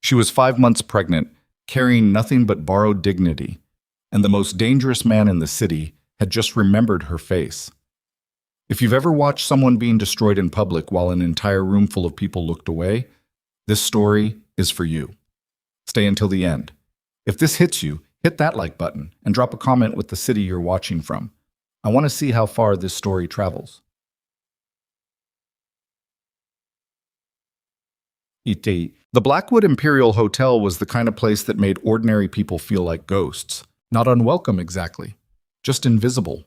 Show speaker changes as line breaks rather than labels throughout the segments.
She was 5 months pregnant, carrying nothing but borrowed dignity, and the most dangerous man in the city had just remembered her face. If you've ever watched someone being destroyed in public while an entire room full of people looked away, this story is for you. Stay until the end. If this hits you, hit that like button and drop a comment with the city you're watching from. I want to see how far this story travels. The Blackwood Imperial Hotel was the kind of place that made ordinary people feel like ghosts. Not unwelcome exactly, just invisible.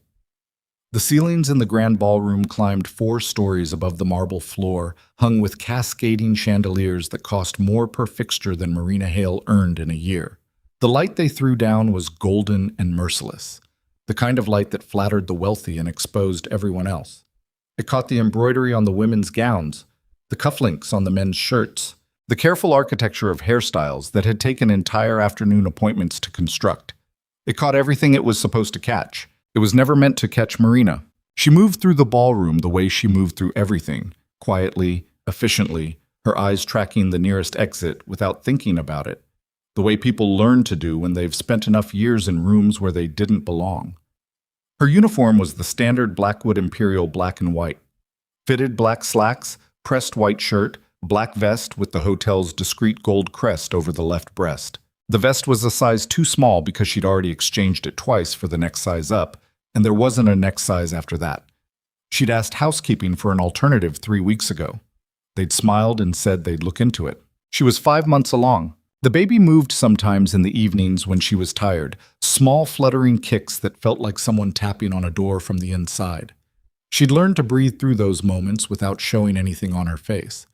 The ceilings in the grand ballroom climbed 4 stories above the marble floor, hung with cascading chandeliers that cost more per fixture than Marina Hale earned in a year. The light they threw down was golden and merciless, the kind of light that flattered the wealthy and exposed everyone else. It caught the embroidery on the women's gowns, the cufflinks on the men's shirts, the careful architecture of hairstyles that had taken entire afternoon appointments to construct. It caught everything it was supposed to catch. It was never meant to catch Marina. She moved through the ballroom the way she moved through everything, quietly, efficiently, her eyes tracking the nearest exit without thinking about it, the way people learn to do when they've spent enough years in rooms where they didn't belong. Her uniform was the standard Blackwood Imperial black and white. Fitted black slacks, pressed white shirt, black vest with the hotel's discreet gold crest over the left breast. The vest was a size too small because she'd already exchanged it twice for the next size up, and there wasn't a next size after that. She'd asked housekeeping for an alternative 3 weeks ago. They'd smiled and said they'd look into it. She was 5 months along. The baby moved sometimes in the evenings when she was tired, small fluttering kicks that felt like someone tapping on a door from the inside. She'd learned to breathe through those moments without showing anything on her face.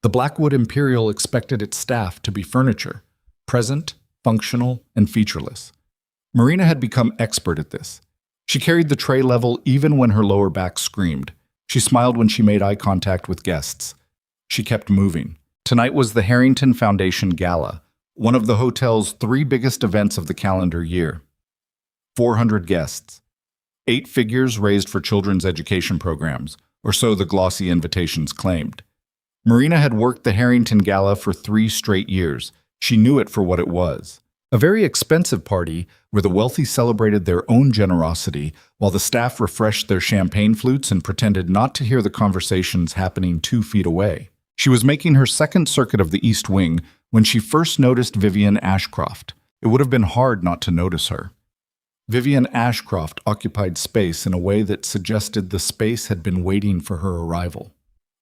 The Blackwood Imperial expected its staff to be furniture, present, functional, and featureless. Marina had become expert at this. She carried the tray level even when her lower back screamed. She smiled when she made eye contact with guests. She kept moving. Tonight was the Harrington Foundation Gala, one of the hotel's 3 biggest events of the calendar year. 400 guests. 8 figures raised for children's education programs, or so the glossy invitations claimed. Marina had worked the Harrington Gala for 3 straight years. She knew it for what it was. A very expensive party where the wealthy celebrated their own generosity while the staff refreshed their champagne flutes and pretended not to hear the conversations happening 2 feet away. She was making her second circuit of the East Wing when she first noticed Vivian Ashcroft. It would have been hard not to notice her. Vivian Ashcroft occupied space in a way that suggested the space had been waiting for her arrival.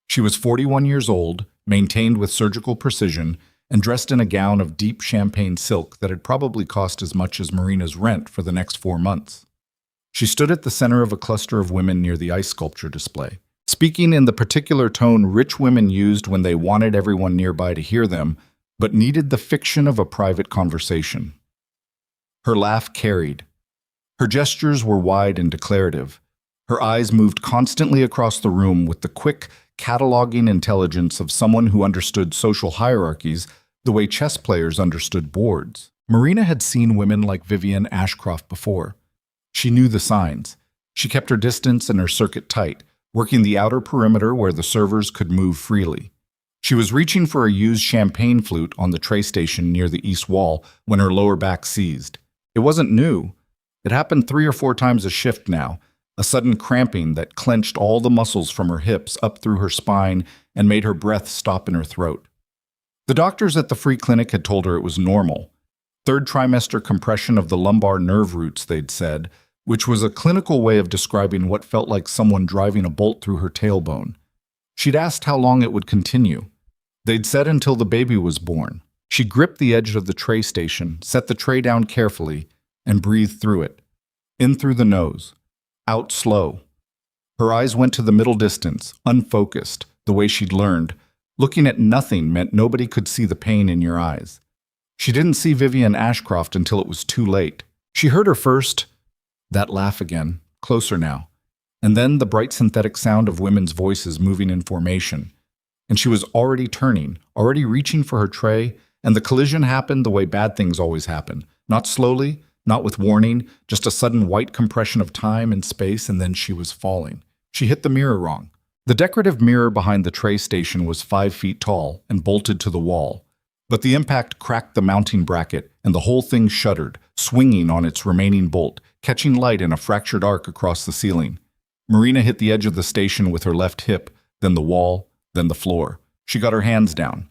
She was 41 years old, maintained with surgical precision, and dressed in a gown of deep champagne silk that had probably cost as much as Marina's rent for the next 4 months. She stood at the center of a cluster of women near the ice sculpture display, speaking in the particular tone rich women used when they wanted everyone nearby to hear them, but needed the fiction of a private conversation. Her laugh carried. Her gestures were wide and declarative. Her eyes moved constantly across the room with the quick, cataloging intelligence of someone who understood social hierarchies the way chess players understood boards. Marina had seen women like Vivian Ashcroft before. She knew the signs. She kept her distance and her circuit tight, working the outer perimeter where the servers could move freely. She was reaching for a used champagne flute on the tray station near the east wall when her lower back seized. It wasn't new. It happened 3 or 4 times a shift now, a sudden cramping that clenched all the muscles from her hips up through her spine and made her breath stop in her throat. The doctors at the free clinic had told her it was normal. 3rd trimester compression of the lumbar nerve roots, they'd said, which was a clinical way of describing what felt like someone driving a bolt through her tailbone. She'd asked how long it would continue. They'd said until the baby was born. She gripped the edge of the tray station, set the tray down carefully, and breathed through it. In through the nose. Out slow. Her eyes went to the middle distance, unfocused, the way she'd learned. Looking at nothing meant nobody could see the pain in your eyes. She didn't see Vivian Ashcroft until it was too late. She heard her first, that laugh again, closer now, and then the bright synthetic sound of women's voices moving in formation. And she was already turning, already reaching for her tray, and the collision happened the way bad things always happen. Not slowly, not with warning, just a sudden white compression of time and space, and then she was falling. She hit the mirror wrong. The decorative mirror behind the tray station was 5 feet tall and bolted to the wall. But the impact cracked the mounting bracket, and the whole thing shuddered, swinging on its remaining bolt, catching light in a fractured arc across the ceiling. Marina hit the edge of the station with her left hip, then the wall, then the floor. She got her hands down.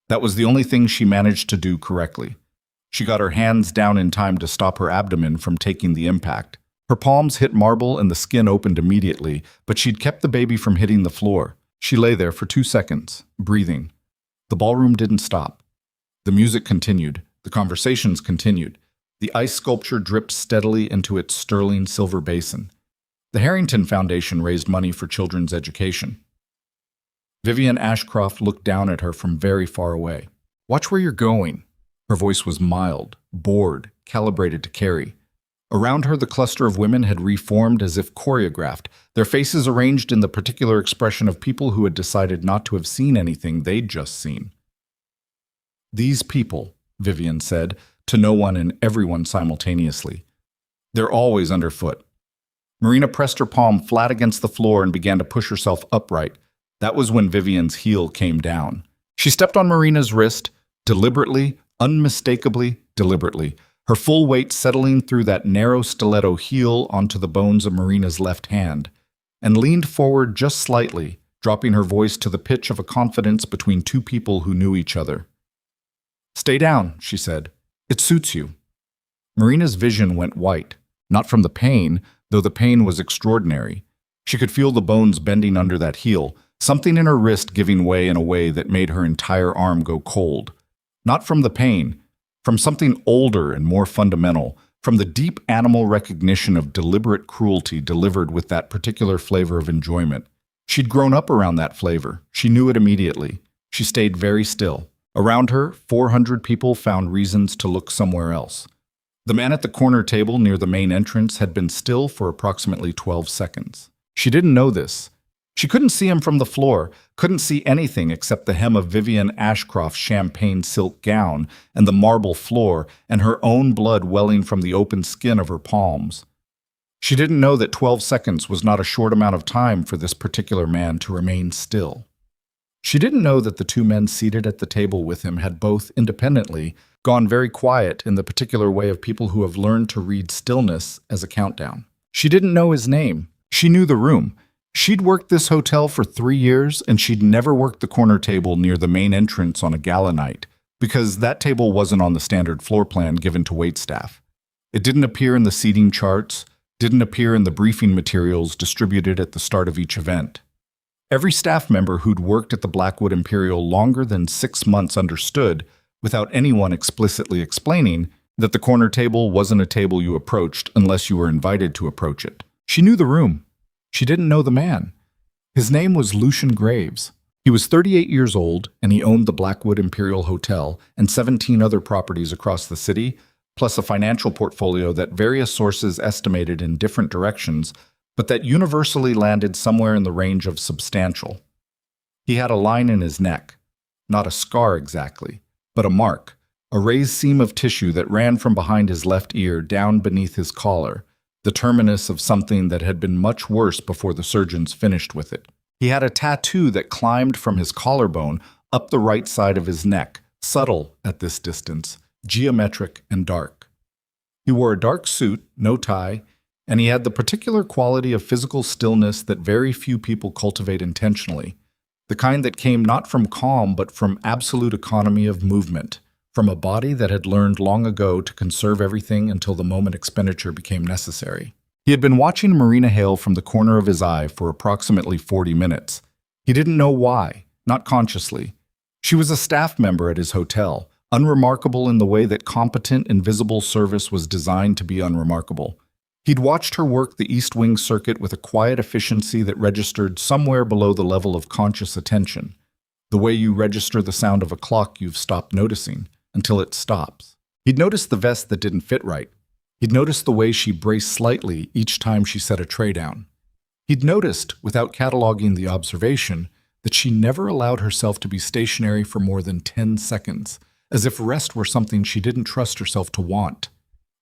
That was the only thing she managed to do correctly. She got her hands down in time to stop her abdomen from taking the impact. Her palms hit marble and the skin opened immediately, but she'd kept the baby from hitting the floor. She lay there for 2 seconds, breathing. The ballroom didn't stop. The music continued. The conversations continued. The ice sculpture dripped steadily into its sterling silver basin. The Harrington Foundation raised money for children's education. Vivian Ashcroft looked down at her from very far away. "Watch where you're going." Her voice was mild, bored, calibrated to carry. Around her, the cluster of women had reformed as if choreographed, their faces arranged in the particular expression of people who had decided not to have seen anything they'd just seen. "These people," Vivian said, to no one and everyone simultaneously. "They're always underfoot." Marina pressed her palm flat against the floor and began to push herself upright. That was when Vivian's heel came down. She stepped on Marina's wrist, deliberately, unmistakably, deliberately, her full weight settling through that narrow stiletto heel onto the bones of Marina's left hand, and leaned forward just slightly, dropping her voice to the pitch of a confidence between two people who knew each other. "Stay down," she said. "It suits you." Marina's vision went white, not from the pain, though the pain was extraordinary. She could feel the bones bending under that heel, something in her wrist giving way in a way that made her entire arm go cold. Not from the pain, from something older and more fundamental, from the deep animal recognition of deliberate cruelty delivered with that particular flavor of enjoyment. She'd grown up around that flavor. She knew it immediately. She stayed very still. Around her, 400 people found reasons to look somewhere else. The man at the corner table near the main entrance had been still for approximately 12 seconds. She didn't know this. She couldn't see him from the floor, couldn't see anything except the hem of Vivian Ashcroft's champagne silk gown and the marble floor and her own blood welling from the open skin of her palms. She didn't know that 12 seconds was not a short amount of time for this particular man to remain still. She didn't know that the two men seated at the table with him had both, independently, gone very quiet in the particular way of people who have learned to read stillness as a countdown. She didn't know his name. She knew the room. She'd worked this hotel for 3 years, and she'd never worked the corner table near the main entrance on a gala night, because that table wasn't on the standard floor plan given to waitstaff. It didn't appear in the seating charts, didn't appear in the briefing materials distributed at the start of each event. Every staff member who'd worked at the Blackwood Imperial longer than 6 months understood, without anyone explicitly explaining, that the corner table wasn't a table you approached unless you were invited to approach it. She knew the room. She didn't know the man. His name was Lucian Graves. He was 38 years old, and he owned the Blackwood Imperial Hotel and 17 other properties across the city, plus a financial portfolio that various sources estimated in different directions, but that universally landed somewhere in the range of substantial. He had a line in his neck, not a scar exactly, but a mark, a raised seam of tissue that ran from behind his left ear down beneath his collar, the terminus of something that had been much worse before the surgeons finished with it. He had a tattoo that climbed from his collarbone up the right side of his neck, subtle at this distance, geometric and dark. He wore a dark suit, no tie, and he had the particular quality of physical stillness that very few people cultivate intentionally, the kind that came not from calm but from absolute economy of movement, from a body that had learned long ago to conserve everything until the moment expenditure became necessary. He had been watching Marina Hale from the corner of his eye for approximately 40 minutes. He didn't know why, not consciously. She was a staff member at his hotel, unremarkable in the way that competent, invisible service was designed to be unremarkable. He'd watched her work the East Wing circuit with a quiet efficiency that registered somewhere below the level of conscious attention, the way you register the sound of a clock you've stopped noticing, until it stops. He'd noticed the vest that didn't fit right. He'd noticed the way she braced slightly each time she set a tray down. He'd noticed, without cataloging the observation, that she never allowed herself to be stationary for more than 10 seconds, as if rest were something she didn't trust herself to want.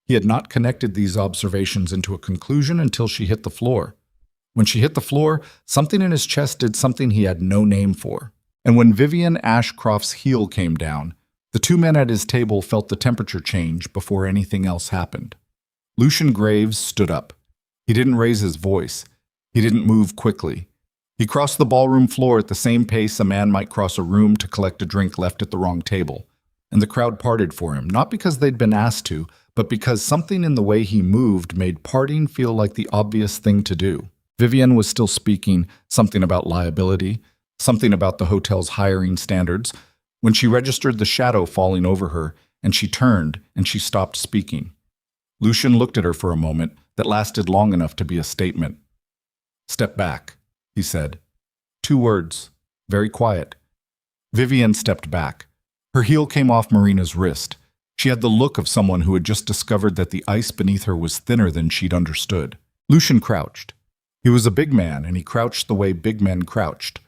He had not connected these observations into a conclusion until she hit the floor. When she hit the floor, something in his chest did something he had no name for. And when Vivian Ashcroft's heel came down, The two men at his table felt the temperature change before anything else happened. Lucian Graves stood up. He didn't raise his voice. He didn't move quickly. He crossed the ballroom floor at the same pace a man might cross a room to collect a drink left at the wrong table. And the crowd parted for him, not because they'd been asked to, but because something in the way he moved made parting feel like the obvious thing to do. Vivian was still speaking, something about liability, something about the hotel's hiring standards, when she registered the shadow falling over her, and she turned and she stopped speaking. Lucian looked at her for a moment that lasted long enough to be a statement. "Step back," he said. 2 words, very quiet. Vivian stepped back. Her heel came off Marina's wrist. She had the look of someone who had just discovered that the ice beneath her was thinner than she'd understood. Lucian crouched. He was a big man, and he crouched the way big men crouched,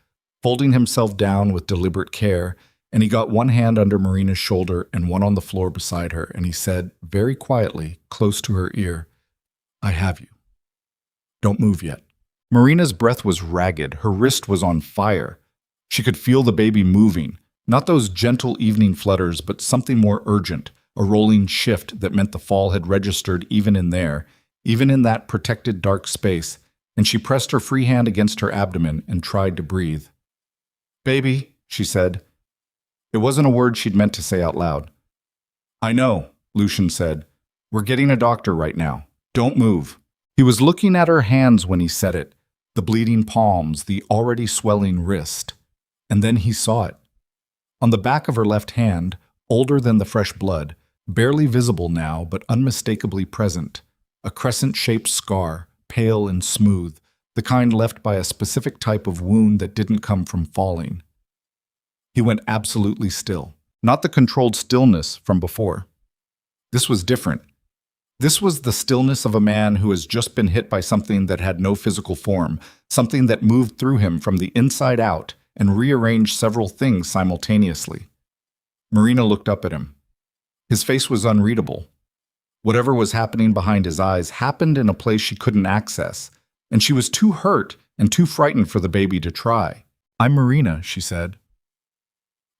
folding himself down with deliberate care, and he got one hand under Marina's shoulder and one on the floor beside her, and he said, very quietly, close to her ear, "I have you. Don't move yet." Marina's breath was ragged. Her wrist was on fire. She could feel the baby moving, not those gentle evening flutters, but something more urgent, a rolling shift that meant the fall had registered even in there, even in that protected dark space, and she pressed her free hand against her abdomen and tried to breathe. "Baby," she said. It wasn't a word she'd meant to say out loud. "I know," Lucian said. "We're getting a doctor right now. Don't move." He was looking at her hands when he said it, the bleeding palms, the already swelling wrist. And then he saw it. On the back of her left hand, older than the fresh blood, barely visible now but unmistakably present, a crescent-shaped scar, pale and smooth, the kind left by a specific type of wound that didn't come from falling. He went absolutely still, not the controlled stillness from before. This was different. This was the stillness of a man who has just been hit by something that had no physical form, something that moved through him from the inside out and rearranged several things simultaneously. Marina looked up at him. His face was unreadable. Whatever was happening behind his eyes happened in a place she couldn't access, and she was too hurt and too frightened for the baby to try. "I'm Marina," she said.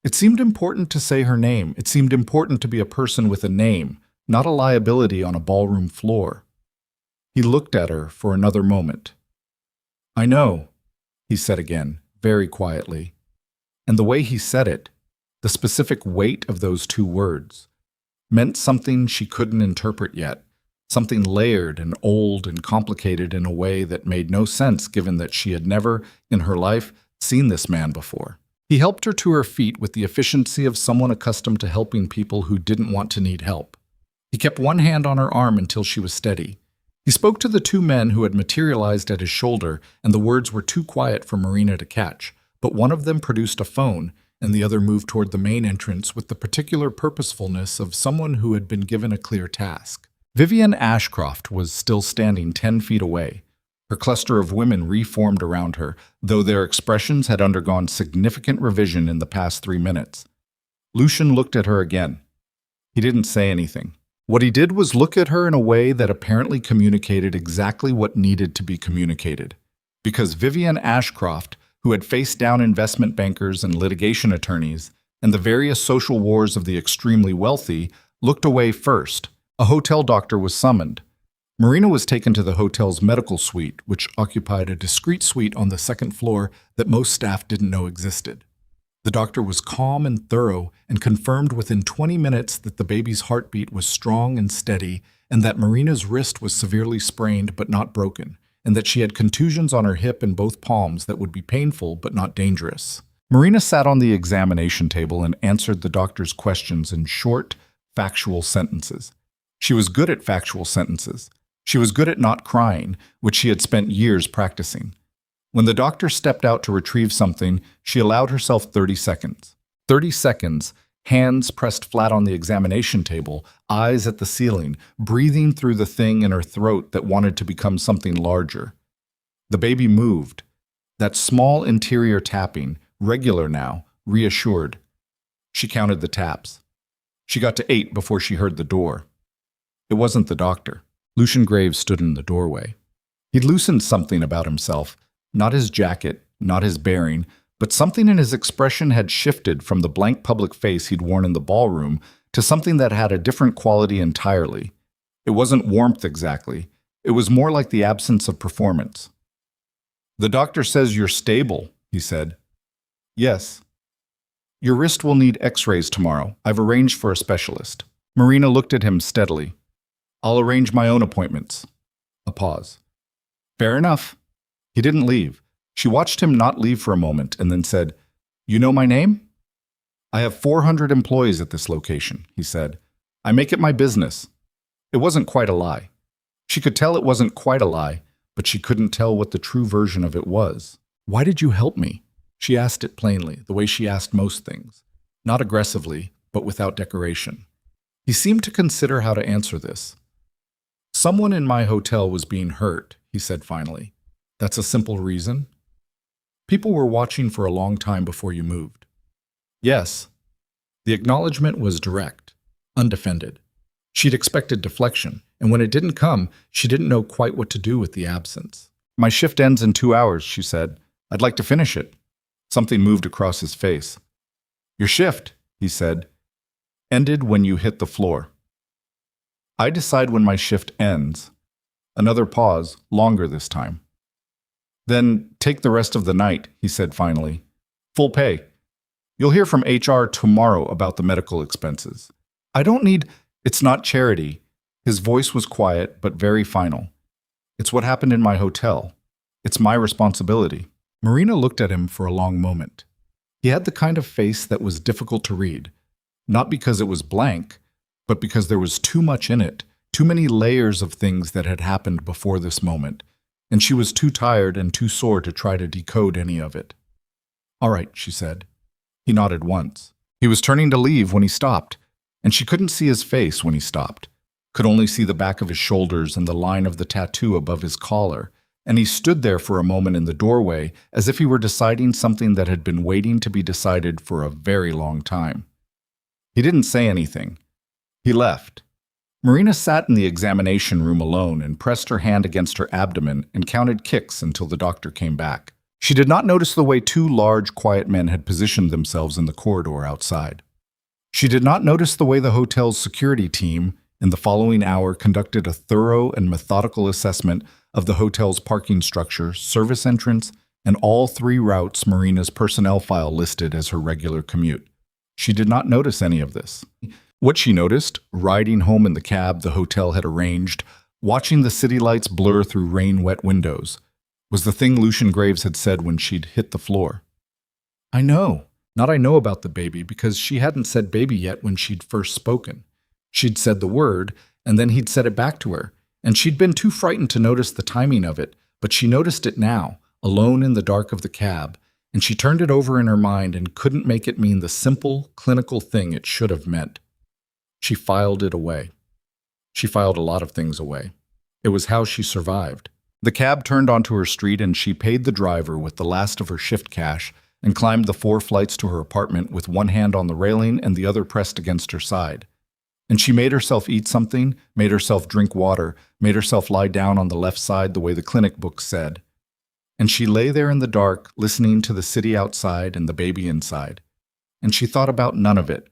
It seemed important to say her name. It seemed important to be a person with a name, not a liability on a ballroom floor. He looked at her for another moment. "I know," he said again, very quietly. And the way he said it, the specific weight of those 2 words, meant something she couldn't interpret yet, something layered and old and complicated in a way that made no sense given that she had never, in her life, seen this man before. He helped her to her feet with the efficiency of someone accustomed to helping people who didn't want to need help. He kept one hand on her arm until she was steady. He spoke to the 2 men who had materialized at his shoulder, and the words were too quiet for Marina to catch, but one of them produced a phone, and the other moved toward the main entrance with the particular purposefulness of someone who had been given a clear task. Vivian Ashcroft was still standing 10 feet away. Her cluster of women reformed around her, though their expressions had undergone significant revision in the past 3 minutes. Lucian looked at her again. He didn't say anything. What he did was look at her in a way that apparently communicated exactly what needed to be communicated. Because Vivian Ashcroft, who had faced down investment bankers and litigation attorneys, and the various social wars of the extremely wealthy, looked away first. A hotel doctor was summoned. Marina was taken to the hotel's medical suite, which occupied a discreet suite on the 2nd floor that most staff didn't know existed. The doctor was calm and thorough and confirmed within 20 minutes that the baby's heartbeat was strong and steady, and that Marina's wrist was severely sprained but not broken, and that she had contusions on her hip and both palms that would be painful but not dangerous. Marina sat on the examination table and answered the doctor's questions in short, factual sentences. She was good at factual sentences. She was good at not crying, which she had spent years practicing. When the doctor stepped out to retrieve something, she allowed herself 30 seconds. 30 seconds, hands pressed flat on the examination table, eyes at the ceiling, breathing through the thing in her throat that wanted to become something larger. The baby moved. That small interior tapping, regular now, reassured. She counted the taps. She got to 8 before she heard the door. It wasn't the doctor. Lucian Graves stood in the doorway. He'd loosened something about himself, not his jacket, not his bearing, But something in his expression had shifted from the blank public face he'd worn in the ballroom to something that had a different quality entirely. It wasn't warmth exactly. It was more like the absence of performance. "The doctor says you're stable," he said. "Yes." "Your wrist will need x-rays tomorrow. I've arranged for a specialist." Marina looked at him steadily. "I'll arrange my own appointments." A pause. "Fair enough." He didn't leave. She watched him not leave for a moment and then said, "You know my name?" "I have 400 employees at this location," he said. "I make it my business." It wasn't quite a lie. She could tell it wasn't quite a lie, but she couldn't tell what the true version of it was. "Why did you help me?" She asked it plainly, the way she asked most things. Not aggressively, but without decoration. He seemed to consider how to answer this. "Someone in my hotel was being hurt," he said finally. "That's a simple reason?" "People were watching for a long time before you moved." "Yes." The acknowledgement was direct, undefended. She'd expected deflection, and when it didn't come, she didn't know quite what to do with the absence. "My shift ends in 2 hours," she said. "I'd like to finish it." Something moved across his face. "Your shift," he said, "ended when you hit the floor." "I decide when my shift ends." Another pause, longer this time. "Then take the rest of the night," he said finally. "Full pay. You'll hear from HR tomorrow about the medical expenses." "I don't need—" "It's not charity." His voice was quiet, but very final. "It's what happened in my hotel. It's my responsibility." Marina looked at him for a long moment. He had the kind of face that was difficult to read, not because it was blank, but because there was too much in it, too many layers of things that had happened before this moment, and she was too tired and too sore to try to decode any of it. "All right," she said. He nodded once. He was turning to leave when he stopped, and she couldn't see his face when he stopped, could only see the back of his shoulders and the line of the tattoo above his collar, and he stood there for a moment in the doorway as if he were deciding something that had been waiting to be decided for a very long time. He didn't say anything. He left. Marina sat in the examination room alone and pressed her hand against her abdomen and counted kicks until the doctor came back. She did not notice the way two large, quiet men had positioned themselves in the corridor outside. She did not notice the way the hotel's security team, in the following hour, conducted a thorough and methodical assessment of the hotel's parking structure, service entrance, and all 3 routes Marina's personnel file listed as her regular commute. She did not notice any of this. What she noticed, riding home in the cab the hotel had arranged, watching the city lights blur through rain-wet windows, was the thing Lucian Graves had said when she'd hit the floor. "I know. Not I know about the baby, because she hadn't said baby yet when she'd first spoken. She'd said the word, and then he'd said it back to her, and she'd been too frightened to notice the timing of it, but she noticed it now, alone in the dark of the cab, and she turned it over in her mind and couldn't make it mean the simple, clinical thing it should have meant. She filed it away. She filed a lot of things away. It was how she survived. The cab turned onto her street and she paid the driver with the last of her shift cash and climbed the 4 flights to her apartment with one hand on the railing and the other pressed against her side. And she made herself eat something, made herself drink water, made herself lie down on the left side the way the clinic book said. And she lay there in the dark, listening to the city outside and the baby inside. And she thought about none of it.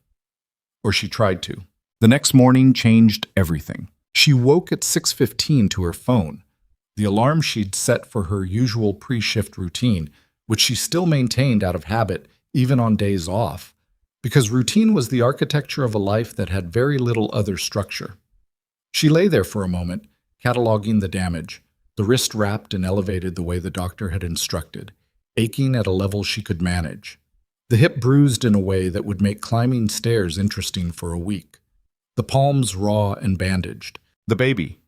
Or she tried to. The next morning changed everything. She woke at 6:15 to her phone, the alarm she'd set for her usual pre-shift routine, which she still maintained out of habit, even on days off, because routine was the architecture of a life that had very little other structure. She lay there for a moment, cataloging the damage, the wrist wrapped and elevated the way the doctor had instructed, aching at a level she could manage. The hip bruised in a way that would make climbing stairs interesting for a week. The palms raw and bandaged. The baby,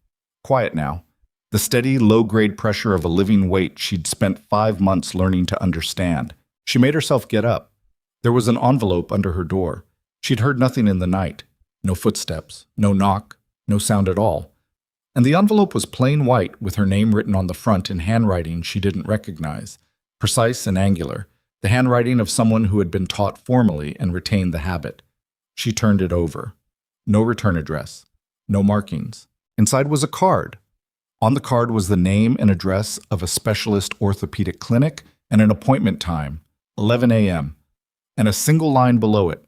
quiet now. The steady, low-grade pressure of a living weight she'd spent 5 months learning to understand. She made herself get up. There was an envelope under her door. She'd heard nothing in the night. No footsteps, no knock, no sound at all. And the envelope was plain white with her name written on the front in handwriting she didn't recognize, precise and angular, the handwriting of someone who had been taught formally and retained the habit. She turned it over. No return address. No markings. Inside was a card. On the card was the name and address of a specialist orthopedic clinic and an appointment time, 11 a.m., and a single line below it.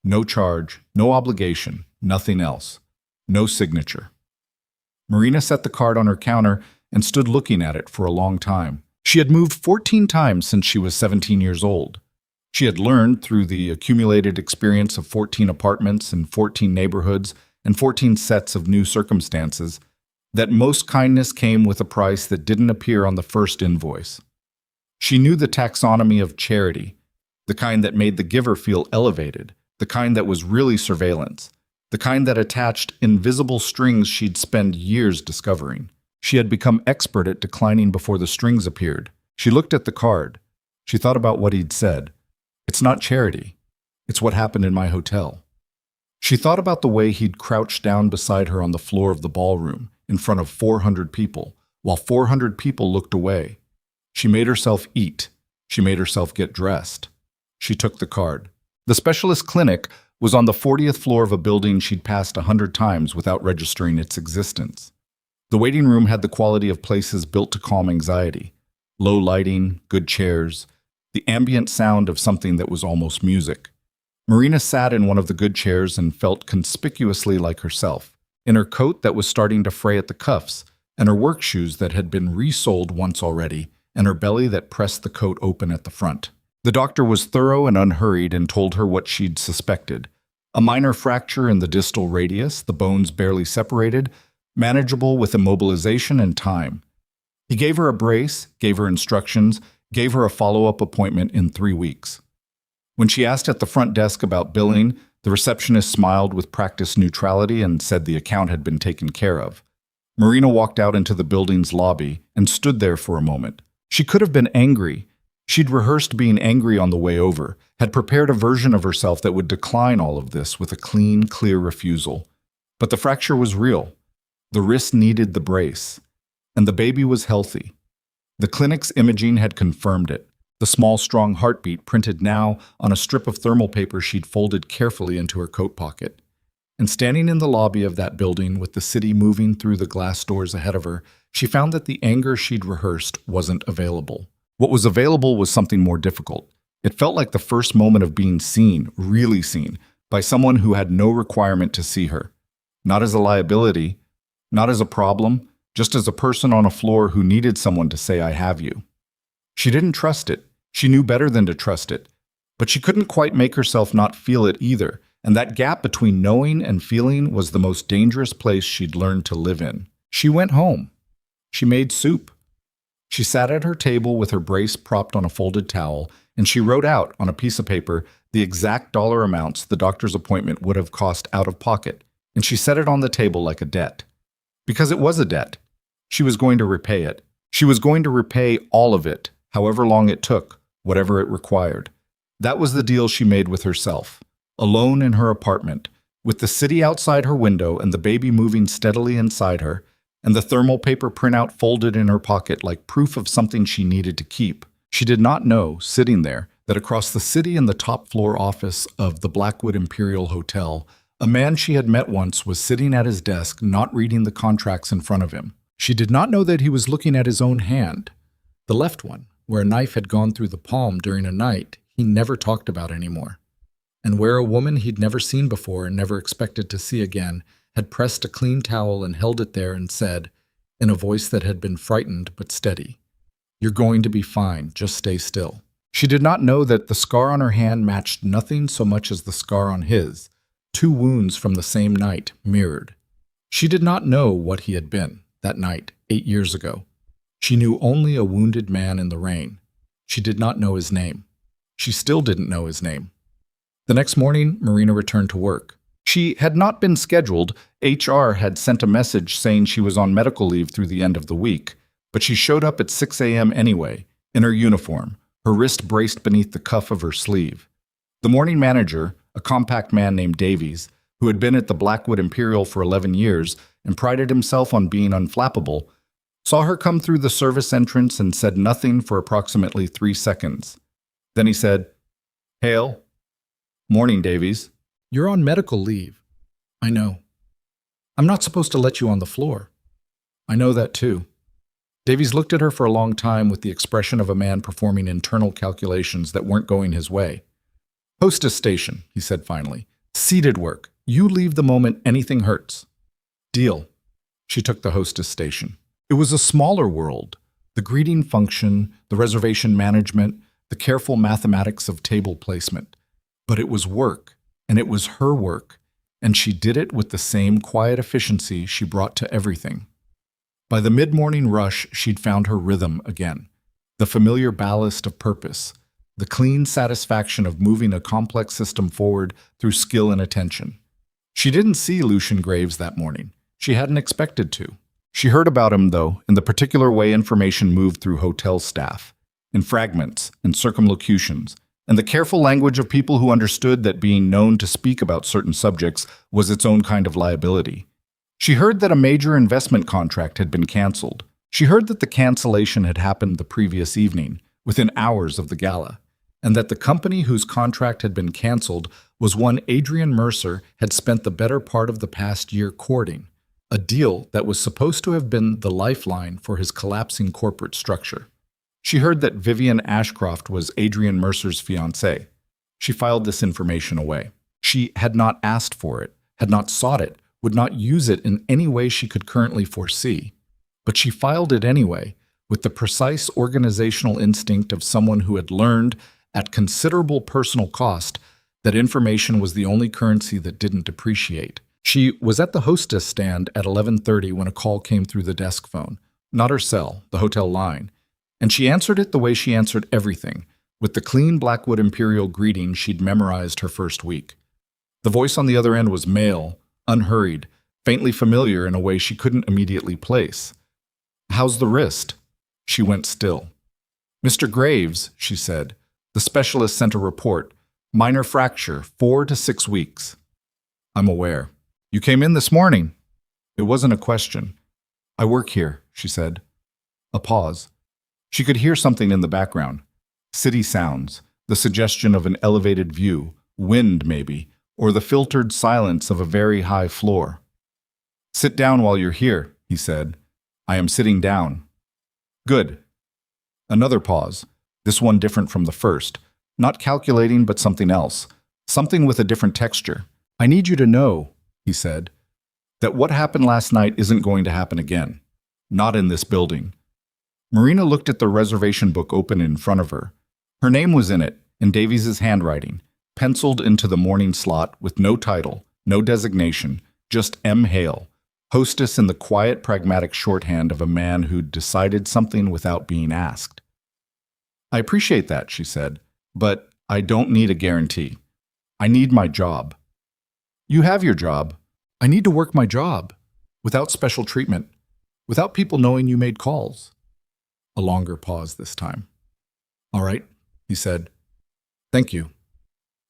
No charge, no obligation, nothing else. No signature. Marina set the card on her counter and stood looking at it for a long time. She had moved 14 times since she was 17 years old. She had learned through the accumulated experience of 14 apartments and 14 neighborhoods and 14 sets of new circumstances that most kindness came with a price that didn't appear on the first invoice. She knew the taxonomy of charity, the kind that made the giver feel elevated, the kind that was really surveillance, the kind that attached invisible strings she'd spend years discovering. She had become expert at declining before the strings appeared. She looked at the card. She thought about what he'd said. It's not charity. It's what happened in my hotel. She thought about the way he'd crouched down beside her on the floor of the ballroom in front of 400 people, while 400 people looked away. She made herself eat. She made herself get dressed. She took the card. The specialist clinic was on the 40th floor of a building she'd passed 100 times without registering its existence. The waiting room had the quality of places built to calm anxiety. Low lighting, good chairs, the ambient sound of something that was almost music. Marina sat in one of the good chairs and felt conspicuously like herself, in her coat that was starting to fray at the cuffs, and her work shoes that had been resoled once already, and her belly that pressed the coat open at the front. The doctor was thorough and unhurried and told her what she'd suspected. A minor fracture in the distal radius, the bones barely separated, manageable with immobilization and time. He gave her a brace, gave her instructions, gave her a follow-up appointment in 3 weeks. When she asked at the front desk about billing, the receptionist smiled with practiced neutrality and said the account had been taken care of. Marina walked out into the building's lobby and stood there for a moment. She could have been angry. She'd rehearsed being angry on the way over, had prepared a version of herself that would decline all of this with a clean, clear refusal. But the fracture was real. The wrist needed the brace. And the baby was healthy. The clinic's imaging had confirmed it. The small, strong heartbeat printed now on a strip of thermal paper she'd folded carefully into her coat pocket. And standing in the lobby of that building with the city moving through the glass doors ahead of her, she found that the anger she'd rehearsed wasn't available. What was available was something more difficult. It felt like the first moment of being seen, really seen, by someone who had no requirement to see her. Not as a liability, not as a problem, just as a person on a floor who needed someone to say, "I have you." She didn't trust it. She knew better than to trust it. But she couldn't quite make herself not feel it either, and that gap between knowing and feeling was the most dangerous place she'd learned to live in. She went home. She made soup. She sat at her table with her brace propped on a folded towel, and she wrote out on a piece of paper the exact dollar amounts the doctor's appointment would have cost out of pocket, and she set it on the table like a debt. Because it was a debt. She was going to repay it. She was going to repay all of it, however long it took, whatever it required. That was the deal she made with herself, alone in her apartment, with the city outside her window and the baby moving steadily inside her, and the thermal paper printout folded in her pocket like proof of something she needed to keep. She did not know, sitting there, that across the city in the top floor office of the Blackwood Imperial Hotel, a man she had met once was sitting at his desk not reading the contracts in front of him. She did not know that he was looking at his own hand, the left one, where a knife had gone through the palm during a night he never talked about anymore, and where a woman he'd never seen before and never expected to see again had pressed a clean towel and held it there and said, in a voice that had been frightened but steady, "You're going to be fine, just stay still." She did not know that the scar on her hand matched nothing so much as the scar on his, 2 wounds from the same night, mirrored. She did not know what he had been, that night, 8 years ago. She knew only a wounded man in the rain. She did not know his name. She still didn't know his name. The next morning, Marina returned to work. She had not been scheduled. HR had sent a message saying she was on medical leave through the end of the week, but she showed up at 6 a.m. anyway, in her uniform, her wrist braced beneath the cuff of her sleeve. The morning manager, a compact man named Davies, who had been at the Blackwood Imperial for 11 years and prided himself on being unflappable, saw her come through the service entrance and said nothing for approximately 3 seconds. Then he said, "Hail." "Morning, Davies." "You're on medical leave." "I know." "I'm not supposed to let you on the floor." "I know that too." Davies looked at her for a long time with the expression of a man performing internal calculations that weren't going his way. "Hostess station," he said finally. "Seated work. You leave the moment anything hurts." "Deal." She took the hostess station. It was a smaller world. The greeting function, the reservation management, the careful mathematics of table placement. But it was work, and it was her work, and she did it with the same quiet efficiency she brought to everything. By the mid-morning rush, she'd found her rhythm again, the familiar ballast of purpose, the clean satisfaction of moving a complex system forward through skill and attention. She didn't see Lucian Graves that morning. She hadn't expected to. She heard about him, though, in the particular way information moved through hotel staff, in fragments and circumlocutions, and the careful language of people who understood that being known to speak about certain subjects was its own kind of liability. She heard that a major investment contract had been canceled. She heard that the cancellation had happened the previous evening, within hours of the gala, and that the company whose contract had been canceled was one Adrian Mercer had spent the better part of the past year courting, a deal that was supposed to have been the lifeline for his collapsing corporate structure. She heard that Vivian Ashcroft was Adrian Mercer's fiancée. She filed this information away. She had not asked for it, had not sought it, would not use it in any way she could currently foresee. But she filed it anyway, with the precise organizational instinct of someone who had learned, at considerable personal cost, that information was the only currency that didn't depreciate. She was at the hostess stand at 11:30 when a call came through the desk phone, not her cell, the hotel line, and she answered it the way she answered everything, with the clean Blackwood Imperial greeting she'd memorized her first week. The voice on the other end was male, unhurried, faintly familiar in a way she couldn't immediately place. "How's the wrist?" She went still. "Mr. Graves," she said. "The specialist sent a report. Minor fracture, 4 to 6 weeks." "I'm aware. You came in this morning." It wasn't a question. "I work here," she said. A pause. She could hear something in the background. City sounds, the suggestion of an elevated view, wind maybe, or the filtered silence of a very high floor. "Sit down while you're here," he said. "I am sitting down." "Good." Another pause, this one different from the first, not calculating but something else, something with a different texture. "I need you to know," he said, "that what happened last night isn't going to happen again. Not in this building." Marina looked at the reservation book open in front of her. Her name was in it, in Davies's handwriting, penciled into the morning slot with no title, no designation, just M. Hale, hostess in the quiet, pragmatic shorthand of a man who'd decided something without being asked. "I appreciate that," she said, "but I don't need a guarantee. I need my job." "You have your job. I need to work my job, without special treatment, without people knowing you made calls." A longer pause this time. "All right," he said. "Thank you."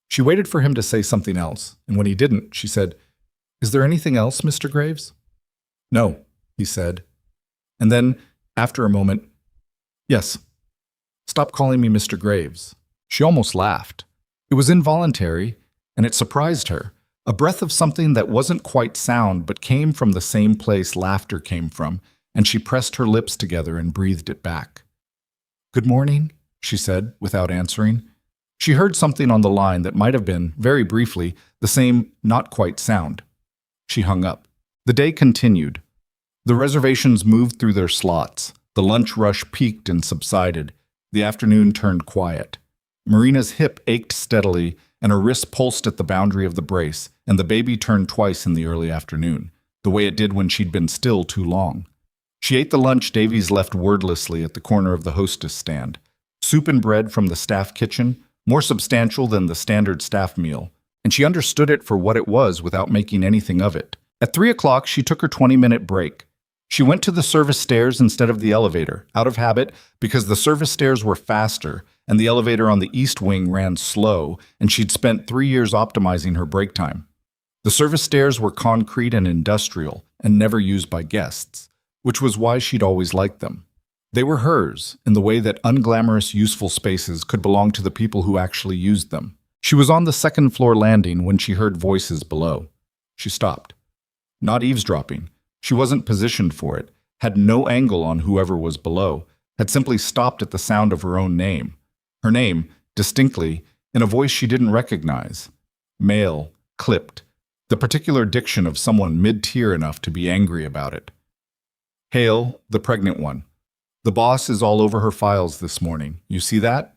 She waited for him to say something else, and when he didn't, she said, "Is there anything else, Mr. Graves?" "No," he said. And then, after a moment, "Yes. Stop calling me Mr. Graves." She almost laughed. It was involuntary, and it surprised her, a breath of something that wasn't quite sound but came from the same place laughter came from, and she pressed her lips together and breathed it back. "Good morning," she said, without answering. She heard something on the line that might have been, very briefly, the same not quite sound. She hung up. The day continued. The reservations moved through their slots. The lunch rush peaked and subsided. The afternoon turned quiet. Marina's hip ached steadily, and her wrist pulsed at the boundary of the brace, and the baby turned twice in the early afternoon, the way it did when she'd been still too long. She ate the lunch Davies left wordlessly at the corner of the hostess stand. Soup and bread from the staff kitchen, more substantial than the standard staff meal, and she understood it for what it was without making anything of it. At 3 o'clock, she took her 20-minute break. She went to the service stairs instead of the elevator, out of habit, because the service stairs were faster, and the elevator on the east wing ran slow, and she'd spent 3 years optimizing her break time. The service stairs were concrete and industrial, and never used by guests, which was why she'd always liked them. They were hers, in the way that unglamorous, useful spaces could belong to the people who actually used them. She was on the second-floor landing when she heard voices below. She stopped. Not eavesdropping. She wasn't positioned for it, had no angle on whoever was below, had simply stopped at the sound of her own name. Her name, distinctly, in a voice she didn't recognize. Male, clipped, the particular diction of someone mid-tier enough to be angry about it. Hail, the pregnant one. The boss is all over her files this morning. You see that?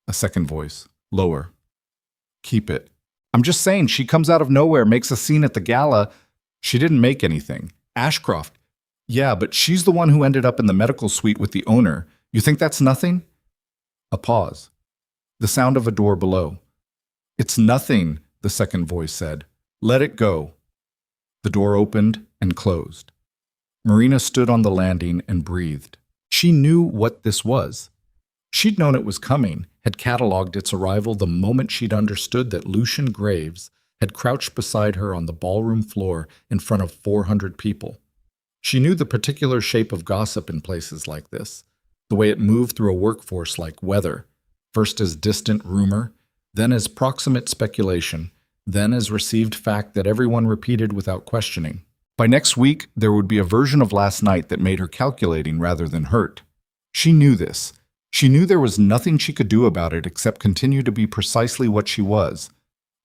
A second voice, lower. Keep it. I'm just saying, she comes out of nowhere, makes a scene at the gala. She didn't make anything. Ashcroft. Yeah, but she's the one who ended up in the medical suite with the owner. You think that's nothing? A pause. The sound of a door below. It's nothing, the second voice said. Let it go. The door opened and closed. Marina stood on the landing and breathed. She knew what this was. She'd known it was coming, had catalogued its arrival the moment she'd understood that Lucian Graves had crouched beside her on the ballroom floor in front of 400 people. She knew the particular shape of gossip in places like this, the way it moved through a workforce like weather, first as distant rumor, then as proximate speculation, then as received fact that everyone repeated without questioning. By next week, there would be a version of last night that made her calculating rather than hurt. She knew this. She knew there was nothing she could do about it except continue to be precisely what she was.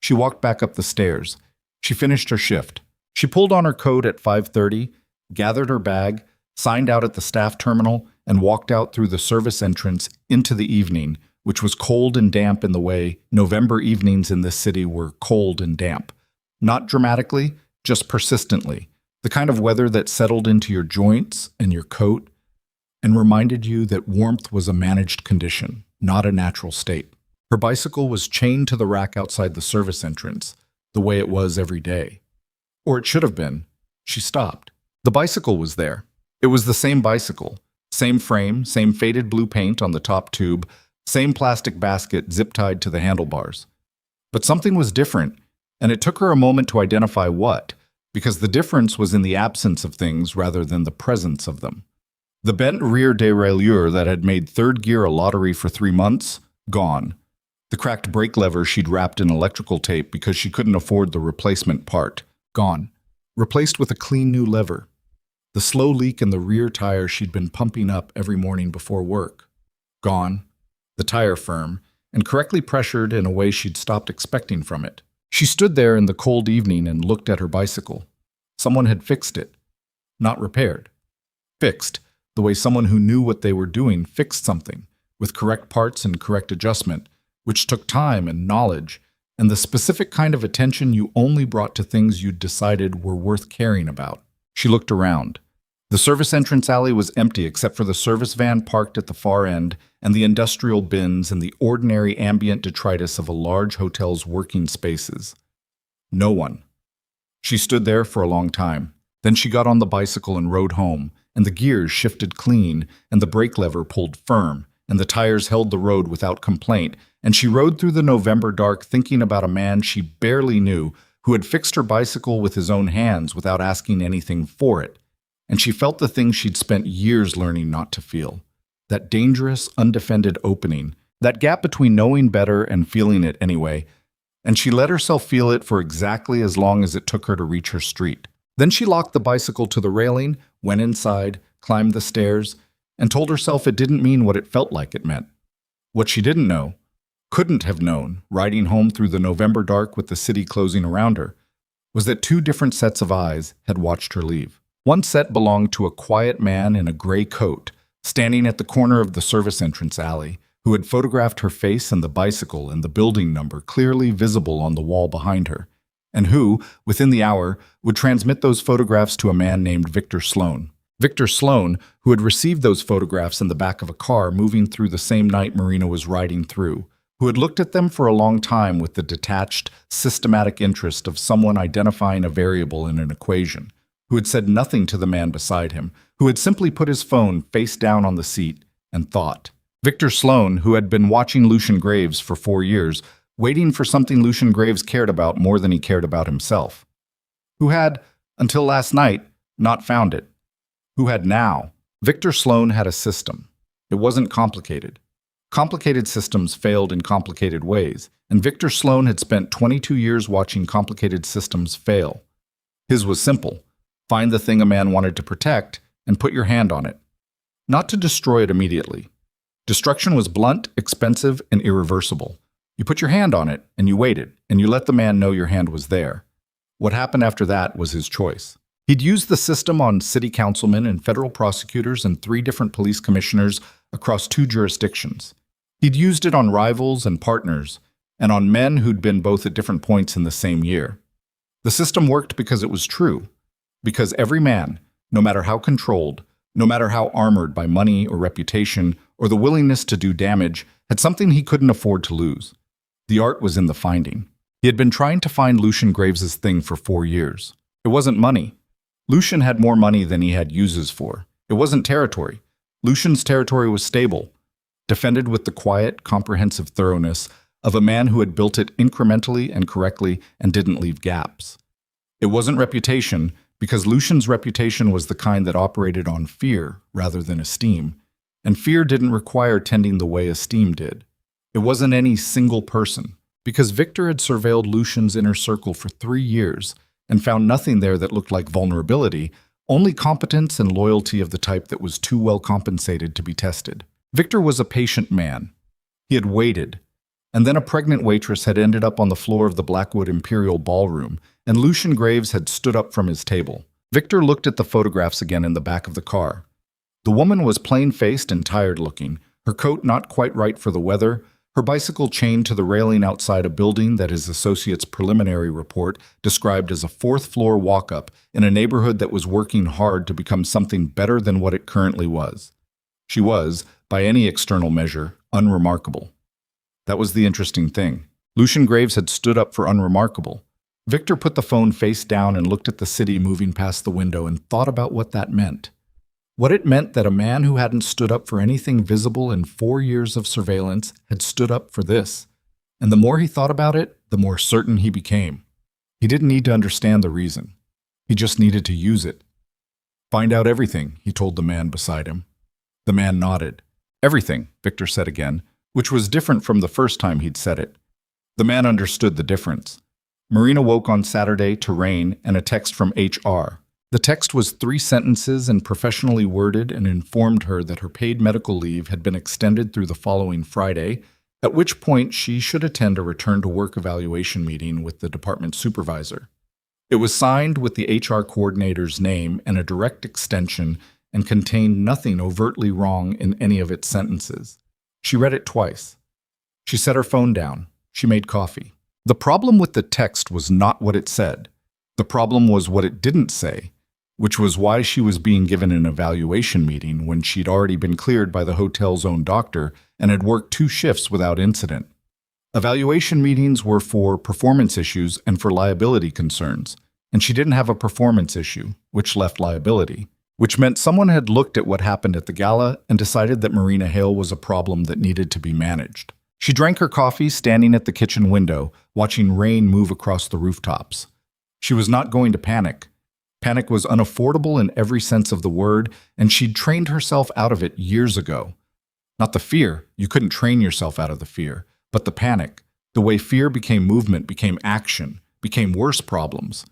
She walked back up the stairs. She finished her shift. She pulled on her coat at 5:30, gathered her bag, signed out at the staff terminal, and walked out through the service entrance into the evening, which was cold and damp in the way November evenings in this city were cold and damp. Not dramatically, just persistently. The kind of weather that settled into your joints and your coat and reminded you that warmth was a managed condition, not a natural state. Her bicycle was chained to the rack outside the service entrance, the way it was every day. Or it should have been. She stopped. The bicycle was there. It was the same bicycle. Same frame, same faded blue paint on the top tube, same plastic basket zip-tied to the handlebars. But something was different, and it took her a moment to identify what, because the difference was in the absence of things rather than the presence of them. The bent rear derailleur that had made third gear a lottery for 3 months, gone. The cracked brake lever she'd wrapped in electrical tape because she couldn't afford the replacement part, gone. Replaced with a clean new lever. The slow leak in the rear tire she'd been pumping up every morning before work, gone. The tire firm, and correctly pressured in a way she'd stopped expecting from it. She stood there in the cold evening and looked at her bicycle. Someone had fixed it. Not repaired. Fixed, the way someone who knew what they were doing fixed something, with correct parts and correct adjustment, which took time and knowledge, and the specific kind of attention you only brought to things you'd decided were worth caring about. She looked around. The service entrance alley was empty except for the service van parked at the far end and the industrial bins and the ordinary ambient detritus of a large hotel's working spaces. No one. She stood there for a long time. Then she got on the bicycle and rode home, and the gears shifted clean, and the brake lever pulled firm, and the tires held the road without complaint, and she rode through the November dark thinking about a man she barely knew who had fixed her bicycle with his own hands without asking anything for it. And she felt the thing she'd spent years learning not to feel. That dangerous, undefended opening, that gap between knowing better and feeling it anyway, and she let herself feel it for exactly as long as it took her to reach her street. Then she locked the bicycle to the railing, went inside, climbed the stairs, and told herself it didn't mean what it felt like it meant. What she didn't know, couldn't have known, riding home through the November dark with the city closing around her, was that 2 different sets of eyes had watched her leave. One set belonged to a quiet man in a gray coat, standing at the corner of the service entrance alley, who had photographed her face and the bicycle and the building number clearly visible on the wall behind her, and who, within the hour, would transmit those photographs to a man named Victor Sloan. Victor Sloan, who had received those photographs in the back of a car moving through the same night Marina was riding through, who had looked at them for a long time with the detached, systematic interest of someone identifying a variable in an equation, who had said nothing to the man beside him, who had simply put his phone face down on the seat and thought. Victor Sloan, who had been watching Lucian Graves for 4 years, waiting for something Lucian Graves cared about more than he cared about himself. Who had, until last night, not found it. Who had now. Victor Sloan had a system. It wasn't complicated. Complicated systems failed in complicated ways, and Victor Sloan had spent 22 years watching complicated systems fail. His was simple. Find the thing a man wanted to protect and put your hand on it. Not to destroy it immediately. Destruction was blunt, expensive, and irreversible. You put your hand on it, and you waited, and you let the man know your hand was there. What happened after that was his choice. He'd used the system on city councilmen and federal prosecutors and 3 different police commissioners across 2 jurisdictions. He'd used it on rivals and partners, and on men who'd been both at different points in the same year. The system worked because it was true, because every man, no matter how controlled, no matter how armored by money or reputation or the willingness to do damage, had something he couldn't afford to lose. The art was in the finding. He had been trying to find Lucian Graves's thing for 4 years. It wasn't money. Lucian had more money than he had uses for. It wasn't territory. Lucian's territory was stable, defended with the quiet, comprehensive thoroughness of a man who had built it incrementally and correctly and didn't leave gaps. It wasn't reputation, because Lucian's reputation was the kind that operated on fear rather than esteem, and fear didn't require tending the way esteem did. It wasn't any single person, because Victor had surveilled Lucian's inner circle for 3 years and found nothing there that looked like vulnerability, only competence and loyalty of the type that was too well compensated to be tested. Victor was a patient man. He had waited, and then a pregnant waitress had ended up on the floor of the Blackwood Imperial Ballroom, and Lucian Graves had stood up from his table. Victor looked at the photographs again in the back of the car. The woman was plain-faced and tired-looking, her coat not quite right for the weather, her bicycle chained to the railing outside a building that his associate's preliminary report described as a 4th-floor walk-up in a neighborhood that was working hard to become something better than what it currently was. She was, by any external measure, unremarkable. That was the interesting thing. Lucian Graves had stood up for unremarkable. Victor put the phone face down and looked at the city moving past the window and thought about what that meant. What it meant that a man who hadn't stood up for anything visible in 4 years of surveillance had stood up for this. And the more he thought about it, the more certain he became. He didn't need to understand the reason. He just needed to use it. "Find out everything," he told the man beside him. The man nodded. "Everything," Victor said again, which was different from the first time he'd said it. The man understood the difference. Marina woke on Saturday to rain and a text from HR. The text was 3 sentences and professionally worded and informed her that her paid medical leave had been extended through the following Friday, at which point she should attend a return-to-work evaluation meeting with the department supervisor. It was signed with the HR coordinator's name and a direct extension and contained nothing overtly wrong in any of its sentences. She read it twice. She set her phone down. She made coffee. The problem with the text was not what it said. The problem was what it didn't say, which was why she was being given an evaluation meeting when she'd already been cleared by the hotel's own doctor and had worked 2 shifts without incident. Evaluation meetings were for performance issues and for liability concerns, and she didn't have a performance issue, which left liability, which meant someone had looked at what happened at the gala and decided that Marina Hale was a problem that needed to be managed. She drank her coffee standing at the kitchen window, watching rain move across the rooftops. She was not going to panic. Panic was unaffordable in every sense of the word, and she'd trained herself out of it years ago. Not the fear, you couldn't train yourself out of the fear, but the panic, the way fear became movement, became action, became worse problems.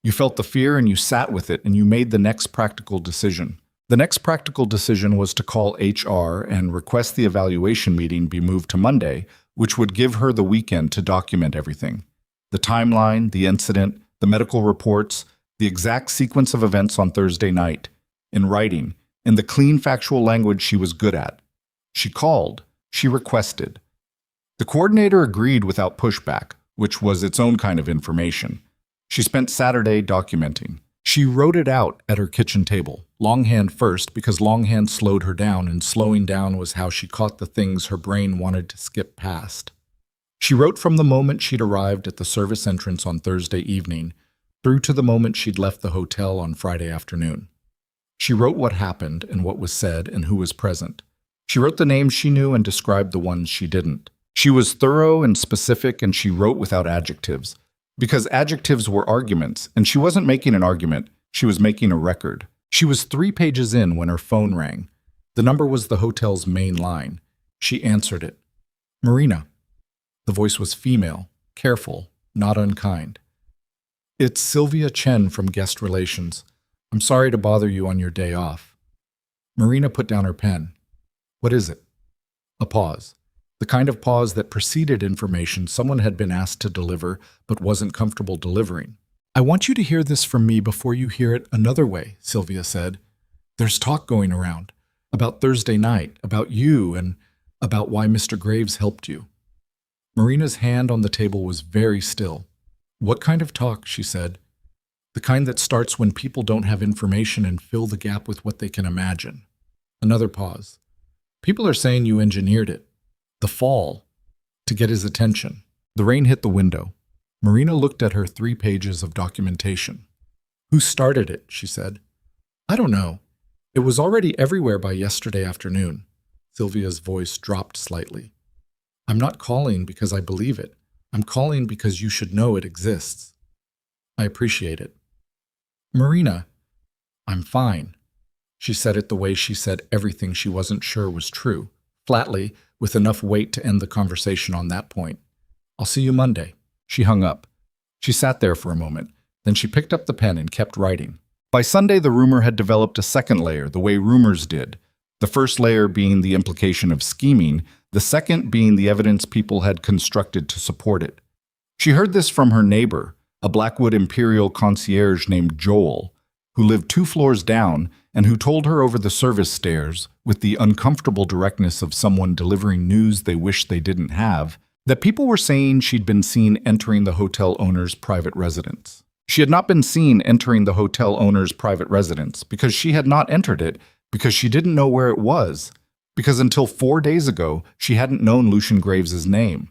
You felt the fear and you sat with it and you made the next practical decision. The next practical decision was to call HR and request the evaluation meeting be moved to Monday, which would give her the weekend to document everything. The timeline, the incident, the medical reports, the exact sequence of events on Thursday night, in writing, in the clean factual language she was good at. She called. She requested. The coordinator agreed without pushback, which was its own kind of information. She spent Saturday documenting. She wrote it out at her kitchen table, longhand first because longhand slowed her down, and slowing down was how she caught the things her brain wanted to skip past. She wrote from the moment she'd arrived at the service entrance on Thursday evening through to the moment she'd left the hotel on Friday afternoon. She wrote what happened and what was said and who was present. She wrote the names she knew and described the ones she didn't. She was thorough and specific, and she wrote without adjectives. Because adjectives were arguments, and she wasn't making an argument, she was making a record. She was 3 pages in when her phone rang. The number was the hotel's main line. She answered it. "Marina." The voice was female, careful, not unkind. "It's Sylvia Chen from Guest Relations. I'm sorry to bother you on your day off." Marina put down her pen. What is it? A pause. The kind of pause that preceded information someone had been asked to deliver but wasn't comfortable delivering. I want you to hear this from me before you hear it another way, Sylvia said. There's talk going around about Thursday night, about you, and about why Mr. Graves helped you. Marina's hand on the table was very still. What kind of talk, she said. The kind that starts when people don't have information and fill the gap with what they can imagine. Another pause. People are saying you engineered it. The fall. To get his attention. The rain hit the window. Marina looked at her 3 pages of documentation. Who started it, she said. I don't know. It was already everywhere by yesterday afternoon. Sylvia's voice dropped slightly. I'm not calling because I believe it. I'm calling because you should know it exists. I appreciate it. Marina, I'm fine. She said it the way she said everything she wasn't sure was true, flatly, with enough weight to end the conversation on that point. I'll see you Monday. She hung up. She sat there for a moment. Then she picked up the pen and kept writing. By Sunday, the rumor had developed a second layer, the way rumors did. The first layer being the implication of scheming, the second being the evidence people had constructed to support it. She heard this from her neighbor, a Blackwood Imperial concierge named Joel, who lived 2 floors down and who told her over the service stairs, with the uncomfortable directness of someone delivering news they wished they didn't have, that people were saying she'd been seen entering the hotel owner's private residence. She had not been seen entering the hotel owner's private residence because she had not entered it because she didn't know where it was, because until 4 days ago, she hadn't known Lucian Graves's name.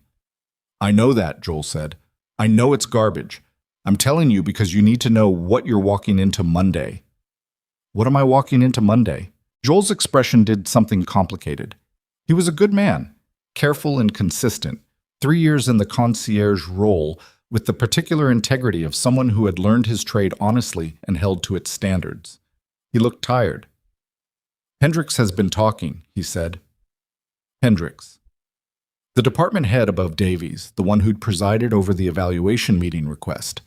I know that, Joel said. I know it's garbage. I'm telling you because you need to know what you're walking into Monday. What am I walking into Monday? Joel's expression did something complicated. He was a good man, careful and consistent, 3 years in the concierge role with the particular integrity of someone who had learned his trade honestly and held to its standards. He looked tired. Hendricks has been talking, he said. Hendricks. The department head above Davies, the one who'd presided over the evaluation meeting request.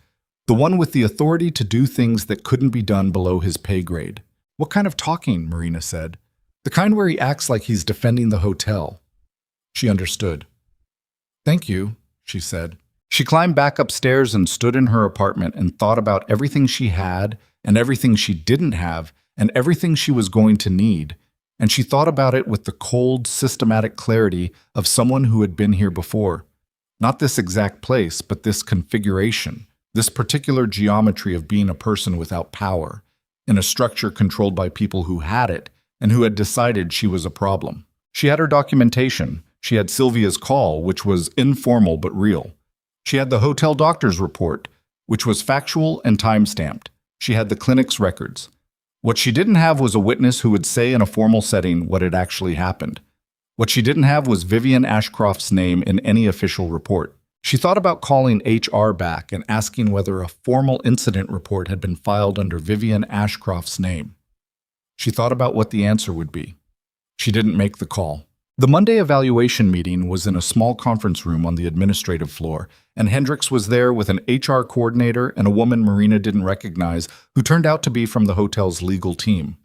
The one with the authority to do things that couldn't be done below his pay grade. What kind of talking, Marina said. The kind where he acts like he's defending the hotel. She understood. Thank you, she said. She climbed back upstairs and stood in her apartment and thought about everything she had and everything she didn't have and everything she was going to need. And she thought about it with the cold, systematic clarity of someone who had been here before. Not this exact place, but this configuration, this particular geometry of being a person without power, in a structure controlled by people who had it and who had decided she was a problem. She had her documentation. She had Sylvia's call, which was informal but real. She had the hotel doctor's report, which was factual and time-stamped. She had the clinic's records. What she didn't have was a witness who would say in a formal setting what had actually happened. What she didn't have was Vivian Ashcroft's name in any official report. She thought about calling HR back and asking whether a formal incident report had been filed under Vivian Ashcroft's name. She thought about what the answer would be. She didn't make the call. The Monday evaluation meeting was in a small conference room on the administrative floor, and Hendricks was there with an HR coordinator and a woman Marina didn't recognize who turned out to be from the hotel's legal team.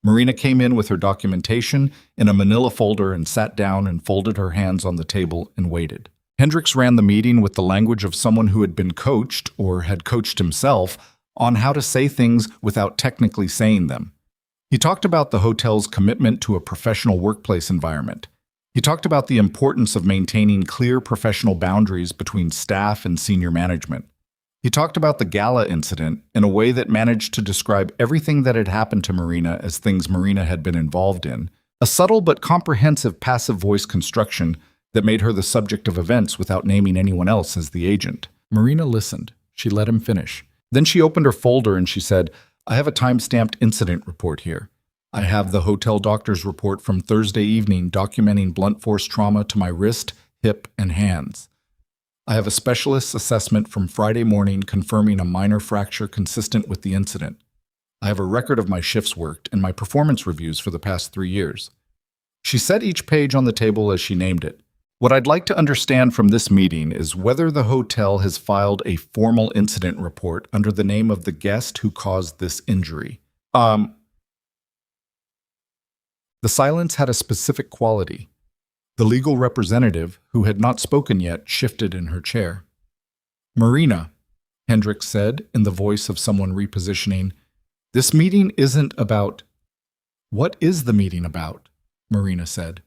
Marina came in with her documentation in a manila folder and sat down and folded her hands on the table and waited. Hendricks ran the meeting with the language of someone who had been coached, or had coached himself, on how to say things without technically saying them. He talked about the hotel's commitment to a professional workplace environment. He talked about the importance of maintaining clear professional boundaries between staff and senior management. He talked about the gala incident in a way that managed to describe everything that had happened to Marina as things Marina had been involved in, a subtle but comprehensive passive voice construction that made her the subject of events without naming anyone else as the agent. Marina listened. She let him finish. Then she opened her folder and she said, I have a time-stamped incident report here. I have the hotel doctor's report from Thursday evening documenting blunt force trauma to my wrist, hip, and hands. I have a specialist's assessment from Friday morning confirming a minor fracture consistent with the incident. I have a record of my shifts worked and my performance reviews for the past 3 years. She set each page on the table as she named it. What I'd like to understand from this meeting is whether the hotel has filed a formal incident report under the name of the guest who caused this injury. The silence had a specific quality. The legal representative, who had not spoken yet, shifted in her chair. "Marina," Hendricks said in the voice of someone repositioning, "this meeting isn't about—" "What is the meeting about?" Marina said.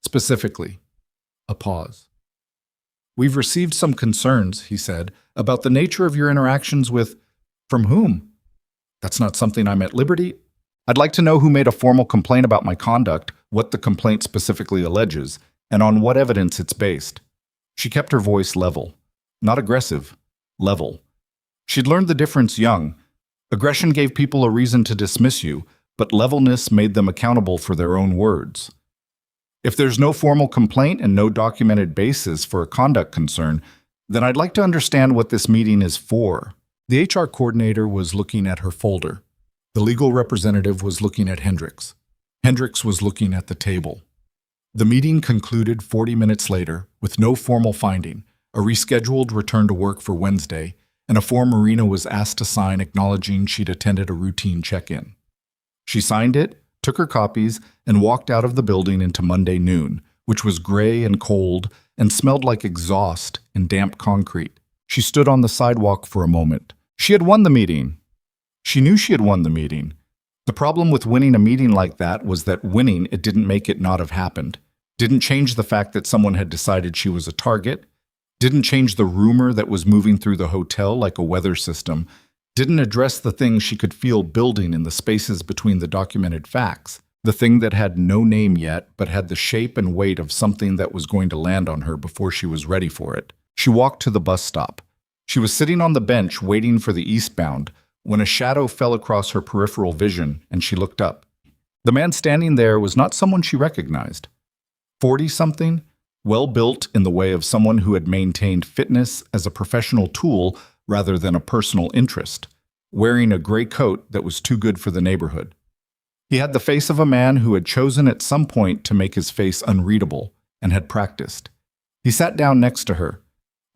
"Specifically." A pause. "We've received some concerns," he said, "about the nature of your interactions with—" "From whom?" "That's not something I'm at liberty—" "I'd like to know who made a formal complaint about my conduct, what the complaint specifically alleges, and on what evidence it's based." She kept her voice level. Not aggressive. Level. She'd learned the difference young. Aggression gave people a reason to dismiss you, but levelness made them accountable for their own words. "If there's no formal complaint and no documented basis for a conduct concern, then I'd like to understand what this meeting is for." The HR coordinator was looking at her folder. The legal representative was looking at Hendricks. Hendricks was looking at the table. The meeting concluded 40 minutes later with no formal finding, a rescheduled return to work for Wednesday, and a form Marina was asked to sign acknowledging she'd attended a routine check-in. She signed it, took her copies, and walked out of the building into Monday noon, which was gray and cold and smelled like exhaust and damp concrete. She stood on the sidewalk for a moment. She had won the meeting. She knew she had won the meeting. The problem with winning a meeting like that was that winning it didn't make it not have happened, didn't change the fact that someone had decided she was a target, didn't change the rumor that was moving through the hotel like a weather system, didn't address the thing she could feel building in the spaces between the documented facts, the thing that had no name yet but had the shape and weight of something that was going to land on her before she was ready for it. She walked to the bus stop. She was sitting on the bench waiting for the eastbound when a shadow fell across her peripheral vision and she looked up. The man standing there was not someone she recognized. 40-something, well-built in the way of someone who had maintained fitness as a professional tool rather than a personal interest, wearing a gray coat that was too good for the neighborhood. He had the face of a man who had chosen at some point to make his face unreadable and had practiced. He sat down next to her.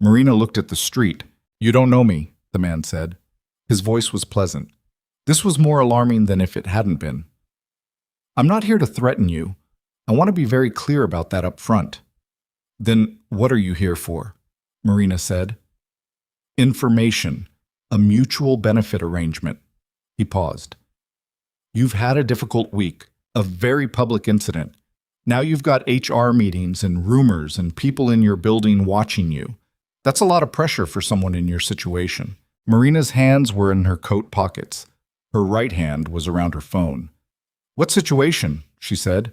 Marina looked at the street. "You don't know me," the man said. His voice was pleasant. This was more alarming than if it hadn't been. "I'm not here to threaten you. I want to be very clear about that up front." "Then what are you here for?" Marina said. "Information, a mutual benefit arrangement." He paused. "You've had a difficult week, a very public incident. Now you've got HR meetings and rumors and people in your building watching you. That's a lot of pressure for someone in your situation." Marina's hands were in her coat pockets. Her right hand was around her phone. "What situation?" she said.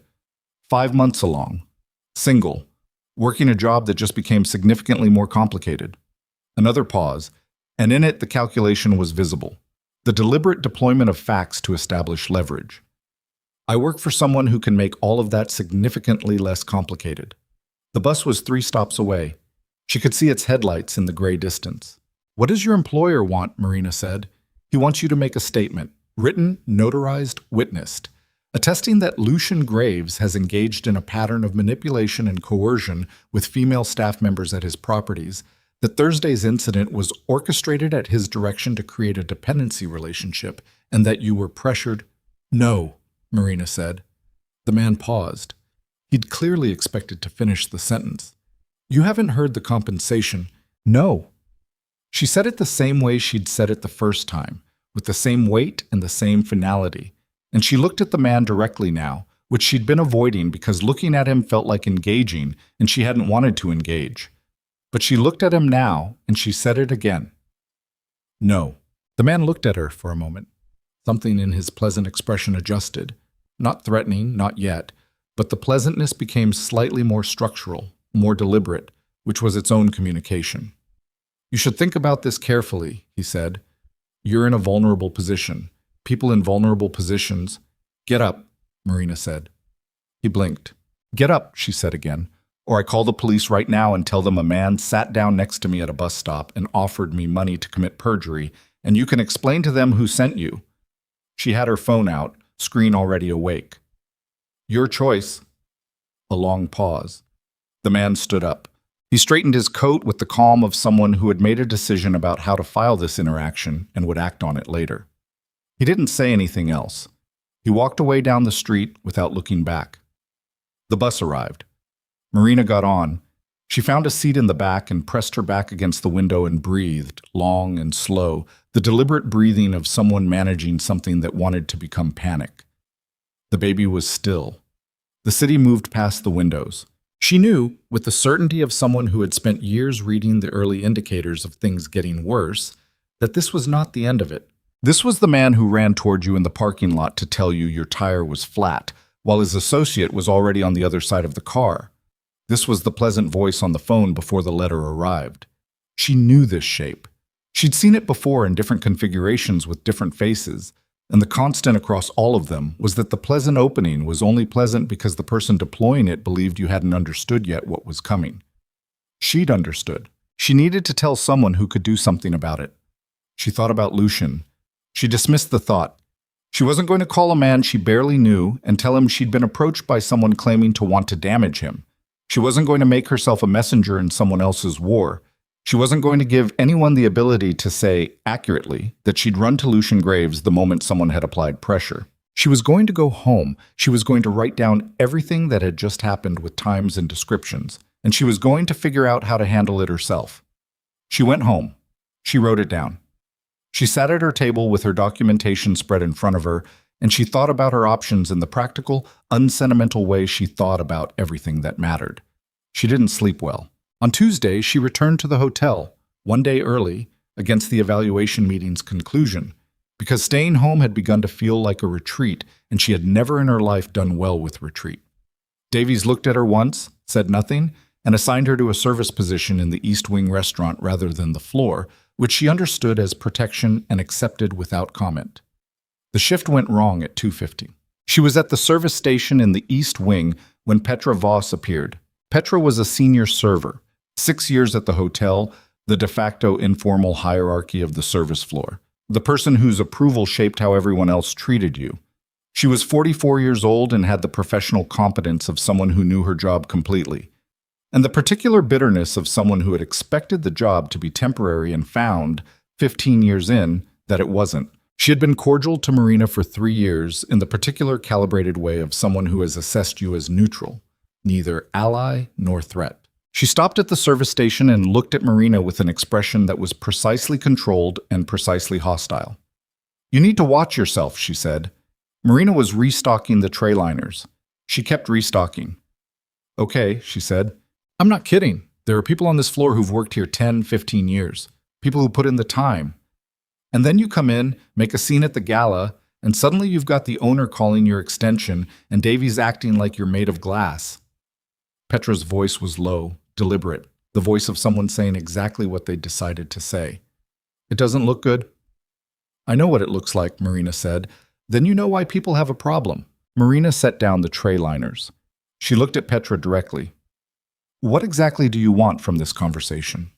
5 months along. Single. Working a job that just became significantly more complicated." Another pause, and in it the calculation was visible. The deliberate deployment of facts to establish leverage. "I work for someone who can make all of that significantly less complicated." The bus was 3 stops away. She could see its headlights in the gray distance. "What does your employer want?" Marina said. "He wants you to make a statement, written, notarized, witnessed, attesting that Lucian Graves has engaged in a pattern of manipulation and coercion with female staff members at his properties, that Thursday's incident was orchestrated at his direction to create a dependency relationship, and that you were pressured." "No," Marina said. The man paused. He'd clearly expected to finish the sentence. "You haven't heard the compensation." "No." She said it the same way she'd said it the first time, with the same weight and the same finality, and she looked at the man directly now, which she'd been avoiding because looking at him felt like engaging, and she hadn't wanted to engage. But she looked at him now, and she said it again. "No." The man looked at her for a moment. Something in his pleasant expression adjusted. Not threatening, not yet, but the pleasantness became slightly more structural, more deliberate, which was its own communication. "You should think about this carefully," he said. "You're in a vulnerable position. People in vulnerable positions—" "Get up," Marina said. He blinked. "Get up," she said again, "or I call the police right now and tell them a man sat down next to me at a bus stop and offered me money to commit perjury, and you can explain to them who sent you." She had her phone out, screen already awake. "Your choice." A long pause. The man stood up. He straightened his coat with the calm of someone who had made a decision about how to file this interaction and would act on it later. He didn't say anything else. He walked away down the street without looking back. The bus arrived. Marina got on. She found a seat in the back and pressed her back against the window and breathed, long and slow, the deliberate breathing of someone managing something that wanted to become panic. The baby was still. The city moved past the windows. She knew, with the certainty of someone who had spent years reading the early indicators of things getting worse, that this was not the end of it. This was the man who ran toward you in the parking lot to tell you your tire was flat, while his associate was already on the other side of the car. This was the pleasant voice on the phone before the letter arrived. She knew this shape. She'd seen it before in different configurations with different faces, and the constant across all of them was that the pleasant opening was only pleasant because the person deploying it believed you hadn't understood yet what was coming. She'd understood. She needed to tell someone who could do something about it. She thought about Lucian. She dismissed the thought. She wasn't going to call a man she barely knew and tell him she'd been approached by someone claiming to want to damage him. She wasn't going to make herself a messenger in someone else's war. She wasn't going to give anyone the ability to say, accurately, that she'd run to Lucian Graves the moment someone had applied pressure. She was going to go home. She was going to write down everything that had just happened with times and descriptions, and she was going to figure out how to handle it herself. She went home. She wrote it down. She sat at her table with her documentation spread in front of her, and she thought about her options in the practical, unsentimental way she thought about everything that mattered. She didn't sleep well. On Tuesday, she returned to the hotel, one day early, against the evaluation meeting's conclusion, because staying home had begun to feel like a retreat, and she had never in her life done well with retreat. Davies looked at her once, said nothing, and assigned her to a service position in the East Wing restaurant rather than the floor, which she understood as protection and accepted without comment. The shift went wrong at 2:50. She was at the service station in the East Wing when Petra Voss appeared. Petra was a senior server, 6 years at the hotel, the de facto informal hierarchy of the service floor, the person whose approval shaped how everyone else treated you. She was 44 years old and had the professional competence of someone who knew her job completely, and the particular bitterness of someone who had expected the job to be temporary and found, 15 years in, that it wasn't. She had been cordial to Marina for 3 years in the particular calibrated way of someone who has assessed you as neutral, neither ally nor threat. She stopped at the service station and looked at Marina with an expression that was precisely controlled and precisely hostile. "You need to watch yourself," she said. Marina was restocking the tray liners. She kept restocking. "Okay," she said. "I'm not kidding. There are people on this floor who've worked here 10, 15 years. People who put in the time. And then you come in, make a scene at the gala, and suddenly you've got the owner calling your extension and Davies acting like you're made of glass." Petra's voice was low, deliberate, the voice of someone saying exactly what they'd decided to say. "It doesn't look good?" "I know what it looks like," Marina said. "Then you know why people have a problem." Marina set down the tray liners. She looked at Petra directly. "What exactly do you want from this conversation?"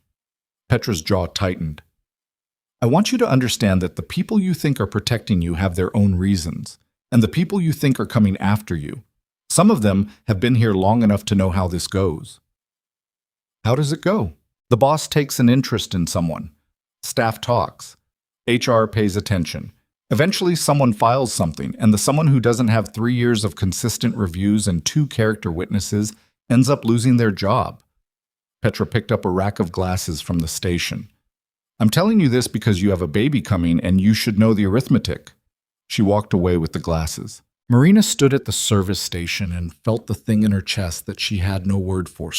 Petra's jaw tightened. "I want you to understand that the people you think are protecting you have their own reasons, and the people you think are coming after you, some of them have been here long enough to know how this goes." "How does it go?" "The boss takes an interest in someone. Staff talks. HR pays attention. Eventually someone files something, and the someone who doesn't have 3 years of consistent reviews and 2 character witnesses ends up losing their job." Petra picked up a rack of glasses from the station. "I'm telling you this because you have a baby coming and you should know the arithmetic." She walked away with the glasses. Marina stood at the service station and felt the thing in her chest that she had no word for.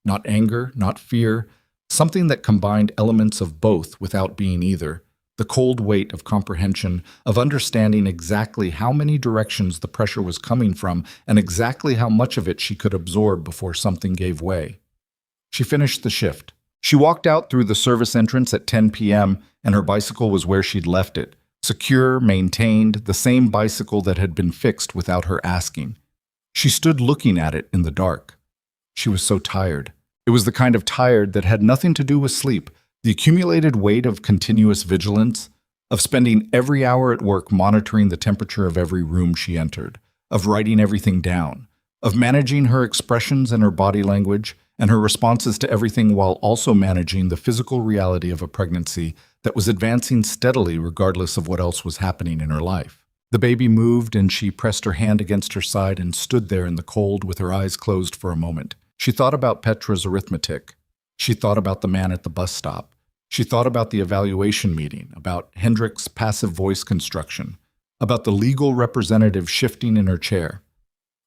Not anger, not fear, something that combined elements of both without being either. The cold weight of comprehension, of understanding exactly how many directions the pressure was coming from and exactly how much of it she could absorb before something gave way. She finished the shift. She walked out through the service entrance at 10 p.m. and her bicycle was where she'd left it. Secure, maintained, the same bicycle that had been fixed without her asking. She stood looking at it in the dark. She was so tired. It was the kind of tired that had nothing to do with sleep, the accumulated weight of continuous vigilance, of spending every hour at work monitoring the temperature of every room she entered, of writing everything down, of managing her expressions and her body language, and her responses to everything while also managing the physical reality of a pregnancy that was advancing steadily regardless of what else was happening in her life. The baby moved and she pressed her hand against her side and stood there in the cold with her eyes closed for a moment. She thought about Petra's arithmetic. She thought about the man at the bus stop. She thought about the evaluation meeting, about Hendrik's passive voice construction, about the legal representative shifting in her chair.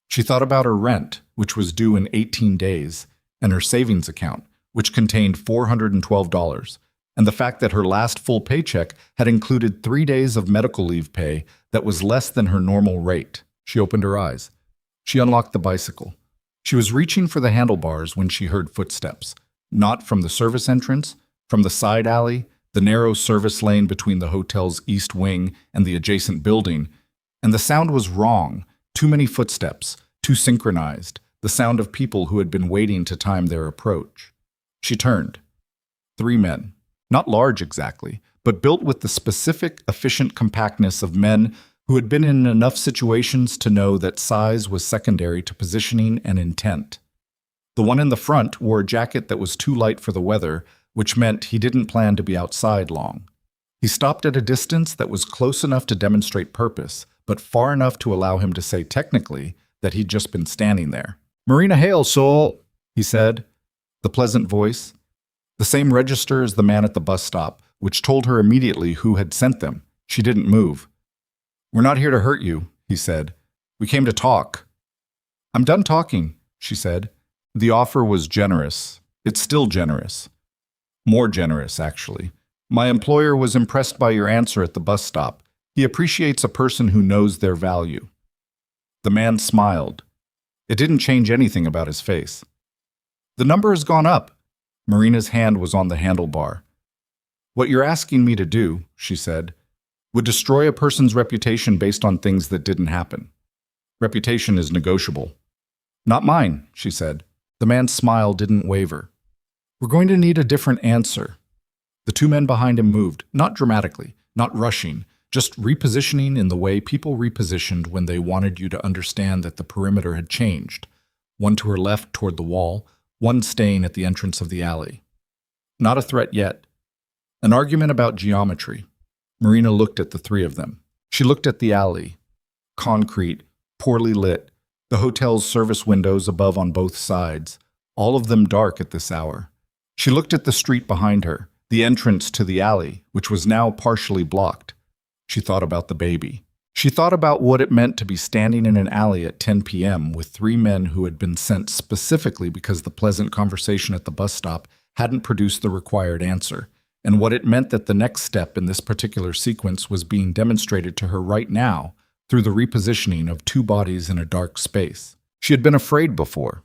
She thought about her rent, which was due in 18 days, and her savings account, which contained $412, and the fact that her last full paycheck had included 3 days of medical leave pay that was less than her normal rate. She opened her eyes. She unlocked the bicycle. She was reaching for the handlebars when she heard footsteps, not from the service entrance, from the side alley, the narrow service lane between the hotel's east wing and the adjacent building, and the sound was wrong. Too many footsteps, too synchronized, the sound of people who had been waiting to time their approach. She turned. 3 men, not large exactly, but built with the specific, efficient compactness of men who had been in enough situations to know that size was secondary to positioning and intent. The one in the front wore a jacket that was too light for the weather, which meant he didn't plan to be outside long. He stopped at a distance that was close enough to demonstrate purpose, but far enough to allow him to say technically that he'd just been standing there. "Marina Hale, Sol," he said, the pleasant voice, the same register as the man at the bus stop, which told her immediately who had sent them. She didn't move. "We're not here to hurt you," he said. "We came to talk." "I'm done talking," she said. The offer was generous. It's still generous. More generous, actually. "My employer was impressed by your answer at the bus stop. He appreciates a person who knows their value." The man smiled. It didn't change anything about his face. "The number has gone up." Marina's hand was on the handlebar. "What you're asking me to do," she said, "would destroy a person's reputation based on things that didn't happen. Reputation is negotiable." "Not mine," she said. The man's smile didn't waver. "We're going to need a different answer." The 2 men behind him moved, not dramatically, not rushing, just repositioning in the way people repositioned when they wanted you to understand that the perimeter had changed. One to her left toward the wall, one staying at the entrance of the alley. Not a threat yet. An argument about geometry. Marina looked at the 3 of them. She looked at the alley. Concrete, poorly lit, the hotel's service windows above on both sides, all of them dark at this hour. She looked at the street behind her, the entrance to the alley, which was now partially blocked. She thought about the baby. She thought about what it meant to be standing in an alley at 10 p.m. with 3 men who had been sent specifically because the pleasant conversation at the bus stop hadn't produced the required answer, and what it meant that the next step in this particular sequence was being demonstrated to her right now through the repositioning of 2 bodies in a dark space. She had been afraid before.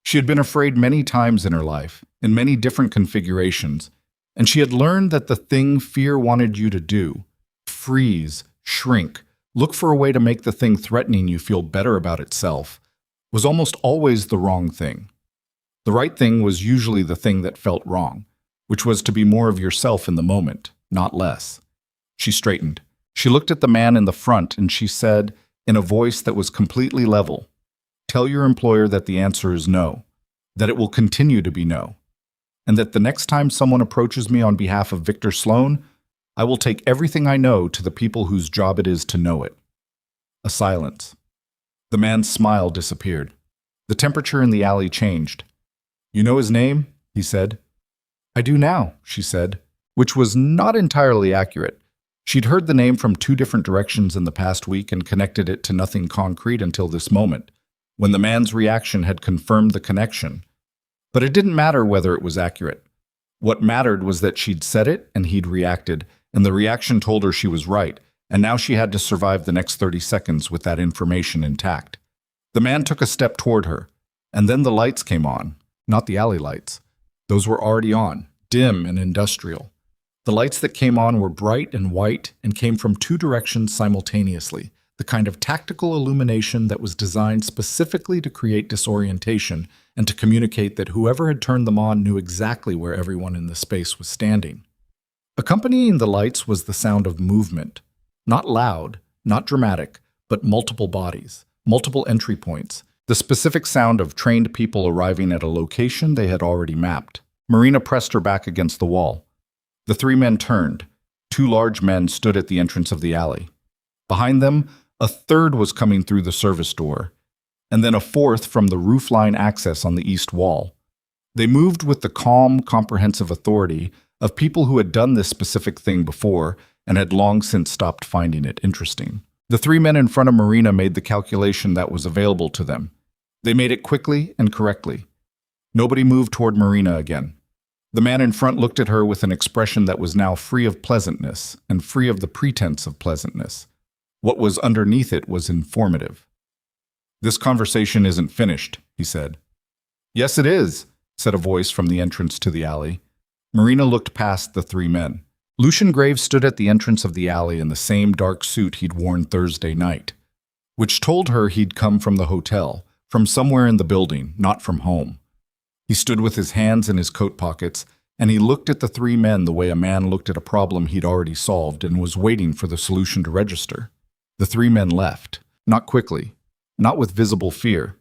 She had been afraid many times in her life, in many different configurations, and she had learned that the thing fear wanted you to do, freeze, shrink, look for a way to make the thing threatening you feel better about itself, was almost always the wrong thing. The right thing was usually the thing that felt wrong, which was to be more of yourself in the moment, not less. She straightened. She looked at the man in the front and she said, in a voice that was completely level, "Tell your employer that the answer is no, that it will continue to be no, and that the next time someone approaches me on behalf of Victor Sloan, I will take everything I know to the people whose job it is to know it." A silence. The man's smile disappeared. The temperature in the alley changed. "You know his name?" he said. "I do now," she said, which was not entirely accurate. She'd heard the name from 2 different directions in the past week and connected it to nothing concrete until this moment, when the man's reaction had confirmed the connection. But it didn't matter whether it was accurate. What mattered was that she'd said it and he'd reacted, and the reaction told her she was right, and now she had to survive the next 30 seconds with that information intact. The man took a step toward her, and then the lights came on, not the alley lights. Those were already on, dim and industrial. The lights that came on were bright and white and came from 2 directions simultaneously, the kind of tactical illumination that was designed specifically to create disorientation and to communicate that whoever had turned them on knew exactly where everyone in the space was standing. Accompanying the lights was the sound of movement. Not loud, not dramatic, but multiple bodies, multiple entry points, the specific sound of trained people arriving at a location they had already mapped. Marina pressed her back against the wall. The 3 men turned. 2 large men stood at the entrance of the alley. Behind them, a third was coming through the service door, and then a fourth from the roofline access on the east wall. They moved with the calm, comprehensive authority of people who had done this specific thing before and had long since stopped finding it interesting. The three men in front of Marina made the calculation that was available to them. They made it quickly and correctly. Nobody moved toward Marina again. The man in front looked at her with an expression that was now free of pleasantness and free of the pretense of pleasantness. What was underneath it was informative. "This conversation isn't finished," he said. "Yes, it is," said a voice from the entrance to the alley. Marina looked past the three men. Lucian Graves stood at the entrance of the alley in the same dark suit he'd worn Thursday night, which told her he'd come from the hotel, from somewhere in the building, not from home. He stood with his hands in his coat pockets, and he looked at the three men the way a man looked at a problem he'd already solved and was waiting for the solution to register. The three men left, not quickly, not with visible fear,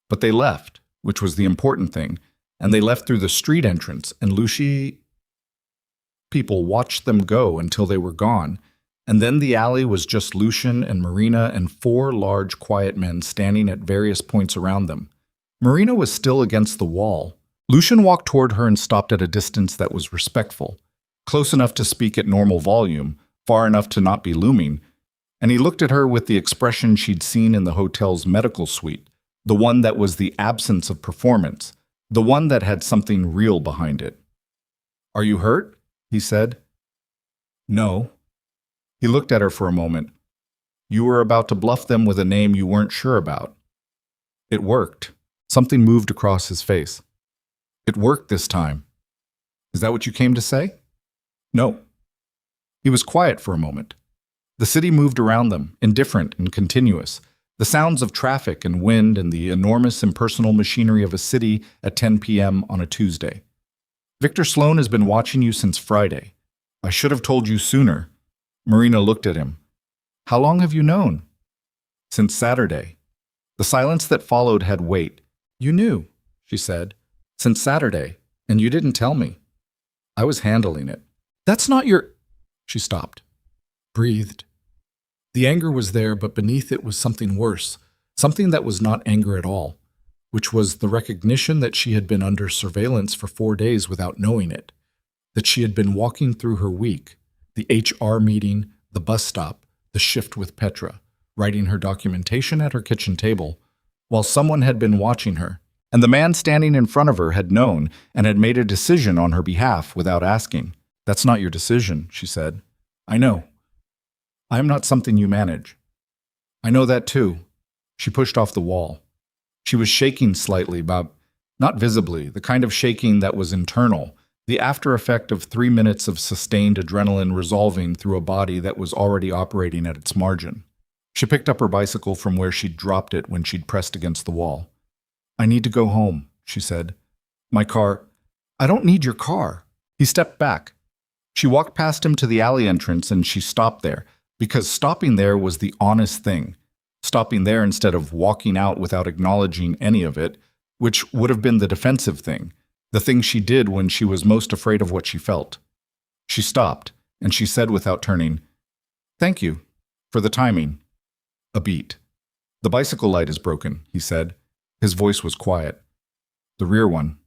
but they left, which was the important thing, and they left through the street entrance, and people watched them go until they were gone, and then the alley was just Lucian and Marina and four large, quiet men standing at various points around them. Marina was still against the wall. Lucian walked toward her and stopped at a distance that was respectful, close enough to speak at normal volume, far enough to not be looming, and he looked at her with the expression she'd seen in the hotel's medical suite, the one that was the absence of performance, the one that had something real behind it. "Are you hurt?" he said. "No." He looked at her for a moment. "You were about to bluff them with a name you weren't sure about." It worked. Something moved across his face. "It worked this time." "Is that what you came to say?" "No." He was quiet for a moment. The city moved around them, indifferent and continuous. The sounds of traffic and wind and the enormous impersonal machinery of a city at 10 p.m. on a Tuesday. "Victor Sloan has been watching you since Friday. I should have told you sooner." Marina looked at him. "How long have you known?" "Since Saturday." The silence that followed had weight. "You knew," she said. "Since Saturday, and you didn't tell me." "I was handling it." "That's not your—" She stopped, breathed. The anger was there, but beneath it was something worse, something that was not anger at all, which was the recognition that she had been under surveillance for 4 days without knowing it, that she had been walking through her week, the HR meeting, the bus stop, the shift with Petra, writing her documentation at her kitchen table, while someone had been watching her, and the man standing in front of her had known and had made a decision on her behalf without asking. "That's not your decision," she said. "I know. I am not something you manage." "I know that too." She pushed off the wall. She was shaking slightly, but not visibly, the kind of shaking that was internal, the after effect of 3 minutes of sustained adrenaline resolving through a body that was already operating at its margin. She picked up her bicycle from where she'd dropped it when she'd pressed against the wall. "I need to go home," she said. "My car—" "I don't need your car." He stepped back. She walked past him to the alley entrance and she stopped there, because stopping there was the honest thing. Stopping there instead of walking out without acknowledging any of it, which would have been the defensive thing, the thing she did when she was most afraid of what she felt. She stopped, and she said without turning, "Thank you, for the timing." A beat. "The bicycle light is broken," he said. His voice was quiet. "The rear one.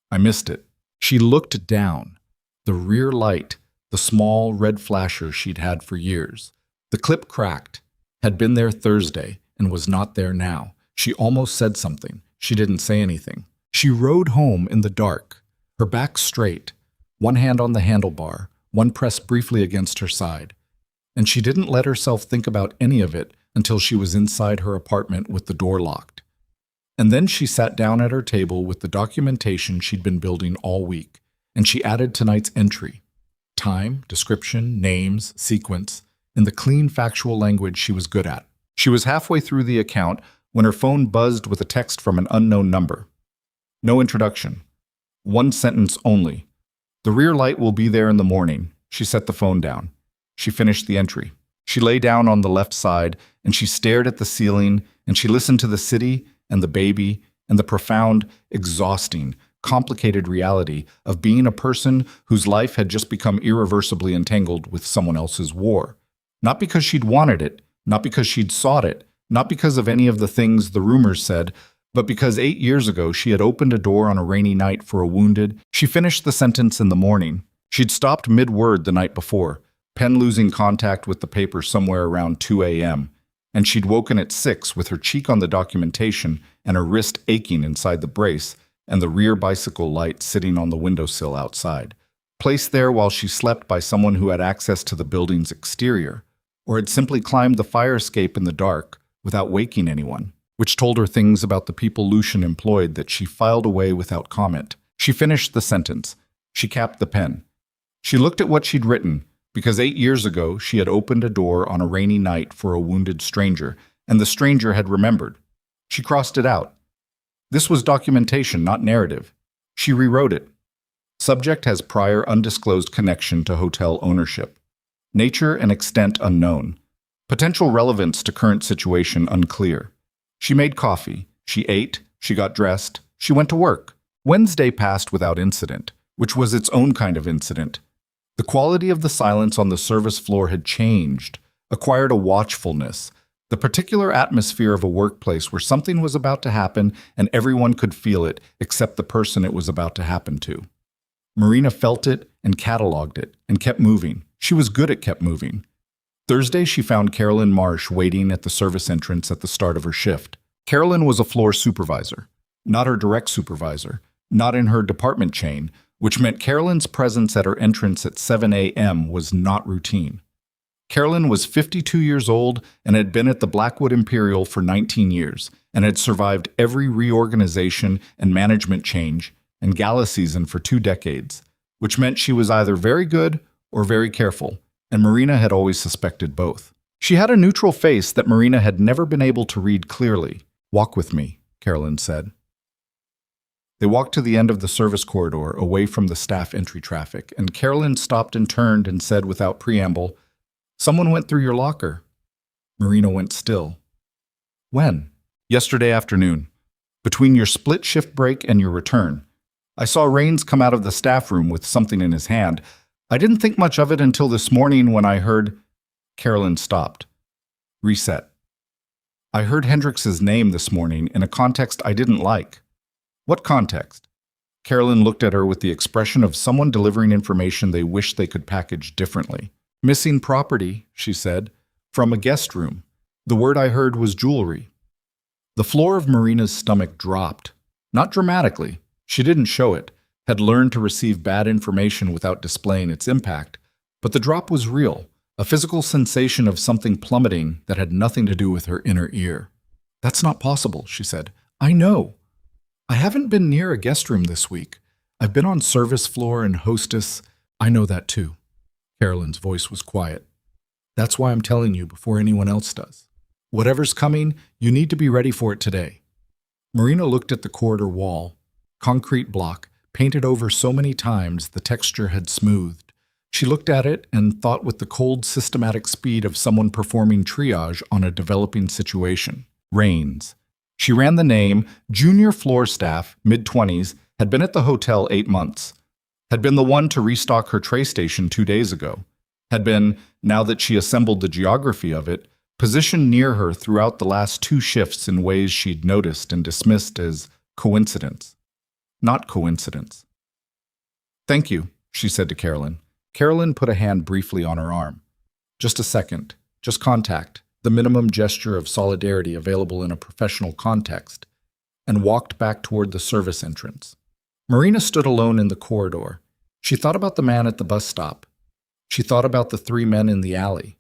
I missed it." She looked down. The rear light, the small red flasher she'd had for years. The clip cracked, had been there Thursday, and was not there now. She almost said something. She didn't say anything. She rode home in the dark, her back straight, one hand on the handlebar, one pressed briefly against her side. And she didn't let herself think about any of it until she was inside her apartment with the door locked. And then she sat down at her table with the documentation she'd been building all week, and she added tonight's entry. Time, description, names, sequence, in the clean factual language she was good at. She was halfway through the account when her phone buzzed with a text from an unknown number. No introduction. One sentence only. "The rear light will be there in the morning." She set the phone down. She finished the entry. She lay down on the left side, and she stared at the ceiling, and she listened to the city and the baby and the profound, exhausting, complicated reality of being a person whose life had just become irreversibly entangled with someone else's war. Not because she'd wanted it, Not because she'd sought it, not because of any of the things the rumors said, but because 8 years ago she had opened a door on a rainy night for a wounded. She finished the sentence in the morning. She'd stopped mid-word the night before, pen losing contact with the paper somewhere around 2 a.m., and she'd woken at 6 with her cheek on the documentation and her wrist aching inside the brace and the rear bicycle light sitting on the windowsill outside, placed there while she slept by someone who had access to the building's exterior, or had simply climbed the fire escape in the dark without waking anyone, which told her things about the people Lucian employed that she filed away without comment. She finished the sentence. She capped the pen. She looked at what she'd written, because 8 years ago she had opened a door on a rainy night for a wounded stranger, and the stranger had remembered. She crossed it out. This was documentation, not narrative. She rewrote it. Subject has prior undisclosed connection to hotel ownership. Nature and extent unknown. Potential relevance to current situation unclear. She made coffee. She ate. She got dressed. She went to work. Wednesday passed without incident, which was its own kind of incident. The quality of the silence on the service floor had changed, acquired a watchfulness, the particular atmosphere of a workplace where something was about to happen and everyone could feel it except the person it was about to happen to. Marina felt it and cataloged it and kept moving. She was good at kept moving. Thursday, she found Carolyn Marsh waiting at the service entrance at the start of her shift. Carolyn was a floor supervisor, not her direct supervisor, not in her department chain, which meant Carolyn's presence at her entrance at 7 a.m. was not routine. Carolyn was 52 years old and had been at the Blackwood Imperial for 19 years and had survived every reorganization and management change and gala season for 2 decades, which meant she was either very good or very careful, and Marina had always suspected both. She had a neutral face that Marina had never been able to read clearly. "Walk with me," Carolyn said. They walked to the end of the service corridor, away from the staff entry traffic, and Carolyn stopped and turned and said without preamble, "Someone went through your locker." Marina went still. "When?" "Yesterday afternoon. Between your split shift break and your return. I saw Rains come out of the staff room with something in his hand. I didn't think much of it until this morning when I heard—" Carolyn stopped. Reset. "I heard Hendrix's name this morning in a context I didn't like." "What context?" Carolyn looked at her with the expression of someone delivering information they wish they could package differently. "Missing property," she said, "from a guest room. The word I heard was jewelry." The floor of Marina's stomach dropped. Not dramatically. She didn't show it, had learned to receive bad information without displaying its impact. But the drop was real, a physical sensation of something plummeting that had nothing to do with her inner ear. "That's not possible," she said. "I know. I haven't been near a guest room this week. I've been on service floor and hostess." "I know that too." Carolyn's voice was quiet. "That's why I'm telling you before anyone else does. Whatever's coming, you need to be ready for it today." Marina looked at the corridor wall. Concrete block, painted over so many times the texture had smoothed. She looked at it and thought with the cold, systematic speed of someone performing triage on a developing situation. Rains. She ran the name, junior floor staff, mid-20s, had been at the hotel 8 months. Had been the one to restock her tray station 2 days ago. Had been, now that she assembled the geography of it, positioned near her throughout the last 2 shifts in ways she'd noticed and dismissed as coincidence. Not coincidence. "Thank you," she said to Carolyn. Carolyn put a hand briefly on her arm. "Just a second. Just contact. The minimum gesture of solidarity available in a professional context," and walked back toward the service entrance. Marina stood alone in the corridor. She thought about the man at the bus stop. She thought about the 3 men in the alley.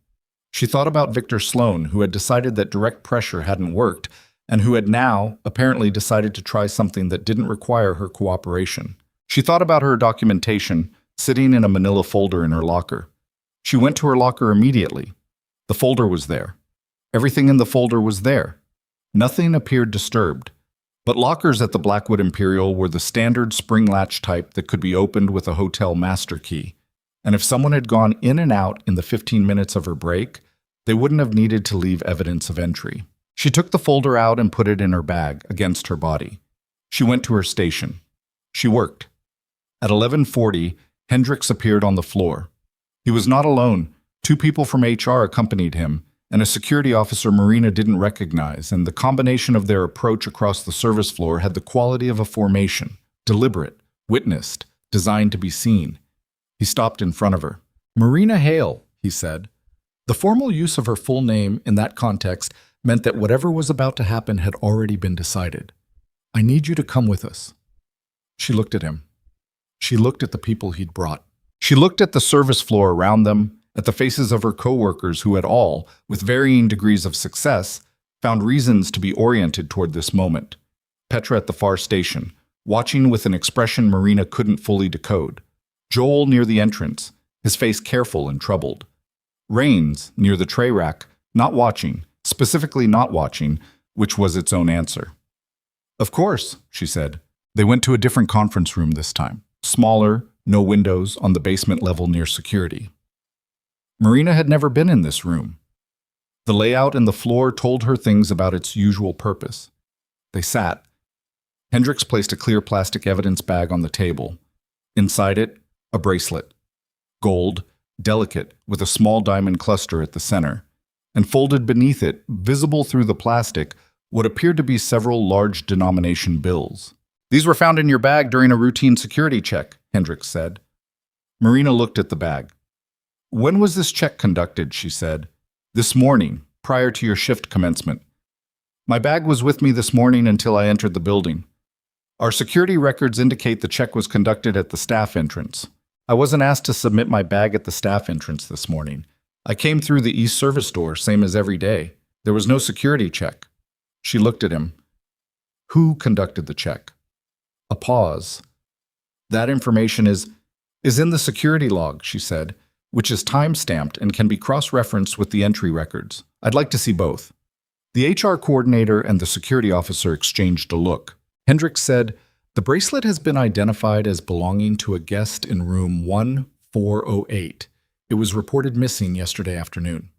She thought about Victor Sloan, who had decided that direct pressure hadn't worked, and who had now, apparently, decided to try something that didn't require her cooperation. She thought about her documentation, sitting in a manila folder in her locker. She went to her locker immediately. The folder was there. Everything in the folder was there. Nothing appeared disturbed. But lockers at the Blackwood Imperial were the standard spring latch type that could be opened with a hotel master key. And if someone had gone in and out in the 15 minutes of her break, they wouldn't have needed to leave evidence of entry. She took the folder out and put it in her bag, against her body. She went to her station. She worked. At 11:40, Hendrix appeared on the floor. He was not alone. 2 people from HR accompanied him, and a security officer Marina didn't recognize, and the combination of their approach across the service floor had the quality of a formation, deliberate, witnessed, designed to be seen. He stopped in front of her. "Marina Hale," he said. The formal use of her full name in that context meant that whatever was about to happen had already been decided. "I need you to come with us." She looked at him. She looked at the people he'd brought. She looked at the service floor around them, at the faces of her co-workers who had all, with varying degrees of success, found reasons to be oriented toward this moment. Petra at the far station, watching with an expression Marina couldn't fully decode. Joel near the entrance, his face careful and troubled. Rains near the tray rack, not watching, specifically not watching, which was its own answer. "Of course," she said. They went to a different conference room this time. Smaller, no windows, on the basement level near security. Marina had never been in this room. The layout and the floor told her things about its usual purpose. They sat. Hendricks placed a clear plastic evidence bag on the table. Inside it, a bracelet. Gold, delicate, with a small diamond cluster at the center. And folded beneath it, visible through the plastic, what appeared to be several large denomination bills. "These were found in your bag during a routine security check," Hendricks said. Marina looked at the bag. "When was this check conducted?" she said. "This morning, prior to your shift commencement. My bag was with me this morning until I entered the building. Our security records indicate the check was conducted at the staff entrance. I wasn't asked to submit my bag at the staff entrance this morning. I came through the east service door, same as every day. There was no security check." She looked at him. "Who conducted the check?" A pause. "That information is in the security log," she said, "which is time-stamped and can be cross-referenced with the entry records. I'd like to see both." The HR coordinator and the security officer exchanged a look. Hendricks said, "The bracelet has been identified as belonging to a guest in room 1408. It was reported missing yesterday afternoon.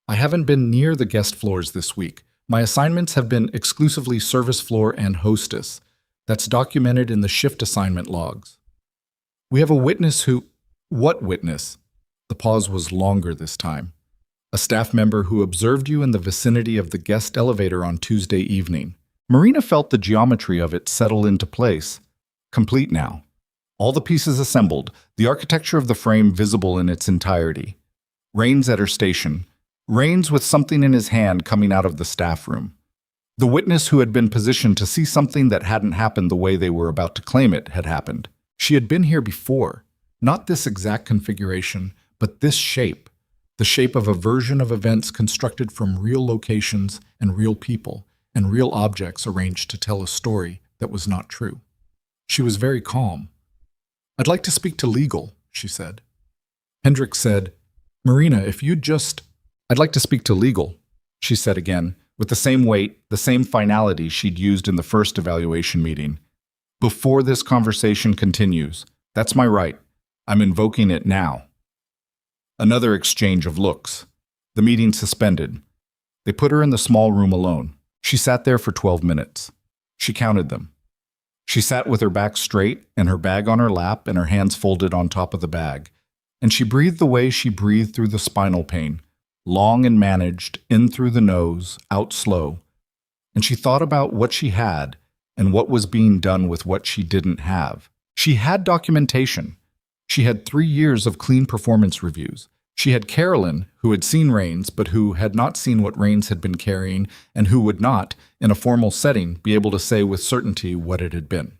I haven't been near the guest floors this week. My assignments have been exclusively service floor and hostess. That's documented in the shift assignment logs. We have a witness who—" "What witness?" The pause was longer this time. "A staff member who observed you in the vicinity of the guest elevator on Tuesday evening." Marina felt the geometry of it settle into place. Complete now. All the pieces assembled, the architecture of the frame visible in its entirety. Rains at her station. Rains with something in his hand coming out of the staff room. The witness who had been positioned to see something that hadn't happened the way they were about to claim it had happened. She had been here before. Not this exact configuration, but this shape. The shape of a version of events constructed from real locations and real people, and real objects arranged to tell a story that was not true. She was very calm. "I'd like to speak to legal," she said. Hendricks said, "Marina, if you'd just—" "I'd like to speak to legal," she said again, with the same weight, the same finality she'd used in the first evaluation meeting. "Before this conversation continues. That's my right. I'm invoking it now." Another exchange of looks. The meeting suspended. They put her in the small room alone. She sat there for 12 minutes. She counted them. She sat with her back straight and her bag on her lap and her hands folded on top of the bag. And she breathed the way she breathed through the spinal pain, long and managed, in through the nose, out slow. And she thought about what she had and what was being done with what she didn't have. She had documentation. She had 3 years of clean performance reviews. She had Carolyn, who had seen Rains, but who had not seen what Rains had been carrying, and who would not, in a formal setting, be able to say with certainty what it had been.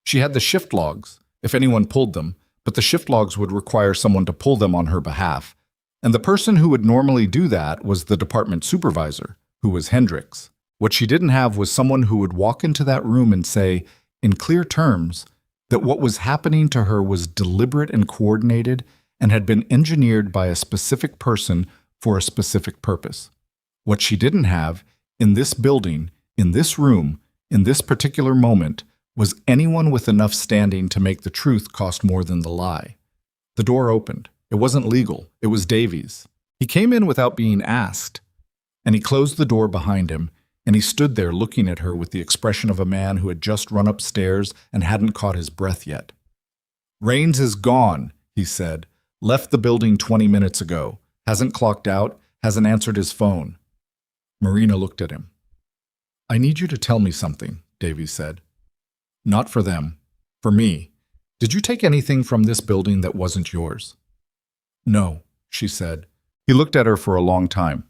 She had the shift logs, if anyone pulled them, but the shift logs would require someone to pull them on her behalf. And the person who would normally do that was the department supervisor, who was Hendricks. What she didn't have was someone who would walk into that room and say, in clear terms, that what was happening to her was deliberate and coordinated and had been engineered by a specific person for a specific purpose. What she didn't have, in this building, in this room, in this particular moment, was anyone with enough standing to make the truth cost more than the lie. The door opened. It wasn't legal. It was Davies. He came in without being asked, and he closed the door behind him, and he stood there looking at her with the expression of a man who had just run upstairs and hadn't caught his breath yet. "Rains is gone," he said. "Left the building 20 minutes ago. Hasn't clocked out, Hasn't answered his phone. Marina looked at him. I need you to tell me something, Davies said. Not for them. For me. Did you take anything from this building that wasn't yours? No, she said. He looked at her for a long time.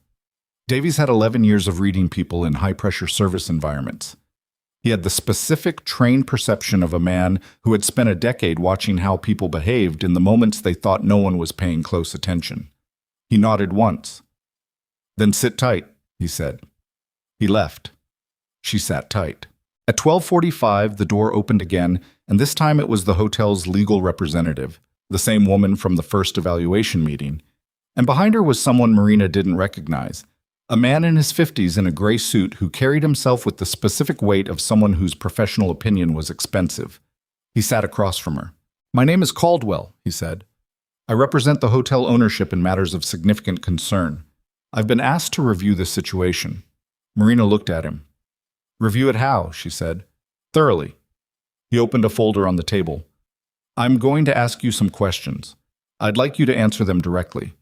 Davies had 11 years of reading people in high-pressure service environments. He had the specific, trained perception of a man who had spent a decade watching how people behaved in the moments they thought no one was paying close attention. He nodded once. Then sit tight, he said. He left. She sat tight. At 12:45, the door opened again, and this time it was the hotel's legal representative, the same woman from the first evaluation meeting. And behind her was someone Marina didn't recognize, a man in his 50s in a gray suit who carried himself with the specific weight of someone whose professional opinion was expensive. He sat across from her. My name is Caldwell, he said. I represent the hotel ownership in matters of significant concern. I've been asked to review this situation. Marina looked at him. Review it how? She said. Thoroughly. He opened a folder on the table. I'm going to ask you some questions. I'd like you to answer them directly.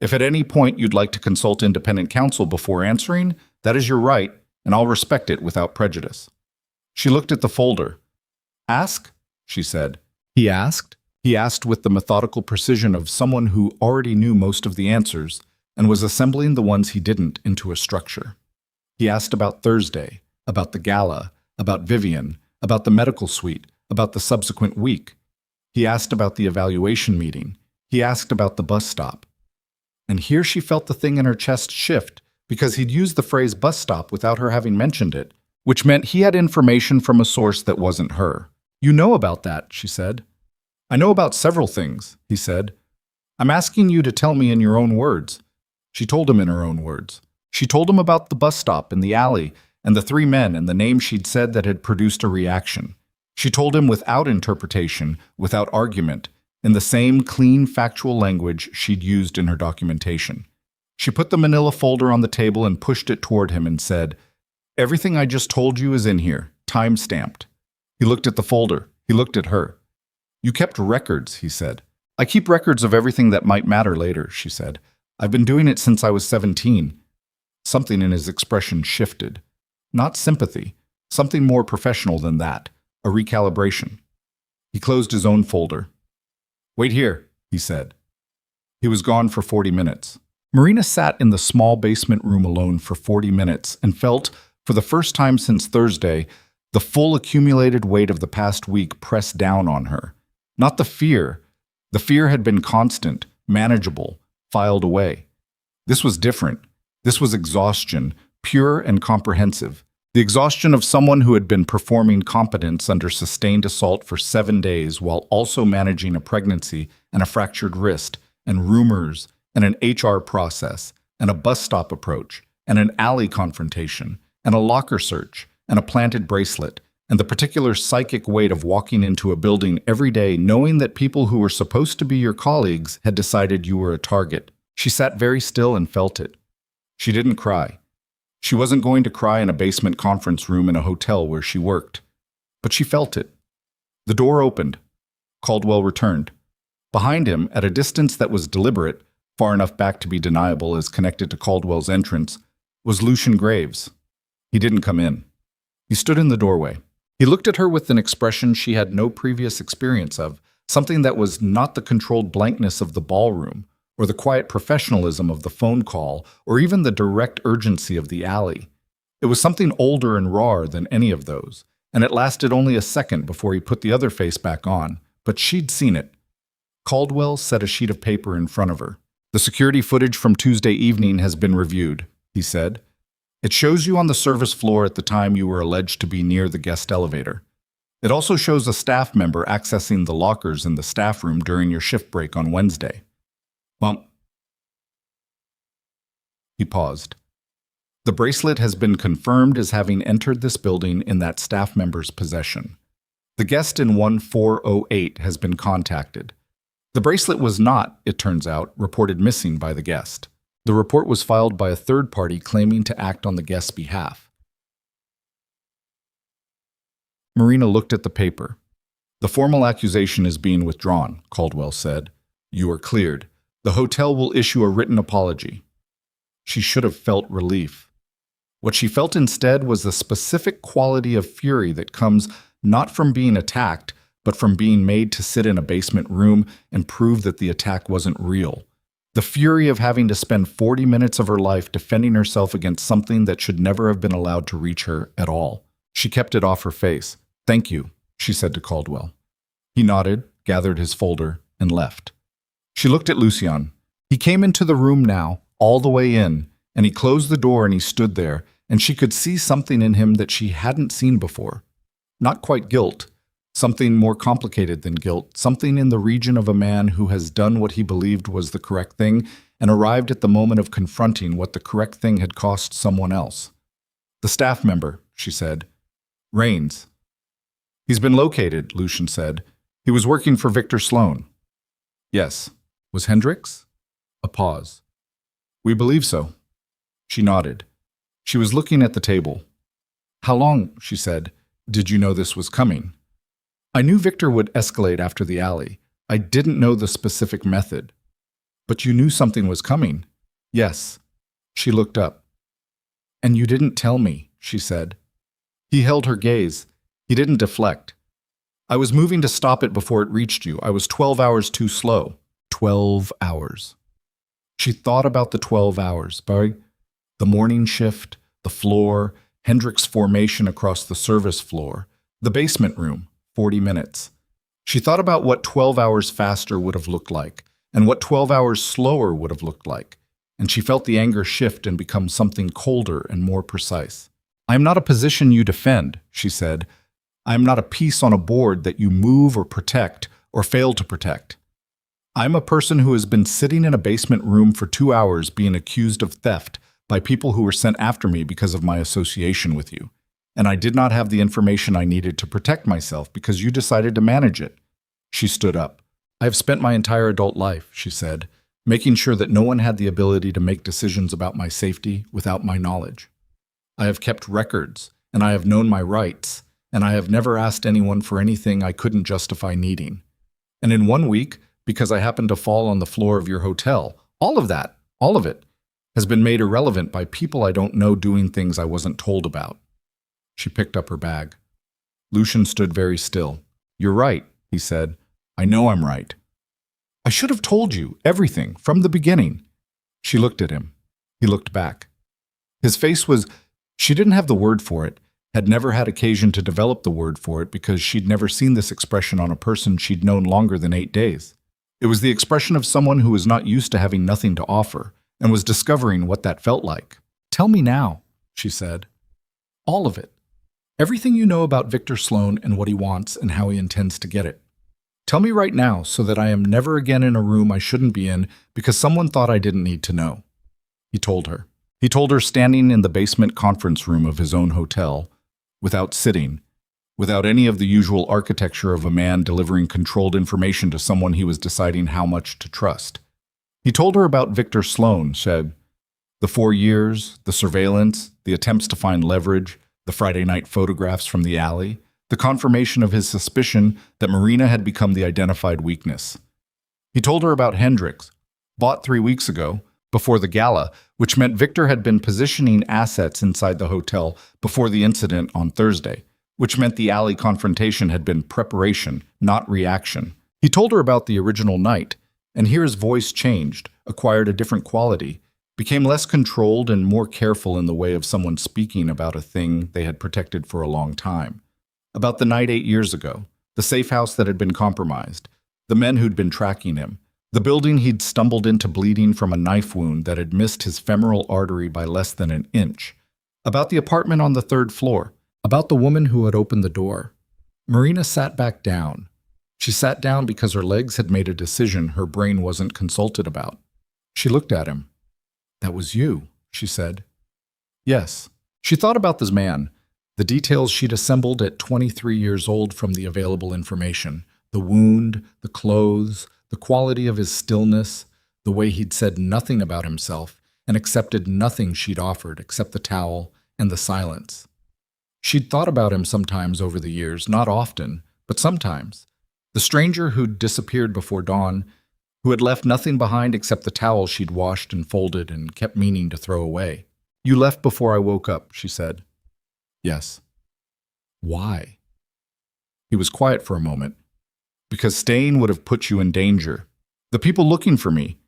If at any point you'd like to consult independent counsel before answering, that is your right, and I'll respect it without prejudice. She looked at the folder. Ask? She said. He asked. He asked with the methodical precision of someone who already knew most of the answers and was assembling the ones he didn't into a structure. He asked about Thursday, about the gala, about Vivian, about the medical suite, about the subsequent week. He asked about the evaluation meeting. He asked about the bus stop. And here she felt the thing in her chest shift, because he'd used the phrase bus stop without her having mentioned it, which meant he had information from a source that wasn't her. You know about that, she said. I know about several things, he said. I'm asking you to tell me in your own words. She told him in her own words. She told him about the bus stop and the alley and the three men and the name she'd said that had produced a reaction. She told him without interpretation, without argument, in the same clean, factual language she'd used in her documentation. She put the manila folder on the table and pushed it toward him and said, Everything I just told you is in here, time-stamped. He looked at the folder. He looked at her. You kept records, he said. I keep records of everything that might matter later, she said. I've been doing it since I was 17. Something in his expression shifted. Not sympathy, something more professional than that, a recalibration. He closed his own folder. Wait here, he said. He was gone for 40 minutes. Marina sat in the small basement room alone for 40 minutes and felt, for the first time since Thursday, the full accumulated weight of the past week pressed down on her. Not the fear. The fear had been constant, manageable, filed away. This was different. This was exhaustion, pure and comprehensive. The exhaustion of someone who had been performing competence under sustained assault for 7 days while also managing a pregnancy and a fractured wrist and rumors and an HR process and a bus stop approach and an alley confrontation and a locker search and a planted bracelet and the particular psychic weight of walking into a building every day knowing that people who were supposed to be your colleagues had decided you were a target. She sat very still and felt it. She didn't cry. She wasn't going to cry in a basement conference room in a hotel where she worked. But she felt it. The door opened. Caldwell returned. Behind him, at a distance that was deliberate, far enough back to be deniable as connected to Caldwell's entrance, was Lucian Graves. He didn't come in. He stood in the doorway. He looked at her with an expression she had no previous experience of, something that was not the controlled blankness of the ballroom, or the quiet professionalism of the phone call, or even the direct urgency of the alley. It was something older and rawer than any of those, and it lasted only a second before he put the other face back on, but she'd seen it. Caldwell set a sheet of paper in front of her. The security footage from Tuesday evening has been reviewed, he said. It shows you on the service floor at the time you were alleged to be near the guest elevator. It also shows a staff member accessing the lockers in the staff room during your shift break on Wednesday. Well, he paused. The bracelet has been confirmed as having entered this building in that staff member's possession. The guest in 1408 has been contacted. The bracelet was not, it turns out, reported missing by the guest. The report was filed by a third party claiming to act on the guest's behalf. Marina looked at the paper. The formal accusation is being withdrawn, Caldwell said. You are cleared. The hotel will issue a written apology. She should have felt relief. What she felt instead was the specific quality of fury that comes not from being attacked, but from being made to sit in a basement room and prove that the attack wasn't real. The fury of having to spend 40 minutes of her life defending herself against something that should never have been allowed to reach her at all. She kept it off her face. "Thank you," she said to Caldwell. He nodded, gathered his folder, and left. She looked at Lucien. He came into the room now, all the way in, and he closed the door and he stood there, and she could see something in him that she hadn't seen before. Not quite guilt, something more complicated than guilt, something in the region of a man who has done what he believed was the correct thing and arrived at the moment of confronting what the correct thing had cost someone else. "The staff member," she said. "Rains." "He's been located," Lucien said. "He was working for Victor Sloan." "Yes." "Was Hendricks?" A pause. "We believe so." She nodded. She was looking at the table. "How long," she said, "did you know this was coming?" "I knew Victor would escalate after the alley. I didn't know the specific method." "But you knew something was coming?" "Yes." She looked up. "And you didn't tell me," she said. He held her gaze. He didn't deflect. "I was moving to stop it before it reached you. I was 12 hours too slow." 12 hours. She thought about the 12 hours, Barry. The morning shift, the floor, Hendricks' formation across the service floor, the basement room, 40 minutes. She thought about what 12 hours faster would have looked like, and what 12 hours slower would have looked like, and she felt the anger shift and become something colder and more precise. "I am not a position you defend," she said. "I am not a piece on a board that you move or protect or fail to protect. I'm a person who has been sitting in a basement room for 2 hours being accused of theft by people who were sent after me because of my association with you. And I did not have the information I needed to protect myself because you decided to manage it." She stood up. "I have spent my entire adult life," she said, "making sure that no one had the ability to make decisions about my safety without my knowledge. I have kept records, and I have known my rights, and I have never asked anyone for anything I couldn't justify needing. And in 1 week, because I happened to fall on the floor of your hotel, all of it, has been made irrelevant by people I don't know doing things I wasn't told about." She picked up her bag. Lucien stood very still. "You're right," he said. "I know I'm right. I should have told you everything from the beginning." She looked at him. He looked back. His face was, she didn't have the word for it, had never had occasion to develop the word for it because she'd never seen this expression on a person she'd known longer than 8 days. It was the expression of someone who was not used to having nothing to offer and was discovering what that felt like. "Tell me now," she said. "All of it. Everything you know about Victor Sloan and what he wants and how he intends to get it. Tell me right now so that I am never again in a room I shouldn't be in because someone thought I didn't need to know." He told her. He told her standing in the basement conference room of his own hotel, without sitting, without any of the usual architecture of a man delivering controlled information to someone he was deciding how much to trust. He told her about Victor Sloan, said, the 4 years, the surveillance, the attempts to find leverage, the Friday night photographs from the alley, the confirmation of his suspicion that Marina had become the identified weakness. He told her about Hendricks, bought 3 weeks ago, before the gala, which meant Victor had been positioning assets inside the hotel before the incident on Thursday, which meant the alley confrontation had been preparation, not reaction. He told her about the original night, and here his voice changed, acquired a different quality, became less controlled and more careful in the way of someone speaking about a thing they had protected for a long time. About the night 8 years ago, the safe house that had been compromised, the men who'd been tracking him, the building he'd stumbled into bleeding from a knife wound that had missed his femoral artery by less than an inch, about the apartment on the 3rd floor, about the woman who had opened the door. Marina sat back down. She sat down because her legs had made a decision her brain wasn't consulted about. She looked at him. "That was you," she said. "Yes." She thought about this man, the details she'd assembled at 23 years old from the available information, the wound, the clothes, the quality of his stillness, the way he'd said nothing about himself and accepted nothing she'd offered except the towel and the silence. She'd thought about him sometimes over the years, not often, but sometimes. The stranger who'd disappeared before dawn, who had left nothing behind except the towel she'd washed and folded and kept meaning to throw away. "You left before I woke up," she said. "Yes." "Why?" He was quiet for a moment. "Because staying would have put you in danger. The people looking for me,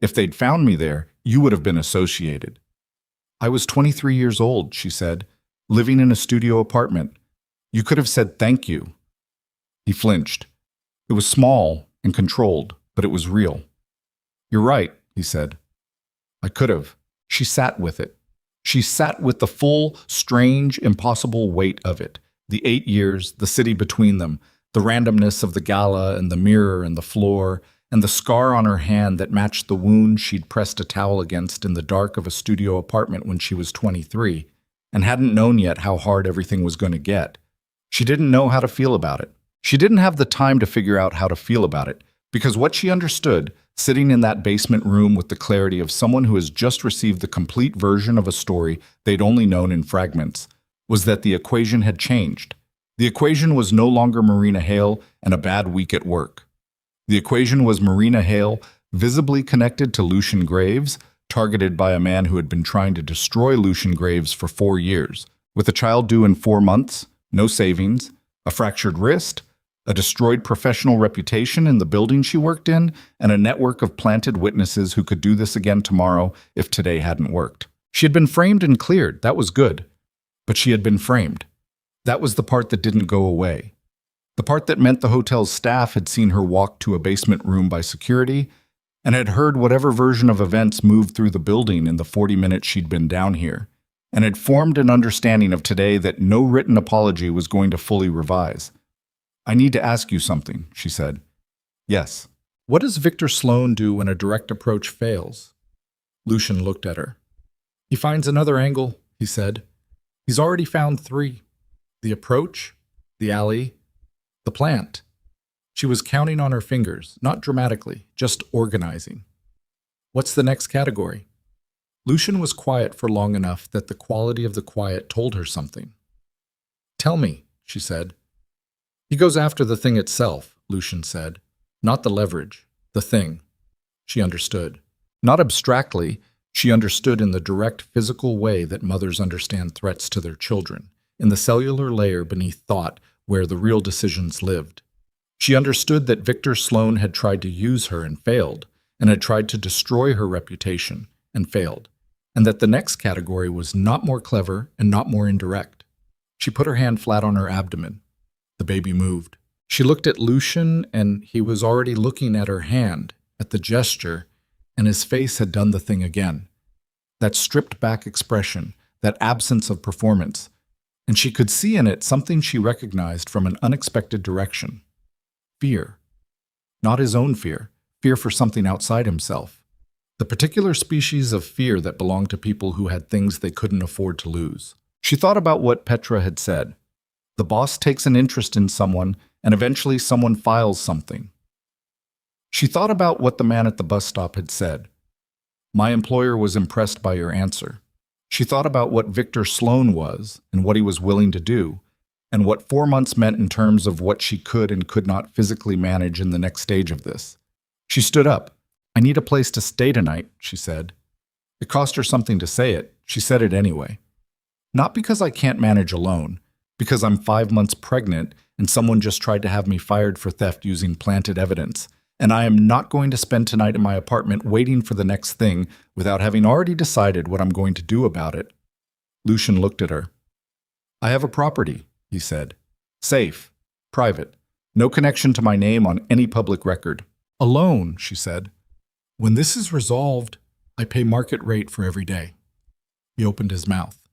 if they'd found me there, you would have been associated." "I was 23 years old," she said, "living in a studio apartment. You could have said thank you." He flinched. It was small and controlled, but it was real. "You're right," he said. "I could have." She sat with it. She sat with the full, strange, impossible weight of it. The 8 years, the city between them, the randomness of the gala and the mirror and the floor, and the scar on her hand that matched the wound she'd pressed a towel against in the dark of a studio apartment when she was 23, and hadn't known yet how hard everything was going to get. She didn't know how to feel about it. She didn't have the time to figure out how to feel about it, because what she understood, sitting in that basement room with the clarity of someone who has just received the complete version of a story they'd only known in fragments, was that the equation had changed. The equation was no longer Marina Hale and a bad week at work. The equation was Marina Hale, visibly connected to Lucian Graves, targeted by a man who had been trying to destroy Lucian Graves for 4 years, with a child due in 4 months, no savings, a fractured wrist, a destroyed professional reputation in the building she worked in, and a network of planted witnesses who could do this again tomorrow if today hadn't worked. She had been framed and cleared, that was good. But she had been framed. That was the part that didn't go away. The part that meant the hotel's staff had seen her walk to a basement room by security and had heard whatever version of events moved through the building in the 40 minutes she'd been down here, and had formed an understanding of today that no written apology was going to fully revise. "I need to ask you something," she said. "Yes." "What does Victor Sloan do when a direct approach fails?" Lucian looked at her. "He finds another angle," he said. "He's already found 3. The approach, the alley, the plant." She was counting on her fingers, not dramatically, just organizing. "What's the next category?" Lucian was quiet for long enough that the quality of the quiet told her something. "Tell me," she said. "He goes after the thing itself," Lucian said. "Not the leverage, the thing." She understood. Not abstractly, she understood in the direct physical way that mothers understand threats to their children, in the cellular layer beneath thought where the real decisions lived. She understood that Victor Sloan had tried to use her and failed, and had tried to destroy her reputation and failed, and that the next category was not more clever and not more indirect. She put her hand flat on her abdomen. The baby moved. She looked at Lucian, and he was already looking at her hand, at the gesture, and his face had done the thing again. That stripped-back expression, that absence of performance, and she could see in it something she recognized from an unexpected direction. Fear. Not his own fear, fear for something outside himself. The particular species of fear that belonged to people who had things they couldn't afford to lose. She thought about what Petra had said. The boss takes an interest in someone, and eventually someone files something. She thought about what the man at the bus stop had said. "My employer was impressed by your answer." She thought about what Victor Sloan was and what he was willing to do, and what 4 months meant in terms of what she could and could not physically manage in the next stage of this. She stood up. "I need a place to stay tonight," she said. It cost her something to say it. She said it anyway. "Not because I can't manage alone, because I'm 5 months pregnant and someone just tried to have me fired for theft using planted evidence, and I am not going to spend tonight in my apartment waiting for the next thing without having already decided what I'm going to do about it." Lucian looked at her. "I have a property," he said. "Safe, private, no connection to my name on any public record. Alone," she said. "When this is resolved, I pay market rate for every day." He opened his mouth.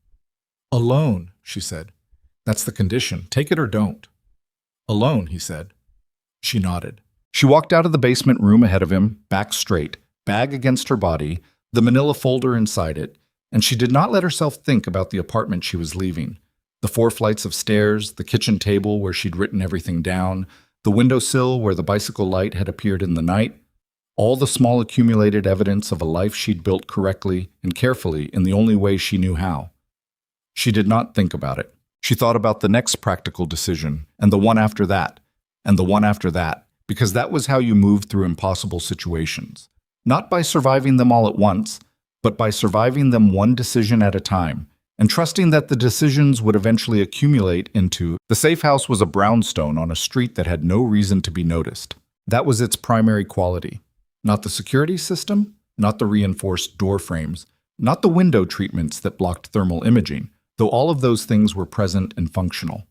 "Alone," she said. "That's the condition. Take it or don't." "Alone," he said. She nodded. She walked out of the basement room ahead of him, back straight, bag against her body, the manila folder inside it, and she did not let herself think about the apartment she was leaving. The 4 flights of stairs, the kitchen table where she'd written everything down, the windowsill where the bicycle light had appeared in the night, all the small accumulated evidence of a life she'd built correctly and carefully in the only way she knew how. She did not think about it. She thought about the next practical decision, and the one after that, and the one after that, because that was how you moved through impossible situations. Not by surviving them all at once, but by surviving them one decision at a time, and trusting that the decisions would eventually accumulate into. The safe house was a brownstone on a street that had no reason to be noticed. That was its primary quality. Not the security system, not the reinforced door frames, not the window treatments that blocked thermal imaging, though all of those things were present and functional.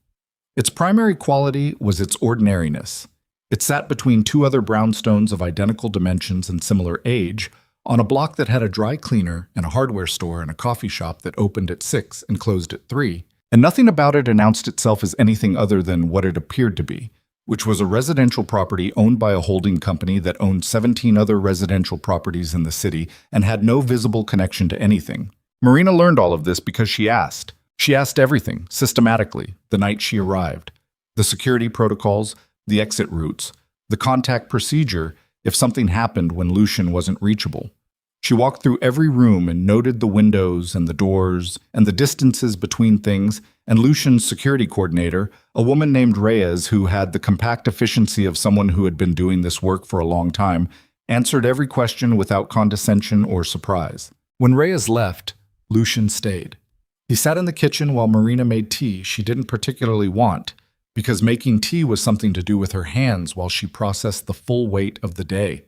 Its primary quality was its ordinariness. It sat between two other brownstones of identical dimensions and similar age, on a block that had a dry cleaner and a hardware store and a coffee shop that opened at 6 and closed at 3, and nothing about it announced itself as anything other than what it appeared to be, which was a residential property owned by a holding company that owned 17 other residential properties in the city and had no visible connection to anything. Marina learned all of this because she asked. She asked everything, systematically, the night she arrived. The security protocols, the exit routes, the contact procedure if something happened when Lucian wasn't reachable. She walked through every room and noted the windows and the doors and the distances between things, and Lucian's security coordinator, a woman named Reyes who had the compact efficiency of someone who had been doing this work for a long time, answered every question without condescension or surprise. When Reyes left, Lucian stayed. He sat in the kitchen while Marina made tea she didn't particularly want, because making tea was something to do with her hands while she processed the full weight of the day.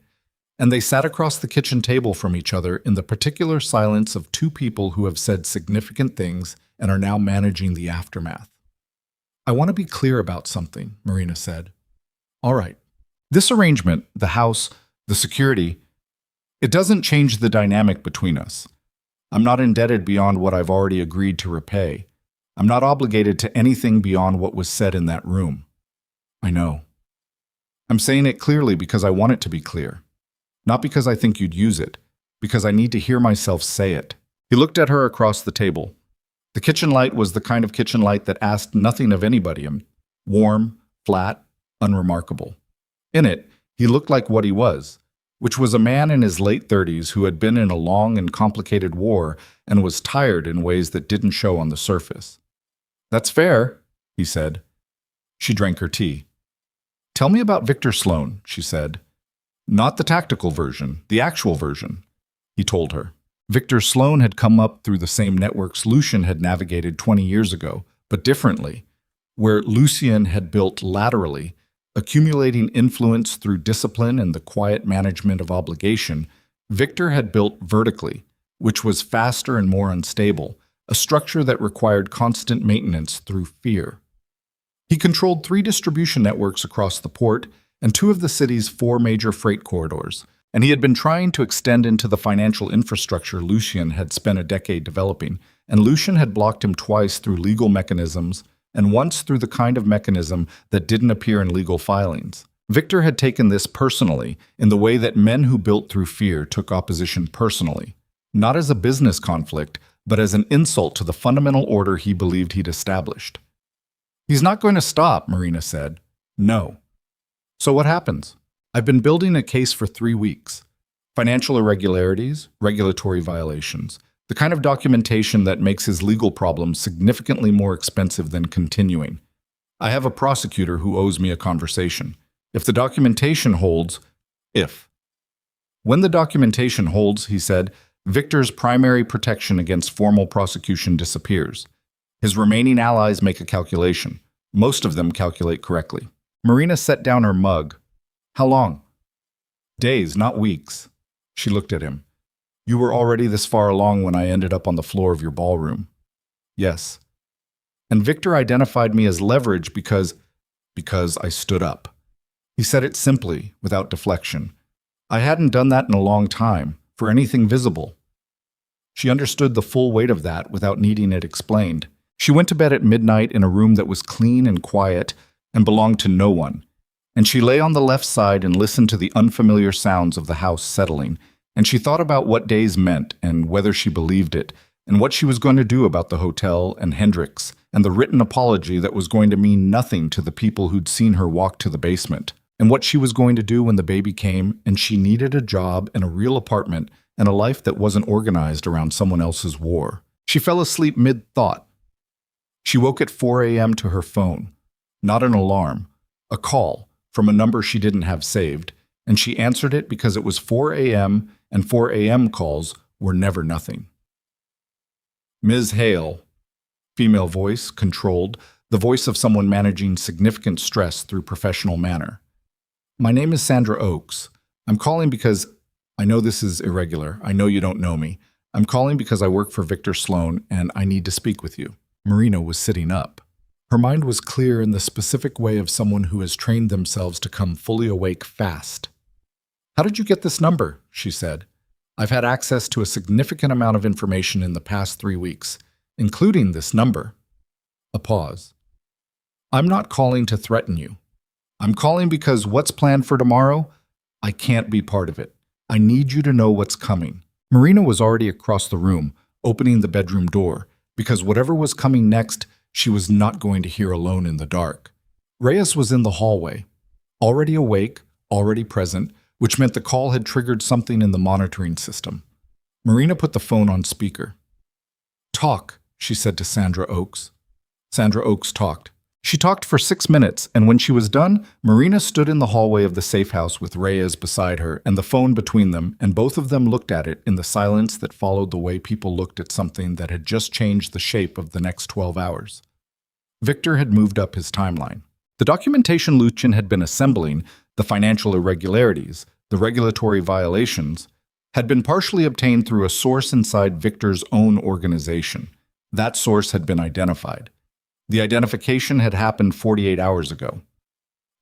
And they sat across the kitchen table from each other in the particular silence of two people who have said significant things and are now managing the aftermath. "I want to be clear about something," Marina said. "All right. This arrangement, the house, the security, it doesn't change the dynamic between us. I'm not indebted beyond what I've already agreed to repay. I'm not obligated to anything beyond what was said in that room. I know. I'm saying it clearly because I want it to be clear. Not because I think you'd use it, because I need to hear myself say it." He looked at her across the table. The kitchen light was the kind of kitchen light that asked nothing of anybody. Warm, flat, unremarkable. In it, he looked like what he was, which was a man in his late 30s who had been in a long and complicated war and was tired in ways that didn't show on the surface. "That's fair," he said. She drank her tea. "Tell me about Victor Sloan," she said. "Not the tactical version, the actual version," he told her. Victor Sloan had come up through the same networks Lucian had navigated 20 years ago, but differently, where Lucian had built laterally, accumulating influence through discipline and the quiet management of obligation. Victor had built vertically, which was faster and more unstable, a structure that required constant maintenance through fear. He controlled 3 distribution networks across the port and 2 of the city's 4 major freight corridors, and he had been trying to extend into the financial infrastructure Lucian had spent a decade developing, and Lucian had blocked him twice through legal mechanisms and once through the kind of mechanism that didn't appear in legal filings. Victor had taken this personally, in the way that men who built through fear took opposition personally, not as a business conflict, but as an insult to the fundamental order he believed he'd established. "He's not going to stop," Marina said. "No." "So what happens?" "I've been building a case for 3 weeks. Financial irregularities, regulatory violations, the kind of documentation that makes his legal problems significantly more expensive than continuing. I have a prosecutor who owes me a conversation. If the documentation holds, When the documentation holds," he said, "Victor's primary protection against formal prosecution disappears. His remaining allies make a calculation. Most of them calculate correctly." Marina set down her mug. "How long?" "Days, not weeks." She looked at him. "You were already this far along when I ended up on the floor of your ballroom." "Yes." "And Victor identified me as leverage because I stood up." He said it simply, without deflection. "I hadn't done that in a long time, for anything visible." She understood the full weight of that without needing it explained. She went to bed at midnight in a room that was clean and quiet and belonged to no one, and she lay on the left side and listened to the unfamiliar sounds of the house settling, and she thought about what days meant and whether she believed it, and what she was going to do about the hotel and Hendricks, and the written apology that was going to mean nothing to the people who'd seen her walk to the basement, and what she was going to do when the baby came and she needed a job and a real apartment and a life that wasn't organized around someone else's war. She fell asleep mid-thought. She woke at 4 a.m. to her phone. Not an alarm. A call. from a number she didn't have saved, and she answered it because it was 4 a.m. and 4 a.m. calls were never nothing. Ms. Hale, female voice, controlled, the voice of someone managing significant stress through professional manner. My name is Sandra Oaks. I'm calling because I know this is irregular. I know you don't know me. I'm calling because I work for Victor Sloan and I need to speak with you. Marina was sitting up. Her mind was clear in the specific way of someone who has trained themselves to come fully awake fast. How did you get this number? She said. I've had access to a significant amount of information in the past 3 weeks, including this number. A pause. I'm not calling to threaten you. I'm calling because what's planned for tomorrow? I can't be part of it. I need you to know what's coming. Marina was already across the room, opening the bedroom door, because whatever was coming next, she was not going to hear alone in the dark. Reyes was in the hallway, already awake, already present, which meant the call had triggered something in the monitoring system. Marina put the phone on speaker. Talk, she said to Sandra Oaks. Sandra Oaks talked. She talked for 6 minutes, and when she was done, Marina stood in the hallway of the safe house with Reyes beside her and the phone between them, and both of them looked at it in the silence that followed the way people looked at something that had just changed the shape of the next 12 hours. Victor had moved up his timeline. The documentation Lucian had been assembling, the financial irregularities, the regulatory violations, had been partially obtained through a source inside Victor's own organization. That source had been identified. The identification had happened 48 hours ago.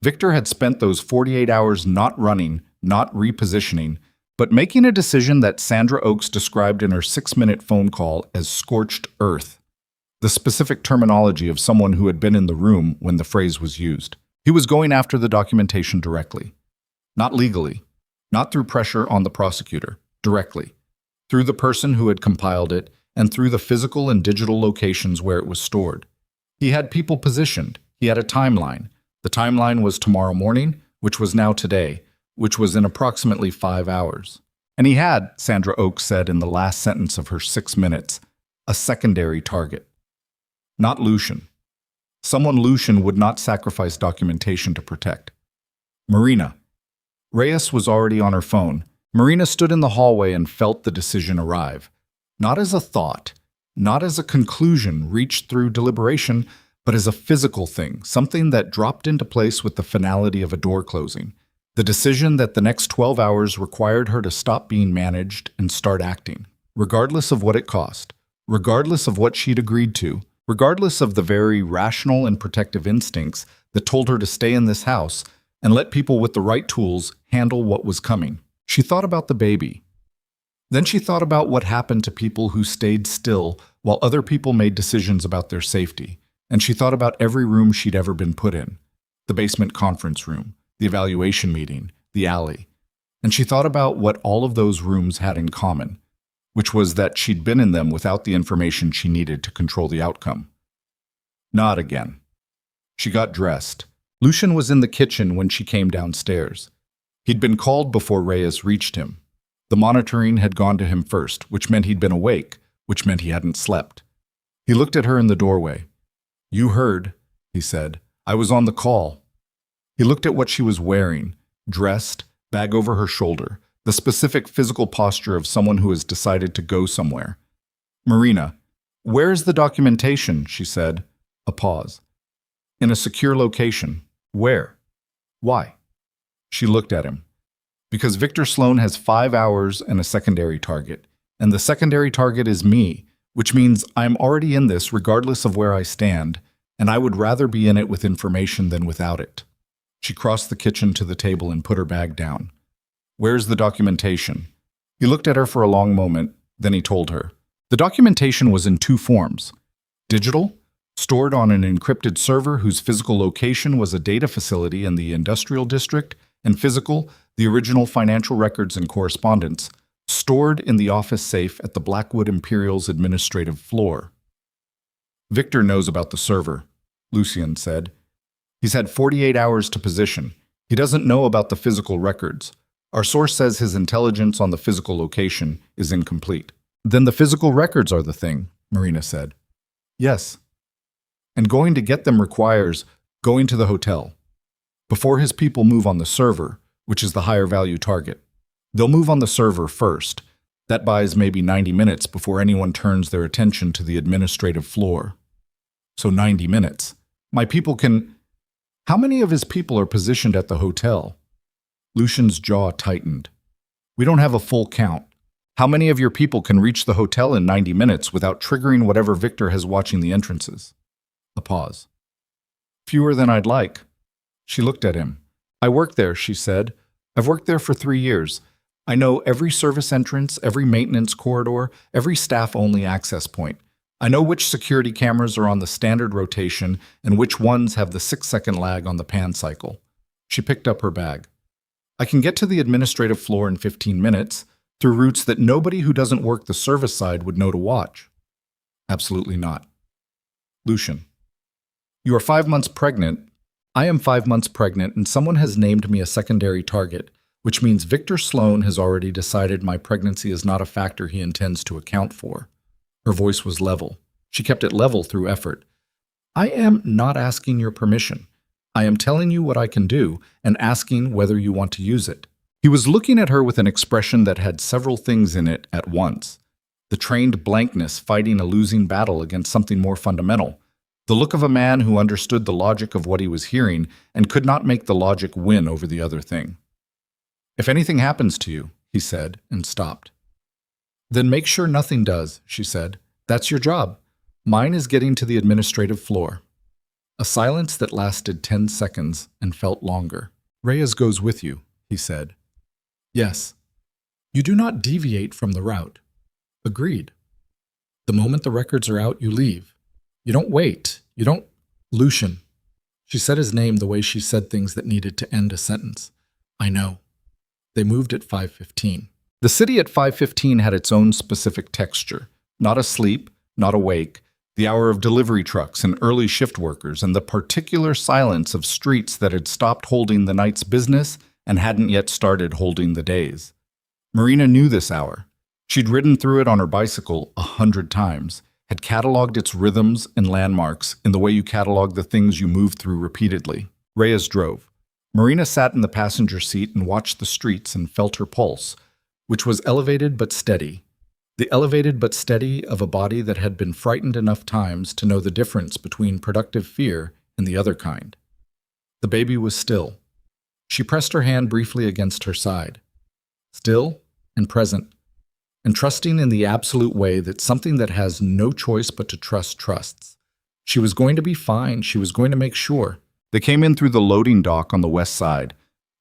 Victor had spent those 48 hours not running, not repositioning, but making a decision that Sandra Oaks described in her 6-minute phone call as scorched earth, the specific terminology of someone who had been in the room when the phrase was used. He was going after the documentation directly. Not legally, not through pressure on the prosecutor, directly, through the person who had compiled it and through the physical and digital locations where it was stored. He had people positioned. He had a timeline. The timeline was tomorrow morning, which was now today, which was in approximately 5 hours. And he had, Sandra Oaks said in the last sentence of her 6 minutes, a secondary target. Not Lucian. Someone Lucian would not sacrifice documentation to protect. Marina. Reyes was already on her phone. Marina stood in the hallway and felt the decision arrive. Not as a thought, not as a conclusion reached through deliberation, but as a physical thing, something that dropped into place with the finality of a door closing. The decision that the next 12 hours required her to stop being managed and start acting, regardless of what it cost, regardless of what she'd agreed to, regardless of the very rational and protective instincts that told her to stay in this house and let people with the right tools handle what was coming. She thought about the baby. Then she thought about what happened to people who stayed still while other people made decisions about their safety. And she thought about every room she'd ever been put in. The basement conference room, the evaluation meeting, the alley. And she thought about what all of those rooms had in common, which was that she'd been in them without the information she needed to control the outcome. Not again. She got dressed. Lucian was in the kitchen when she came downstairs. He'd been called before Reyes reached him. The monitoring had gone to him first, which meant he'd been awake, which meant he hadn't slept. He looked at her in the doorway. You heard, he said. I was on the call. He looked at what she was wearing, dressed, bag over her shoulder, the specific physical posture of someone who has decided to go somewhere. Marina, where's the documentation? She said. A pause. In a secure location. Where? Why? She looked at him. Because Victor Sloan has 5 hours and a secondary target, and the secondary target is me, which means I'm already in this regardless of where I stand, and I would rather be in it with information than without it. She crossed the kitchen to the table and put her bag down. Where's the documentation? He looked at her for a long moment, then he told her. The documentation was in 2 forms. Digital, stored on an encrypted server whose physical location was a data facility in the industrial district, and physical, the original financial records and correspondence, stored in the office safe at the Blackwood Imperial's administrative floor. Victor knows about the server, Lucian said. He's had 48 hours to position. He doesn't know about the physical records. Our source says his intelligence on the physical location is incomplete. Then the physical records are the thing, Marina said. Yes. And going to get them requires going to the hotel. before his people move on the server, which is the higher value target. They'll move on the server first. That buys maybe 90 minutes before anyone turns their attention to the administrative floor. So 90 minutes. My people can... How many of his people are positioned at the hotel? Lucian's jaw tightened. We don't have a full count. How many of your people can reach the hotel in 90 minutes without triggering whatever Victor has watching the entrances? A pause. Fewer than I'd like. She looked at him. I work there, she said. I've worked there for 3 years. I know every service entrance, every maintenance corridor, every staff-only access point. I know which security cameras are on the standard rotation and which ones have the 6-second lag on the pan cycle. She picked up her bag. I can get to the administrative floor in 15 minutes through routes that nobody who doesn't work the service side would know to watch. Absolutely not. Lucian. You are 5 months pregnant. I am 5 months pregnant, and someone has named me a secondary target, which means Victor Sloan has already decided my pregnancy is not a factor he intends to account for. Her voice was level. She kept it level through effort. I am not asking your permission. I am telling you what I can do and asking whether you want to use it. He was looking at her with an expression that had several things in it at once. The trained blankness fighting a losing battle against something more fundamental. The look of a man who understood the logic of what he was hearing and could not make the logic win over the other thing. If anything happens to you, he said, and stopped. Then make sure nothing does, she said. That's your job. Mine is getting to the administrative floor. A silence that lasted 10 seconds and felt longer. Reyes goes with you, he said. Yes. You do not deviate from the route. Agreed. The moment the records are out, you leave. You don't wait. You don't... Lucian. She said his name the way she said things that needed to end a sentence. I know. They moved at 5:15. The city at 5:15 had its own specific texture. Not asleep, not awake, the hour of delivery trucks and early shift workers, and the particular silence of streets that had stopped holding the night's business and hadn't yet started holding the day's. Marina knew this hour. She'd ridden through it on her bicycle 100 times, had cataloged its rhythms and landmarks in the way you catalog the things you move through repeatedly. Reyes drove. Marina sat in the passenger seat and watched the streets and felt her pulse, which was elevated but steady. The elevated but steady of a body that had been frightened enough times to know the difference between productive fear and the other kind. The baby was still. She pressed her hand briefly against her side. Still and present, and trusting in the absolute way that something that has no choice but to trust trusts. She was going to be fine. She was going to make sure. They came in through the loading dock on the west side,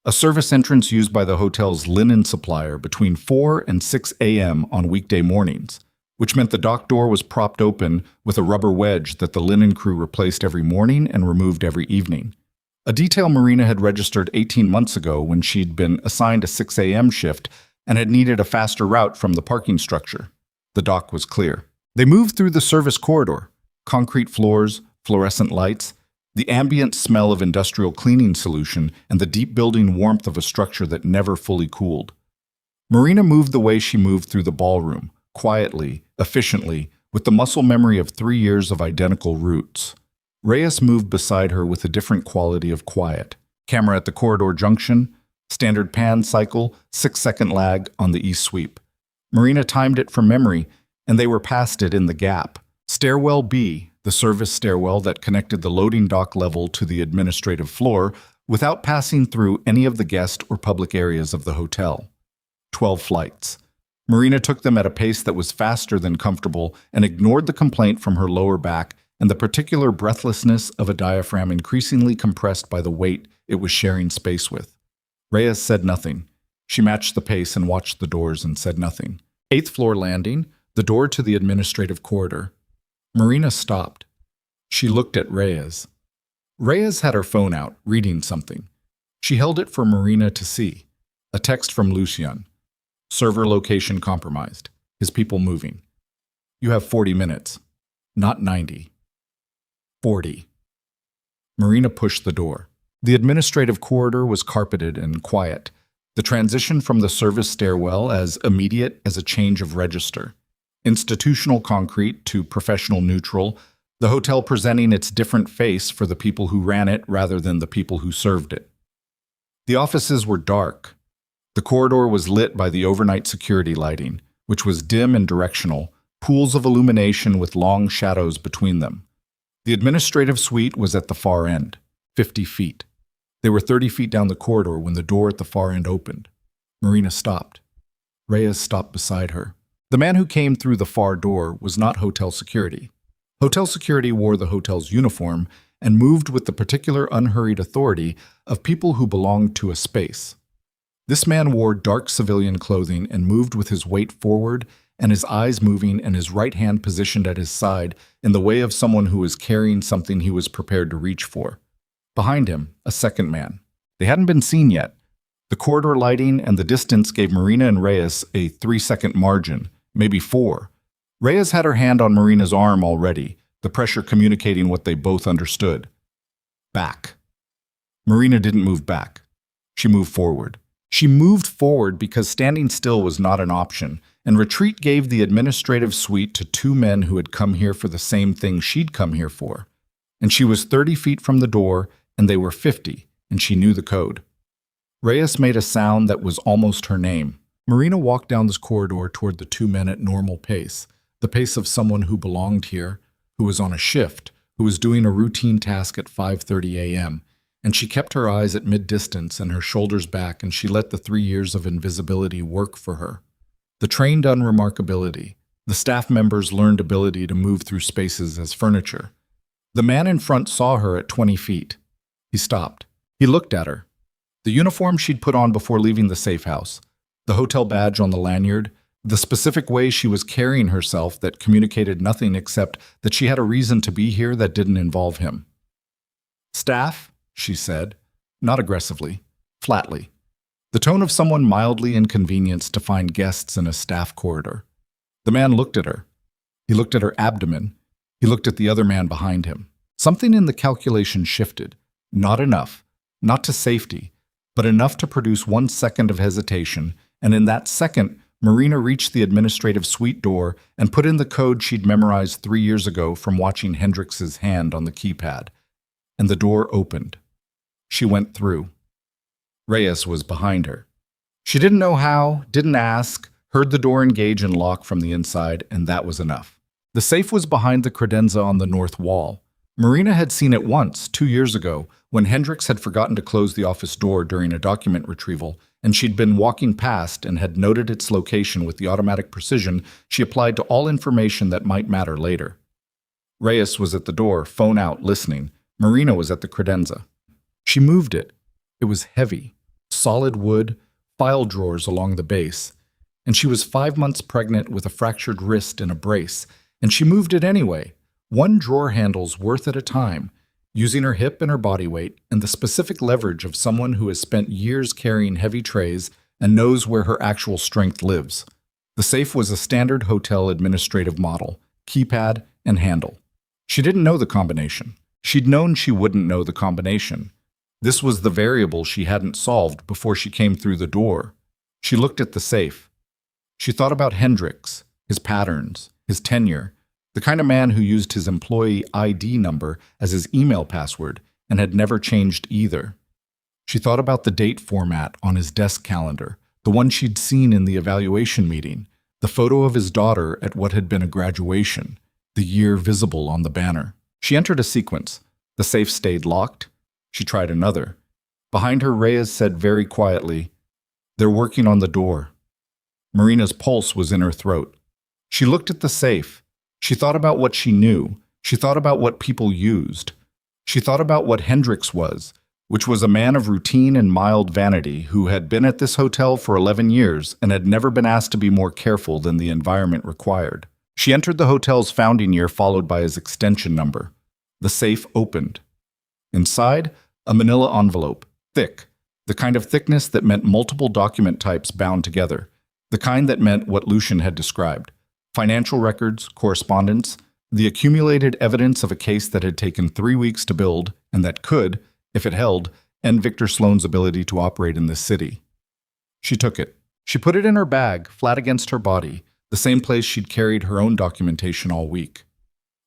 a service entrance used by the hotel's linen supplier between 4 and 6 a.m. on weekday mornings, which meant the dock door was propped open with a rubber wedge that the linen crew replaced every morning and removed every evening. A detail Marina had registered 18 months ago when she'd been assigned a 6 a.m. shift and had needed a faster route from the parking structure. The dock was clear. They moved through the service corridor, concrete floors, fluorescent lights, the ambient smell of industrial cleaning solution, and the deep building warmth of a structure that never fully cooled. Marina moved the way she moved through the ballroom, quietly, efficiently, with the muscle memory of 3 years of identical routes. Reyes moved beside her with a different quality of quiet. Camera at the corridor junction, standard pan cycle, 6-second lag on the east sweep. Marina timed it from memory, and they were past it in the gap. Stairwell B, the service stairwell that connected the loading dock level to the administrative floor without passing through any of the guest or public areas of the hotel. 12 flights. Marina took them at a pace that was faster than comfortable and ignored the complaint from her lower back and the particular breathlessness of a diaphragm increasingly compressed by the weight it was sharing space with. Reyes said nothing. She matched the pace and watched the doors and said nothing. 8th floor landing, the door to the administrative corridor. Marina stopped. She looked at Reyes. Reyes had her phone out, reading something. She held it for Marina to see. A text from Lucian. Server location compromised. His people moving. You have 40 minutes. Not 90. 40. Marina pushed the door. The administrative corridor was carpeted and quiet. The transition from the service stairwell as immediate as a change of register. Institutional concrete to professional neutral, the hotel presenting its different face for the people who ran it rather than the people who served it. The offices were dark. The corridor was lit by the overnight security lighting, which was dim and directional, pools of illumination with long shadows between them. The administrative suite was at the far end, 50 feet. They were 30 feet down the corridor when the door at the far end opened. Marina stopped. Reyes stopped beside her. The man who came through the far door was not hotel security. Hotel security wore the hotel's uniform and moved with the particular unhurried authority of people who belonged to a space. This man wore dark civilian clothing and moved with his weight forward and his eyes moving and his right hand positioned at his side in the way of someone who was carrying something he was prepared to reach for. Behind him, a second man. They hadn't been seen yet. The corridor lighting and the distance gave Marina and Reyes a 3-second margin, maybe 4. Reyes had her hand on Marina's arm already, the pressure communicating what they both understood. Back. Marina didn't move back. She moved forward. She moved forward because standing still was not an option, and retreat gave the administrative suite to 2 men who had come here for the same thing she'd come here for. And she was 30 feet from the door, and they were 50, and she knew the code. Reyes made a sound that was almost her name. Marina walked down this corridor toward the 2 men at normal pace, the pace of someone who belonged here, who was on a shift, who was doing a routine task at 5:30 a.m., and she kept her eyes at mid-distance and her shoulders back, and she let the 3 years of invisibility work for her. The trained unremarkability, the staff members' learned ability to move through spaces as furniture. The man in front saw her at 20 feet. He stopped. He looked at her. The uniform she'd put on before leaving the safe house, the hotel badge on the lanyard, the specific way she was carrying herself that communicated nothing except that she had a reason to be here that didn't involve him. "Staff?" she said, not aggressively, flatly. The tone of someone mildly inconvenienced to find guests in a staff corridor. The man looked at her. He looked at her abdomen. He looked at the other man behind him. Something in the calculation shifted. Not enough, not to safety, but enough to produce 1 second of hesitation, and in that second, Marina reached the administrative suite door and put in the code she'd memorized 3 years ago from watching Hendrix's hand on the keypad. And the door opened. She went through. Reyes was behind her. She didn't know how, didn't ask, heard the door engage and lock from the inside, and that was enough. The safe was behind the credenza on the north wall. Marina had seen it once, 2 years ago, when Hendrix had forgotten to close the office door during a document retrieval, and she'd been walking past and had noted its location with the automatic precision she applied to all information that might matter later. Reyes was at the door, phone out, listening. Marina was at the credenza. She moved it. It was heavy, solid wood, file drawers along the base, and she was 5 months pregnant with a fractured wrist in a brace, and she moved it anyway, 1 drawer handle's worth at a time, using her hip and her body weight and the specific leverage of someone who has spent years carrying heavy trays and knows where her actual strength lives. The safe was a standard hotel administrative model, keypad and handle. She didn't know the combination. She'd known she wouldn't know the combination. This was the variable she hadn't solved before she came through the door. She looked at the safe. She thought about Hendrix, his patterns, his tenure, the kind of man who used his employee ID number as his email password and had never changed either. She thought about the date format on his desk calendar, the one she'd seen in the evaluation meeting, the photo of his daughter at what had been a graduation, the year visible on the banner. She entered a sequence. The safe stayed locked. She tried another. Behind her, Reyes said very quietly, "They're working on the door." Marina's pulse was in her throat. She looked at the safe. She thought about what she knew. She thought about what people used. She thought about what Hendrix was, which was a man of routine and mild vanity who had been at this hotel for 11 years and had never been asked to be more careful than the environment required. She entered the hotel's founding year followed by his extension number. The safe opened. Inside, a manila envelope, thick, the kind of thickness that meant multiple document types bound together, the kind that meant what Lucian had described. Financial records, correspondence, the accumulated evidence of a case that had taken 3 weeks to build and that could, if it held, end Victor Sloan's ability to operate in this city. She took it. She put it in her bag, flat against her body, the same place she'd carried her own documentation all week.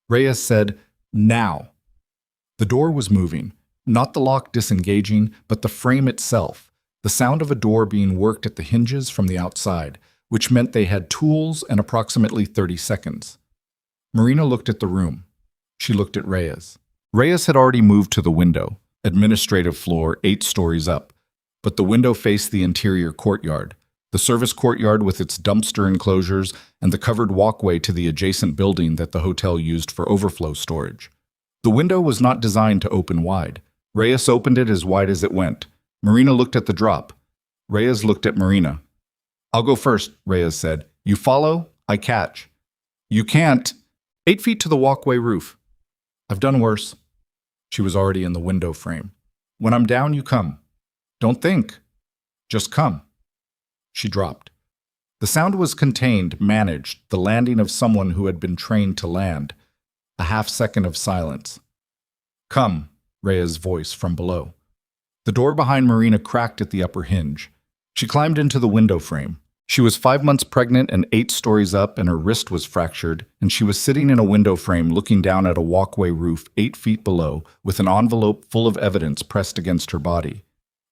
Reyes said, "Now." The door was moving, not the lock disengaging, but the frame itself, the sound of a door being worked at the hinges from the outside, which meant they had tools and approximately 30 seconds. Marina looked at the room. She looked at Reyes. Reyes had already moved to the window, administrative floor 8 stories up, but the window faced the interior courtyard, the service courtyard with its dumpster enclosures and the covered walkway to the adjacent building that the hotel used for overflow storage. The window was not designed to open wide. Reyes opened it as wide as it went. Marina looked at the drop. Reyes looked at Marina. "I'll go first," Reyes said. "You follow, I catch." "You can't." 8 feet to the walkway roof. "I've done worse." She was already in the window frame. "When I'm down, you come. Don't think. Just come." She dropped. The sound was contained, managed, the landing of someone who had been trained to land. A half-second of silence. "Come," Reyes' voice from below. The door behind Marina cracked at the upper hinge. She climbed into the window frame. She was 5 months pregnant and 8 stories up, and her wrist was fractured, and she was sitting in a window frame looking down at a walkway roof 8 feet below with an envelope full of evidence pressed against her body.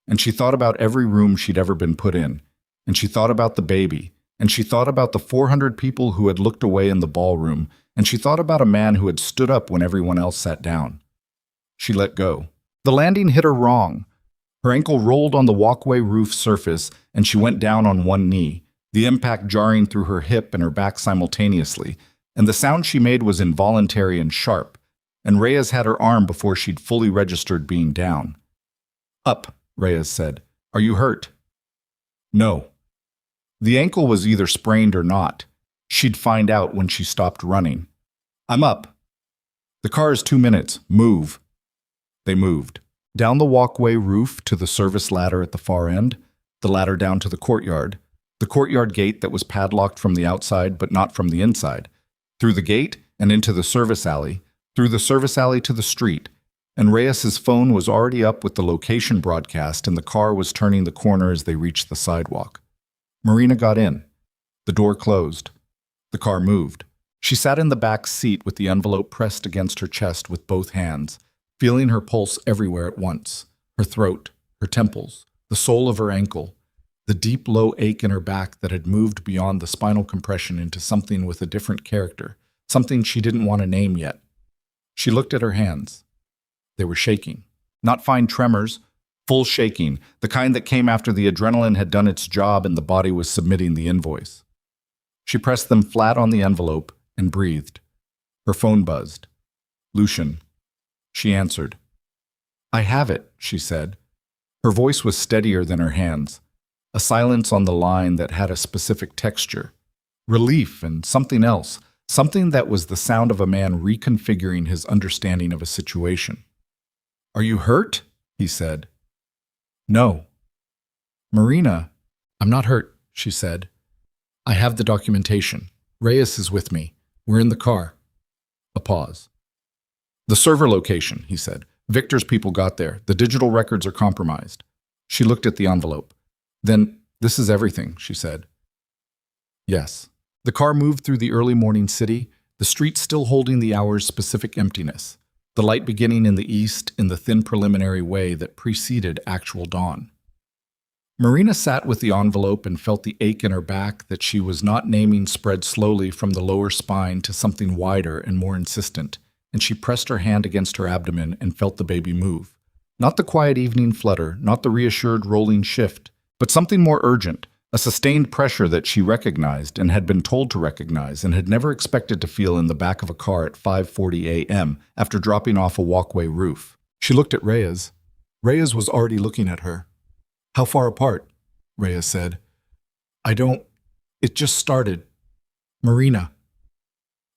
And she thought about every room she'd ever been put in, and she thought about the baby, and she thought about the 400 people who had looked away in the ballroom, and she thought about a man who had stood up when everyone else sat down. She let go. The landing hit her wrong. Her ankle rolled on the walkway roof surface, and she went down on one knee, the impact jarring through her hip and her back simultaneously, and the sound she made was involuntary and sharp, and Reyes had her arm before she'd fully registered being down. "Up," Reyes said. "Are you hurt?" "No." The ankle was either sprained or not. She'd find out when she stopped running. "I'm up." "The car is 2 minutes. Move." They moved. Down the walkway roof to the service ladder at the far end, the ladder down to the courtyard gate that was padlocked from the outside but not from the inside, through the gate and into the service alley, through the service alley to the street, and Reyes's phone was already up with the location broadcast and the car was turning the corner as they reached the sidewalk. Marina got in. The door closed. The car moved. She sat in the back seat with the envelope pressed against her chest with both hands, feeling her pulse everywhere at once, her throat, her temples, the sole of her ankle, the deep low ache in her back that had moved beyond the spinal compression into something with a different character, something she didn't want to name yet. She looked at her hands. They were shaking. Not fine tremors, full shaking, the kind that came after the adrenaline had done its job and the body was submitting the invoice. She pressed them flat on the envelope and breathed. Her phone buzzed. "Lucian." She answered. "I have it," she said. Her voice was steadier than her hands, a silence on the line that had a specific texture, relief and something else, something that was the sound of a man reconfiguring his understanding of a situation. "Are you hurt?" he said. "No." "Marina." "I'm not hurt," she said. "I have the documentation. Reyes is with me. We're in the car." A pause. "The server location," he said. "Victor's people got there. The digital records are compromised." She looked at the envelope. "Then, this is everything," she said. "Yes." The car moved through the early morning city, the streets still holding the hour's specific emptiness, the light beginning in the east in the thin preliminary way that preceded actual dawn. Marina sat with the envelope and felt the ache in her back that she was not naming spread slowly from the lower spine to something wider and more insistent, and she pressed her hand against her abdomen and felt the baby move. Not the quiet evening flutter, not the reassured rolling shift, but something more urgent, a sustained pressure that she recognized and had been told to recognize and had never expected to feel in the back of a car at 5:40 a.m. after dropping off a walkway roof. She looked at Reyes. Reyes was already looking at her. "How far apart?" Reyes said. It just started." "Marina."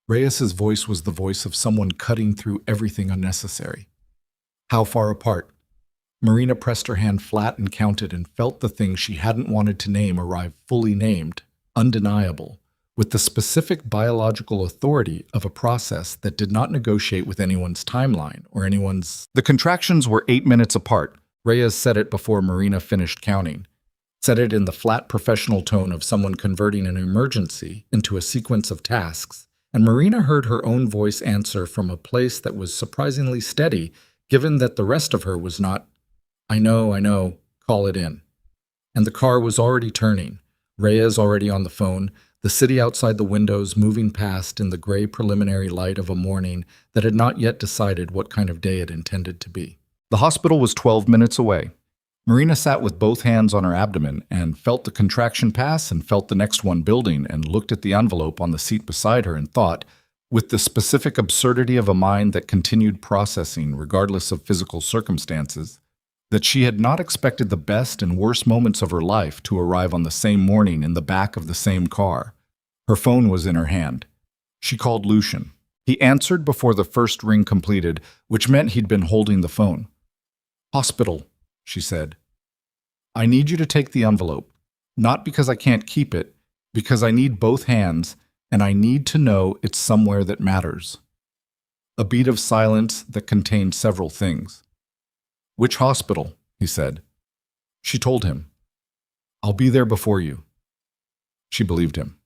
Reyes's voice was the voice of someone cutting through everything unnecessary. "How far apart?" Marina pressed her hand flat and counted and felt the thing she hadn't wanted to name arrive fully named, undeniable, with the specific biological authority of a process that did not negotiate with anyone's timeline or anyone's... The contractions were 8 minutes apart. Reyes said it before Marina finished counting. Said it in the flat professional tone of someone converting an emergency into a sequence of tasks, and Marina heard her own voice answer from a place that was surprisingly steady, given that the rest of her was not, I know, call it in." And the car was already turning. Reyes already on the phone, the city outside the windows moving past in the gray preliminary light of a morning that had not yet decided what kind of day it intended to be. The hospital was 12 minutes away. Marina sat with both hands on her abdomen and felt the contraction pass and felt the next one building and looked at the envelope on the seat beside her and thought, with the specific absurdity of a mind that continued processing regardless of physical circumstances, that she had not expected the best and worst moments of her life to arrive on the same morning in the back of the same car. Her phone was in her hand. She called Lucian. He answered before the first ring completed, which meant he'd been holding the phone. "Hospital," she said. "I need you to take the envelope. Not because I can't keep it, because I need both hands, and I need to know it's somewhere that matters." A beat of silence that contained several things. "Which hospital?" he said. She told him. "I'll be there before you." She believed him.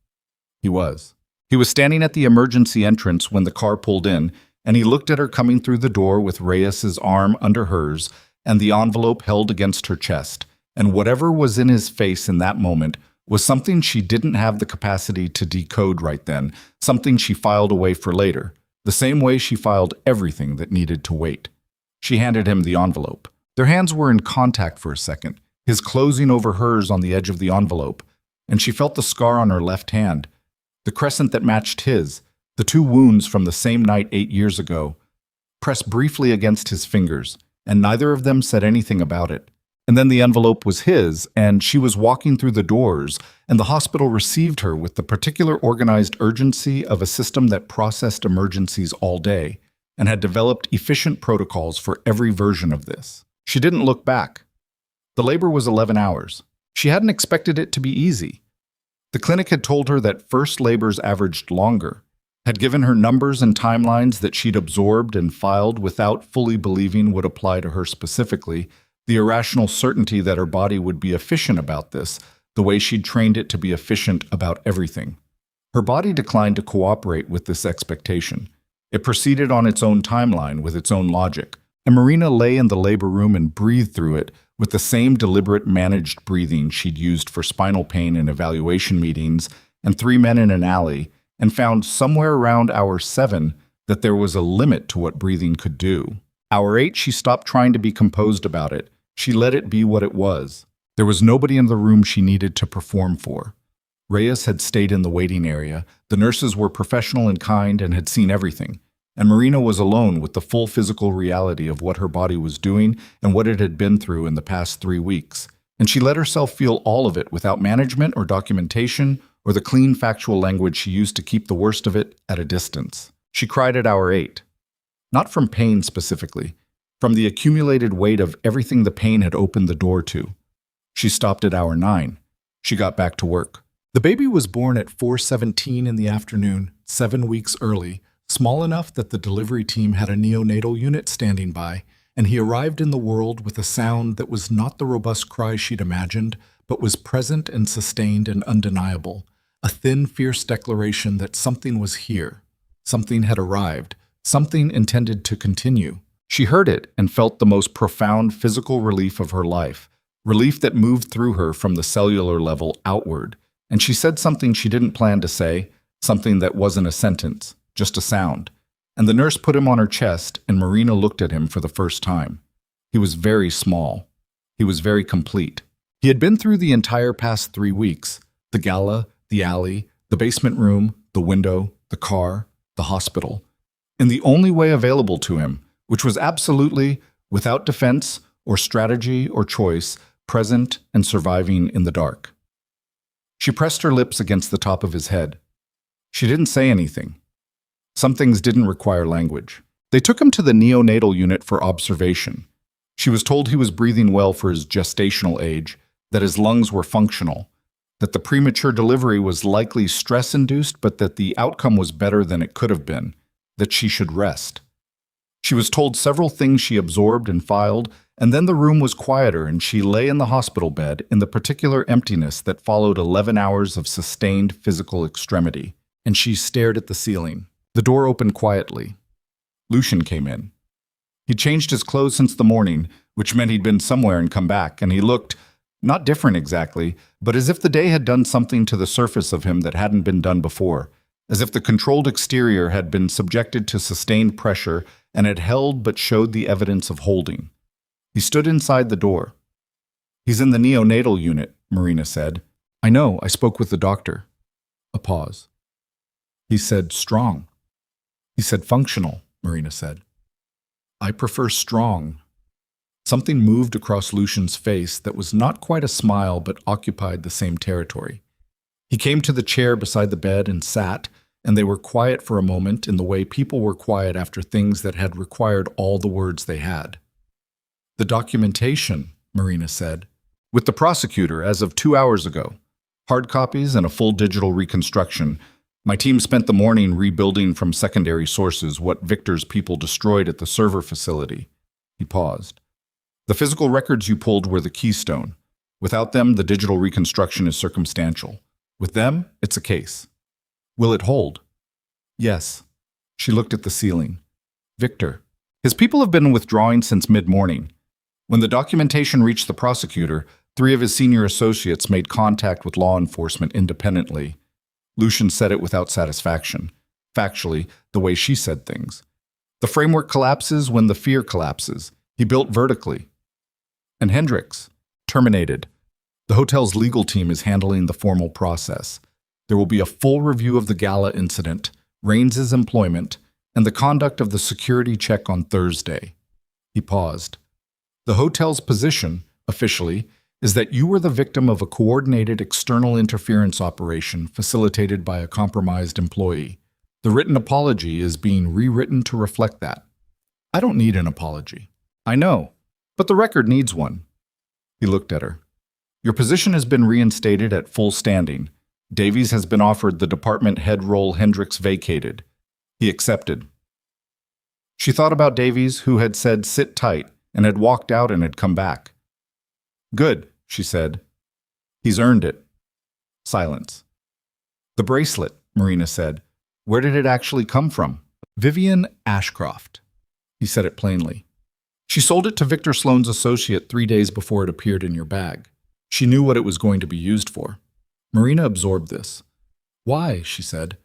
He was. He was standing at the emergency entrance when the car pulled in, and he looked at her coming through the door with Reyes's arm under hers and the envelope held against her chest, and whatever was in his face in that moment was something she didn't have the capacity to decode right then, something she filed away for later, the same way she filed everything that needed to wait. She handed him the envelope. Their hands were in contact for a second, his closing over hers on the edge of the envelope, and she felt the scar on her left hand, the crescent that matched his, the two wounds from the same night 8 years ago, pressed briefly against his fingers, and neither of them said anything about it. And then the envelope was his, and she was walking through the doors, and the hospital received her with the particular organized urgency of a system that processed emergencies all day and had developed efficient protocols for every version of this. She didn't look back. The labor was 11 hours. She hadn't expected it to be easy. The clinic had told her that first labors averaged longer, had given her numbers and timelines that she'd absorbed and filed without fully believing would apply to her specifically, the irrational certainty that her body would be efficient about this, the way she'd trained it to be efficient about everything. Her body declined to cooperate with this expectation. It proceeded on its own timeline with its own logic, and Marina lay in the labor room and breathed through it with the same deliberate managed breathing she'd used for spinal pain in evaluation meetings and 3 Men in an Alley, and found somewhere around hour 7 that there was a limit to what breathing could do. Hour 8, she stopped trying to be composed about it. She let it be what it was. There was nobody in the room she needed to perform for. Reyes had stayed in the waiting area. The nurses were professional and kind and had seen everything. And Marina was alone with the full physical reality of what her body was doing and what it had been through in the past 3 weeks. And she let herself feel all of it without management or documentation or the clean factual language she used to keep the worst of it at a distance. She cried at hour 8. Not from pain specifically, from the accumulated weight of everything the pain had opened the door to. She stopped at hour 9. She got back to work. The baby was born at 4:17 in the afternoon, 7 weeks early, small enough that the delivery team had a neonatal unit standing by, and he arrived in the world with a sound that was not the robust cry she'd imagined, but was present and sustained and undeniable, a thin, fierce declaration that something was here, something had arrived, something intended to continue. She heard it and felt the most profound physical relief of her life, relief that moved through her from the cellular level outward, and she said something she didn't plan to say, something that wasn't a sentence, just a sound. And the nurse put him on her chest, and Marina looked at him for the first time. He was very small. He was very complete. He had been through the entire past 3 weeks, the gala, the alley, the basement room, the window, the car, the hospital, in the only way available to him, which was absolutely, without defense or strategy or choice, present and surviving in the dark. She pressed her lips against the top of his head. She didn't say anything. Some things didn't require language. They took him to the neonatal unit for observation. She was told he was breathing well for his gestational age, that his lungs were functional, that the premature delivery was likely stress-induced, but that the outcome was better than it could have been, that she should rest. She was told several things she absorbed and filed, and then the room was quieter and she lay in the hospital bed in the particular emptiness that followed 11 hours of sustained physical extremity, and she stared at the ceiling. The door opened quietly. Lucian came in. He'd changed his clothes since the morning, which meant he'd been somewhere and come back, and he looked, Not different exactly, but as if the day had done something to the surface of him that hadn't been done before, as if the controlled exterior had been subjected to sustained pressure and had held but showed the evidence of holding. He stood inside the door. "He's in the neonatal unit," Marina said. "I know, I spoke with the doctor." A pause. "He said strong." "He said functional," Marina said. "I prefer strong." Something moved across Lucian's face that was not quite a smile but occupied the same territory. He came to the chair beside the bed and sat, and they were quiet for a moment in the way people were quiet after things that had required all the words they had. "The documentation," Marina said, "with the prosecutor as of 2 hours ago. Hard copies and a full digital reconstruction. My team spent the morning rebuilding from secondary sources what Victor's people destroyed at the server facility." He paused. "The physical records you pulled were the keystone. Without them, the digital reconstruction is circumstantial. With them, it's a case. Will it hold?" "Yes." She looked at the ceiling. "Victor. His people have been withdrawing since mid-morning. When the documentation reached the prosecutor, 3 of his senior associates made contact with law enforcement independently." Lucian said it without satisfaction. Factually, the way she said things. "The framework collapses when the fear collapses. He built vertically." "And Hendricks?" "Terminated. The hotel's legal team is handling the formal process. There will be a full review of the gala incident, Raines's employment, and the conduct of the security check on Thursday." He paused. "The hotel's position, officially, is that you were the victim of a coordinated external interference operation facilitated by a compromised employee. The written apology is being rewritten to reflect that." "I don't need an apology." "I know, but the record needs one." He looked at her. "Your position has been reinstated at full standing. Davies has been offered the department head role Hendricks vacated." He accepted. She thought about Davies, who had said sit tight, and had walked out and had come back. "Good," she said. "He's earned it." Silence. "The bracelet," Marina said. "Where did it actually come from?" "Vivian Ashcroft." He said it plainly. "She sold it to Victor Sloan's associate 3 days before it appeared in your bag. She knew what it was going to be used for." Marina absorbed this. "Why?" she said.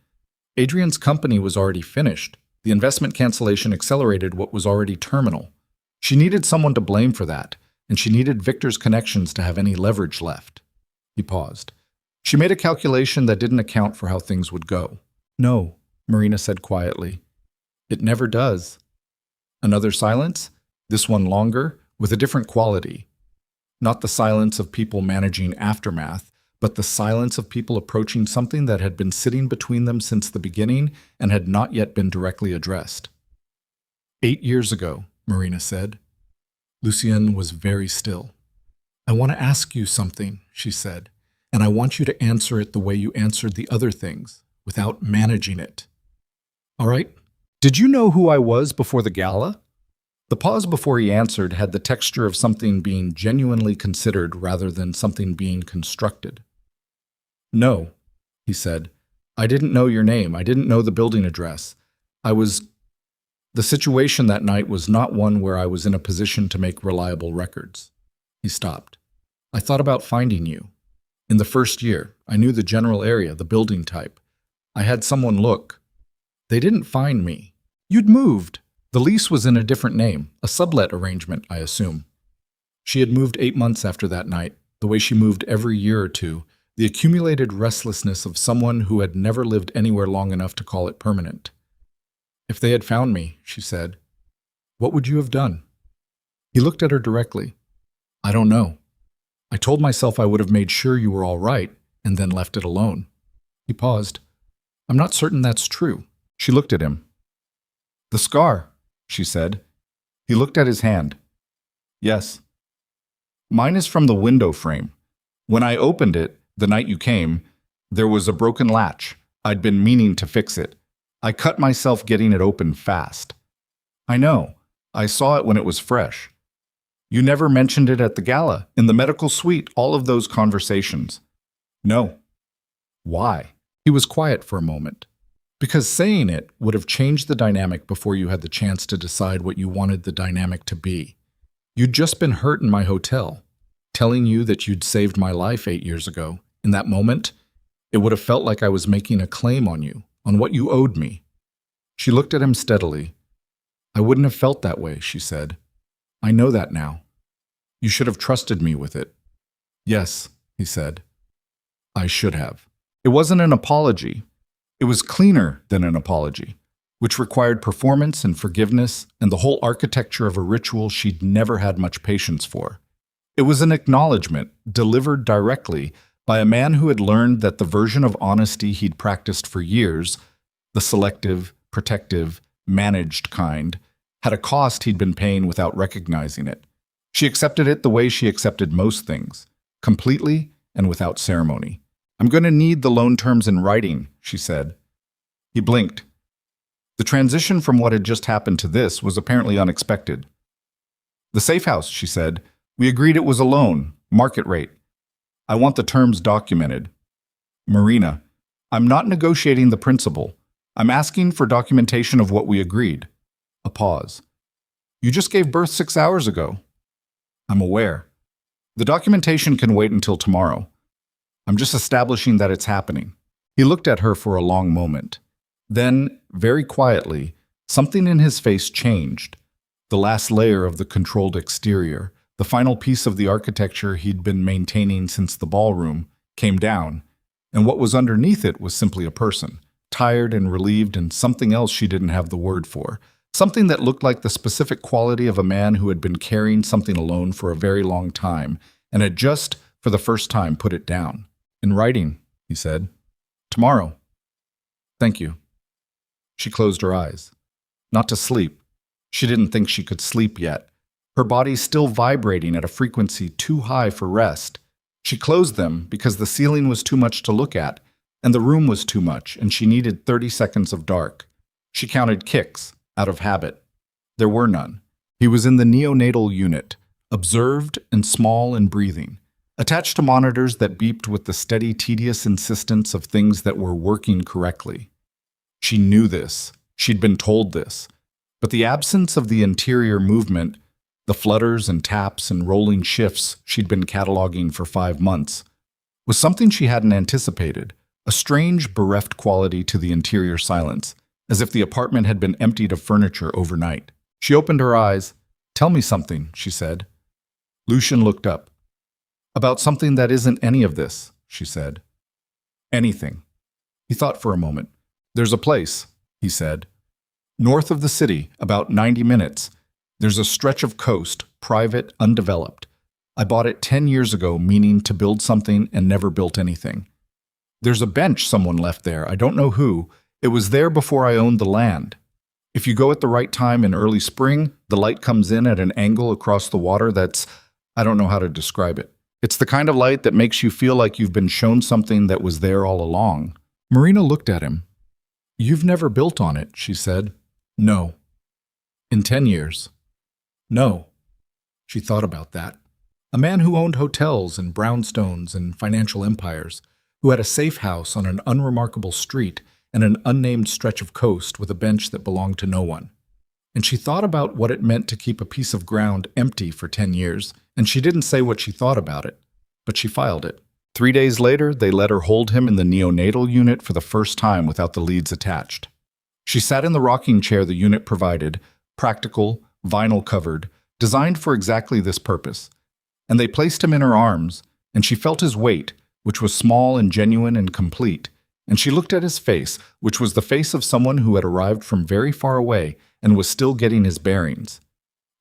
"Adrian's company was already finished. The investment cancellation accelerated what was already terminal. She needed someone to blame for that, and she needed Victor's connections to have any leverage left." He paused. "She made a calculation that didn't account for how things would go." "No," Marina said quietly. "It never does." Another silence, this one longer, with a different quality. Not the silence of people managing aftermath, but the silence of people approaching something that had been sitting between them since the beginning and had not yet been directly addressed. 8 years ago, Marina said. Lucienne was very still. "I want to ask you something," she said, "and I want you to answer it the way you answered the other things, without managing it. All right? Did you know who I was before the gala?" The pause before he answered had the texture of something being genuinely considered rather than something being constructed. "No," he said. "I didn't know your name. I didn't know the building address. The situation that night was not one where I was in a position to make reliable records." He stopped. "I thought about finding you. In the first year, I knew the general area, the building type. I had someone look. They didn't find me. You'd moved. The lease was in a different name, a sublet arrangement, I assume." She had moved 8 months after that night, the way she moved every year or two, the accumulated restlessness of someone who had never lived anywhere long enough to call it permanent. "If they had found me," she said, "what would you have done?" He looked at her directly. "I don't know. I told myself I would have made sure you were all right, and then left it alone." He paused. "I'm not certain that's true." She looked at him. "The scar," she said. He looked at his hand. "Yes. Mine is from the window frame. When I opened it, the night you came, there was a broken latch. I'd been meaning to fix it. I cut myself getting it open fast." "I know. I saw it when it was fresh." "You never mentioned it at the gala, in the medical suite, all of those conversations." "No." "Why?" He was quiet for a moment. "Because saying it would have changed the dynamic before you had the chance to decide what you wanted the dynamic to be. You'd just been hurt in my hotel. telling you that you'd saved my life 8 years ago. In that moment, it would have felt like I was making a claim on you, on what you owed me." She looked at him steadily. "I wouldn't have felt that way," she said. "I know that now. You should have trusted me with it." "Yes," he said. "I should have." It wasn't an apology. It was cleaner than an apology, which required performance and forgiveness and the whole architecture of a ritual she'd never had much patience for. It was an acknowledgement, delivered directly, by a man who had learned that the version of honesty he'd practiced for years, the selective, protective, managed kind, had a cost he'd been paying without recognizing it. She accepted it the way she accepted most things, completely and without ceremony. "I'm going to need the loan terms in writing," she said. He blinked. The transition from what had just happened to this was apparently unexpected. "The safe house," she said. "We agreed it was a loan, market rate. I want the terms documented." "Marina, I'm not negotiating the principal. I'm asking for documentation of what we agreed." A pause. "You just gave birth 6 hours ago." "I'm aware. The documentation can wait until tomorrow. I'm just establishing that it's happening." He looked at her for a long moment. Then, very quietly, something in his face changed. The last layer of the controlled exterior, the final piece of the architecture he'd been maintaining since the ballroom, came down, and what was underneath it was simply a person, tired and relieved and something else she didn't have the word for, something that looked like the specific quality of a man who had been carrying something alone for a very long time and had just, for the first time, put it down. "In writing," he said. "Tomorrow." "Thank you." She closed her eyes. Not to sleep. She didn't think she could sleep yet. Her body still vibrating at a frequency too high for rest. She closed them because the ceiling was too much to look at, and the room was too much, and she needed 30 seconds of dark. She counted kicks, out of habit. There were none. He was in the neonatal unit, observed and small and breathing, attached to monitors that beeped with the steady, tedious insistence of things that were working correctly. She knew this. She'd been told this. But the absence of the interior movement, the flutters and taps and rolling shifts she'd been cataloging for 5 months, was something she hadn't anticipated, a strange, bereft quality to the interior silence, as if the apartment had been emptied of furniture overnight. She opened her eyes. "Tell me something," she said. Lucian looked up. "About something that isn't any of this," she said. "Anything." He thought for a moment. "There's a place," he said. "North of the city, about 90 minutes. There's a stretch of coast, private, undeveloped. I bought it 10 years ago, meaning to build something and never built anything. There's a bench someone left there, I don't know who. It was there before I owned the land. If you go at the right time in early spring, the light comes in at an angle across the water that's, I don't know how to describe it. It's the kind of light that makes you feel like you've been shown something that was there all along." Marina looked at him. "You've never built on it," she said. "No." "In 10 years?" "No." She thought about that. A man who owned hotels and brownstones and financial empires, who had a safe house on an unremarkable street and an unnamed stretch of coast with a bench that belonged to no one. And she thought about what it meant to keep a piece of ground empty for 10 years, and she didn't say what she thought about it, but she filed it. 3 days later, they let her hold him in the neonatal unit for the first time without the leads attached. She sat in the rocking chair the unit provided, practical, vinyl-covered, designed for exactly this purpose. And they placed him in her arms, and she felt his weight, which was small and genuine and complete, and she looked at his face, which was the face of someone who had arrived from very far away and was still getting his bearings.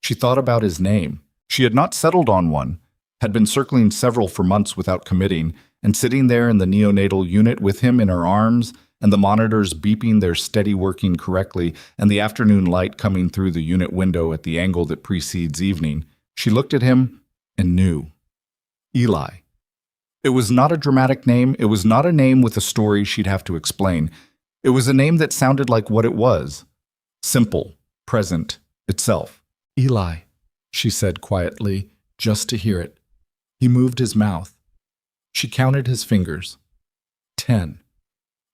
She thought about his name. She had not settled on one, had been circling several for months without committing, and sitting there in the neonatal unit with him in her arms, and the monitors beeping their steady working correctly, and the afternoon light coming through the unit window at the angle that precedes evening, she looked at him and knew. Eli. It was not a dramatic name. It was not a name with a story she'd have to explain. It was a name that sounded like what it was. Simple, present, itself. "Eli," she said quietly, just to hear it. He moved his mouth. She counted his fingers. 10.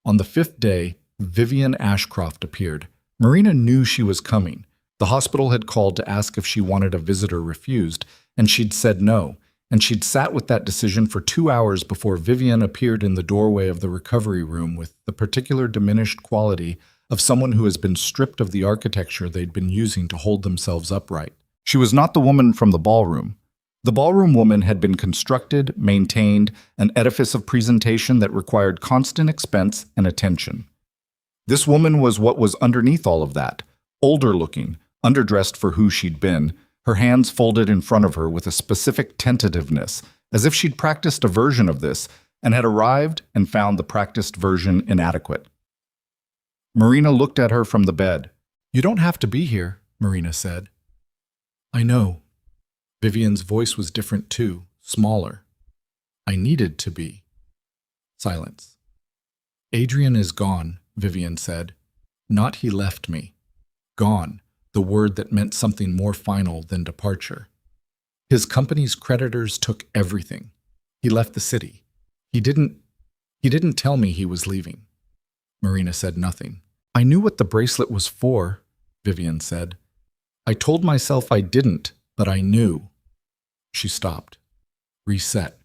On the 5th day, Vivian Ashcroft appeared. Marina knew she was coming. The hospital had called to ask if she wanted a visitor refused, and she'd said no, and she'd sat with that decision for 2 hours before Vivian appeared in the doorway of the recovery room with the particular diminished quality of someone who has been stripped of the architecture they'd been using to hold themselves upright. She was not the woman from the ballroom. The ballroom woman had been constructed, maintained, an edifice of presentation that required constant expense and attention. This woman was what was underneath all of that, older looking, underdressed for who she'd been, her hands folded in front of her with a specific tentativeness, as if she'd practiced a version of this and had arrived and found the practiced version inadequate. Marina looked at her from the bed. "You don't have to be here," Marina said. "I know." Vivian's voice was different too, smaller. "I needed to be." Silence. "Adrian is gone," Vivian said. "Not he left me. Gone, the word that meant something more final than departure. His company's creditors took everything. He left the city. He didn't tell me he was leaving." Marina said nothing. "I knew what the bracelet was for," Vivian said. "I told myself I didn't, but I knew." She stopped. Reset.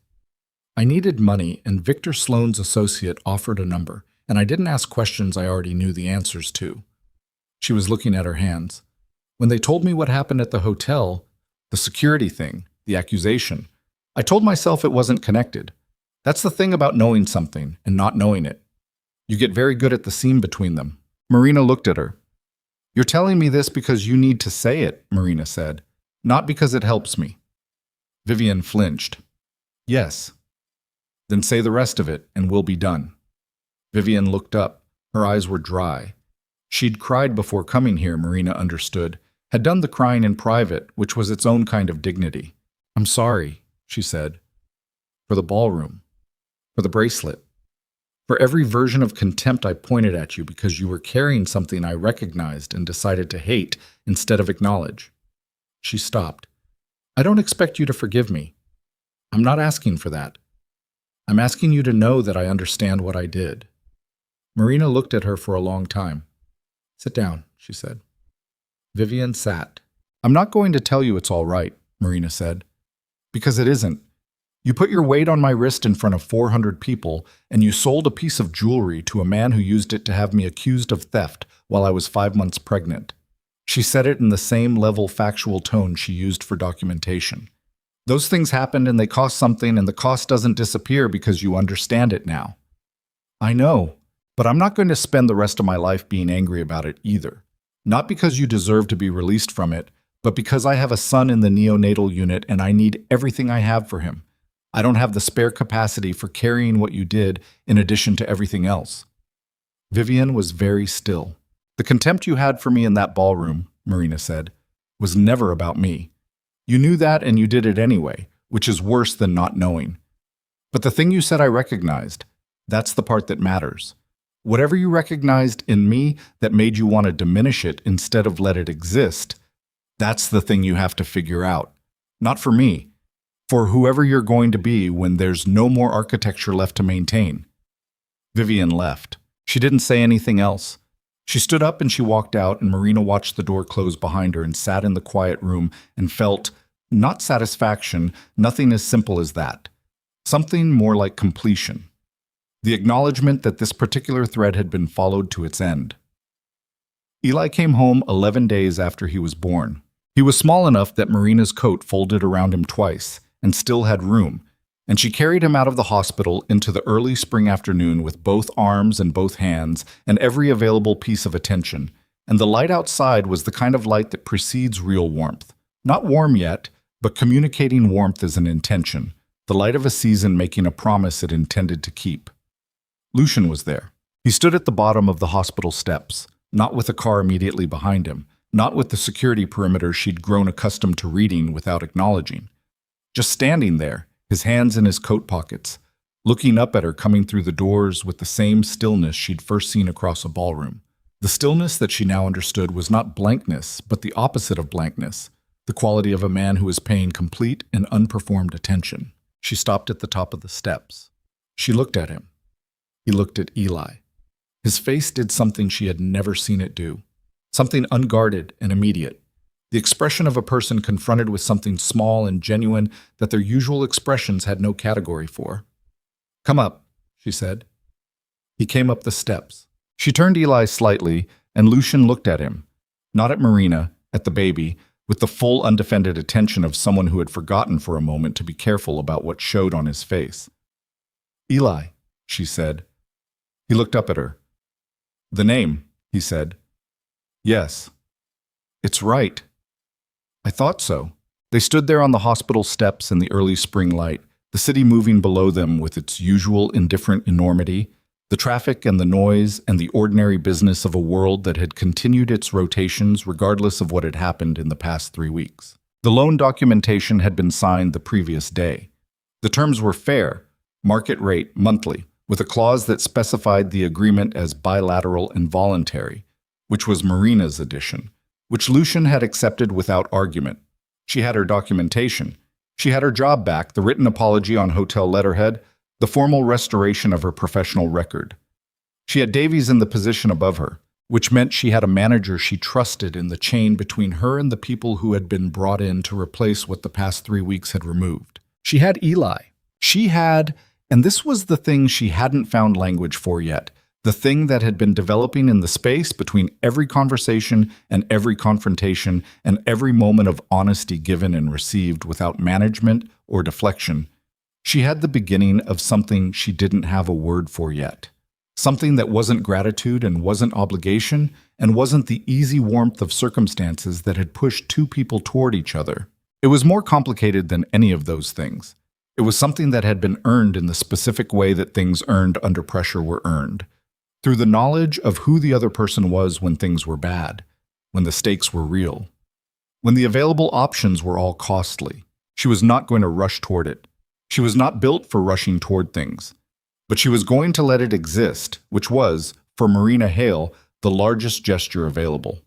"I needed money, and Victor Sloane's associate offered a number, and I didn't ask questions I already knew the answers to." She was looking at her hands. "When they told me what happened at the hotel, the security thing, the accusation, I told myself it wasn't connected. That's the thing about knowing something and not knowing it. You get very good at the seam between them." Marina looked at her. "You're telling me this because you need to say it," Marina said, "not because it helps me." Vivian flinched. "Yes." "Then say the rest of it, and we'll be done." Vivian looked up. Her eyes were dry. She'd cried before coming here, Marina understood, had done the crying in private, which was its own kind of dignity. "I'm sorry," she said. "For the ballroom. For the bracelet. For every version of contempt I pointed at you because you were carrying something I recognized and decided to hate instead of acknowledge." She stopped. "I don't expect you to forgive me. I'm not asking for that. I'm asking you to know that I understand what I did." Marina looked at her for a long time. "Sit down," she said. Vivian sat. "I'm not going to tell you it's all right," Marina said, "because it isn't. You put your weight on my wrist in front of 400 people, and you sold a piece of jewelry to a man who used it to have me accused of theft while I was 5 months pregnant." She said it in the same level factual tone she used for documentation. "Those things happened and they cost something, and the cost doesn't disappear because you understand it now." "I know, but I'm not going to spend the rest of my life being angry about it either. Not because you deserve to be released from it, but because I have a son in the neonatal unit and I need everything I have for him. I don't have the spare capacity for carrying what you did in addition to everything else." Vivian was very still. "The contempt you had for me in that ballroom," Marina said, "was never about me. You knew that and you did it anyway, which is worse than not knowing. But the thing you said I recognized, that's the part that matters. Whatever you recognized in me that made you want to diminish it instead of let it exist, that's the thing you have to figure out. Not for me. For whoever you're going to be when there's no more architecture left to maintain." Vivian left. She didn't say anything else. She stood up and she walked out, and Marina watched the door close behind her and sat in the quiet room and felt, not satisfaction, nothing as simple as that. Something more like completion. The acknowledgement that this particular thread had been followed to its end. Eli came home 11 days after he was born. He was small enough that Marina's coat folded around him twice, and still had room, and she carried him out of the hospital into the early spring afternoon with both arms and both hands and every available piece of attention, and the light outside was the kind of light that precedes real warmth. Not warm yet, but communicating warmth as an intention, the light of a season making a promise it intended to keep. Lucian was there. He stood at the bottom of the hospital steps, not with a car immediately behind him, not with the security perimeter she'd grown accustomed to reading without acknowledging. Just standing there, his hands in his coat pockets, looking up at her coming through the doors with the same stillness she'd first seen across a ballroom. The stillness that she now understood was not blankness, but the opposite of blankness, the quality of a man who is paying complete and unperformed attention. She stopped at the top of the steps. She looked at him. He looked at Eli. His face did something she had never seen it do, something unguarded and immediate. the expression of a person confronted with something small and genuine that their usual expressions had no category for. "Come up," she said. He came up the steps. She turned Eli slightly, and Lucian looked at him, not at Marina, at the baby, with the full undefended attention of someone who had forgotten for a moment to be careful about what showed on his face. "Eli," she said. He looked up at her. "The name," he said. "Yes. It's right." "I thought so." They stood there on the hospital steps in the early spring light, the city moving below them with its usual indifferent enormity, the traffic and the noise and the ordinary business of a world that had continued its rotations regardless of what had happened in the past 3 weeks. The loan documentation had been signed the previous day. The terms were fair, market rate, monthly, with a clause that specified the agreement as bilateral and voluntary, which was Marina's addition, which Lucian had accepted without argument. She had her documentation. She had her job back, the written apology on hotel letterhead, the formal restoration of her professional record. She had Davies in the position above her, which meant she had a manager she trusted in the chain between her and the people who had been brought in to replace what the past 3 weeks had removed. She had Eli. She had, and this was the thing she hadn't found language for yet, the thing that had been developing in the space between every conversation and every confrontation and every moment of honesty given and received without management or deflection. She had the beginning of something she didn't have a word for yet. Something that wasn't gratitude and wasn't obligation and wasn't the easy warmth of circumstances that had pushed two people toward each other. It was more complicated than any of those things. It was something that had been earned in the specific way that things earned under pressure were earned. Through the knowledge of who the other person was when things were bad, when the stakes were real, when the available options were all costly. She was not going to rush toward it. She was not built for rushing toward things. But she was going to let it exist, which was, for Marina Hale, the largest gesture available.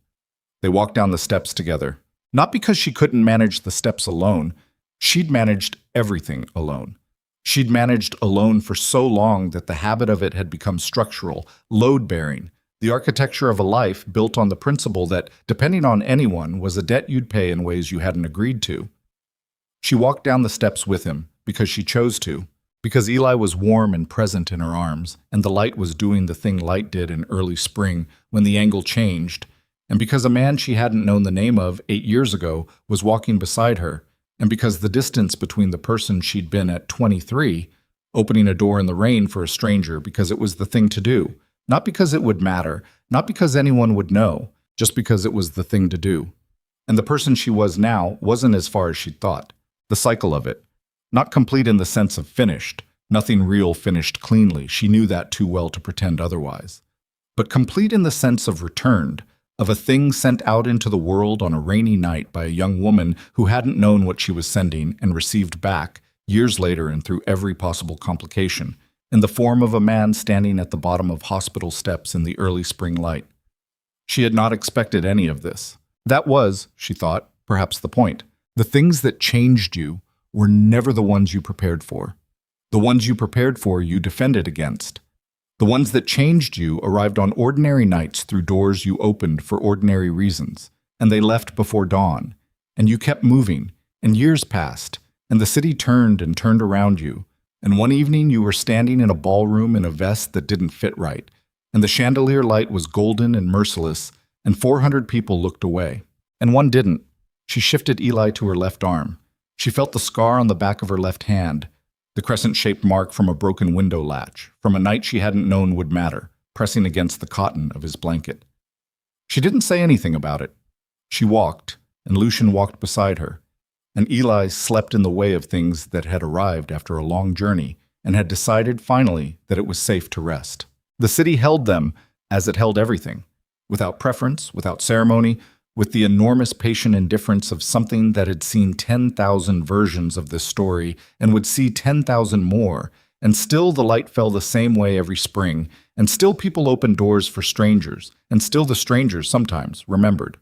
They walked down the steps together. Not because she couldn't manage the steps alone. She'd managed everything alone. She'd managed alone for so long that the habit of it had become structural, load-bearing, the architecture of a life built on the principle that, depending on anyone, was a debt you'd pay in ways you hadn't agreed to. She walked down the steps with him, because she chose to, because Eli was warm and present in her arms, and the light was doing the thing light did in early spring when the angle changed, and because a man she hadn't known the name of 8 years ago was walking beside her, and because the distance between the person she'd been at 23, opening a door in the rain for a stranger because it was the thing to do, not because it would matter, not because anyone would know, just because it was the thing to do. And the person she was now wasn't as far as she'd thought. The cycle of it. Not complete in the sense of finished. Nothing real finished cleanly. She knew that too well to pretend otherwise. But complete in the sense of returned, of a thing sent out into the world on a rainy night by a young woman who hadn't known what she was sending and received back, years later and through every possible complication, in the form of a man standing at the bottom of hospital steps in the early spring light. She had not expected any of this. That was, she thought, perhaps the point. The things that changed you were never the ones you prepared for. The ones you prepared for you defended against. The ones that changed you arrived on ordinary nights through doors you opened for ordinary reasons, and they left before dawn, and you kept moving, and years passed, and the city turned and turned around you, and one evening you were standing in a ballroom in a vest that didn't fit right, and the chandelier light was golden and merciless, and 400 people looked away, and one didn't. She shifted Eli to her left arm. She felt the scar on the back of her left hand, the crescent-shaped mark from a broken window latch, from a night she hadn't known would matter, pressing against the cotton of his blanket. She didn't say anything about it. She walked, and Lucian walked beside her, and Eli slept in the way of things that had arrived after a long journey and had decided finally that it was safe to rest. The city held them as it held everything, without preference, without ceremony, with the enormous patient indifference of something that had seen 10,000 versions of this story and would see 10,000 more, and still the light fell the same way every spring, and still people opened doors for strangers, and still the strangers sometimes remembered.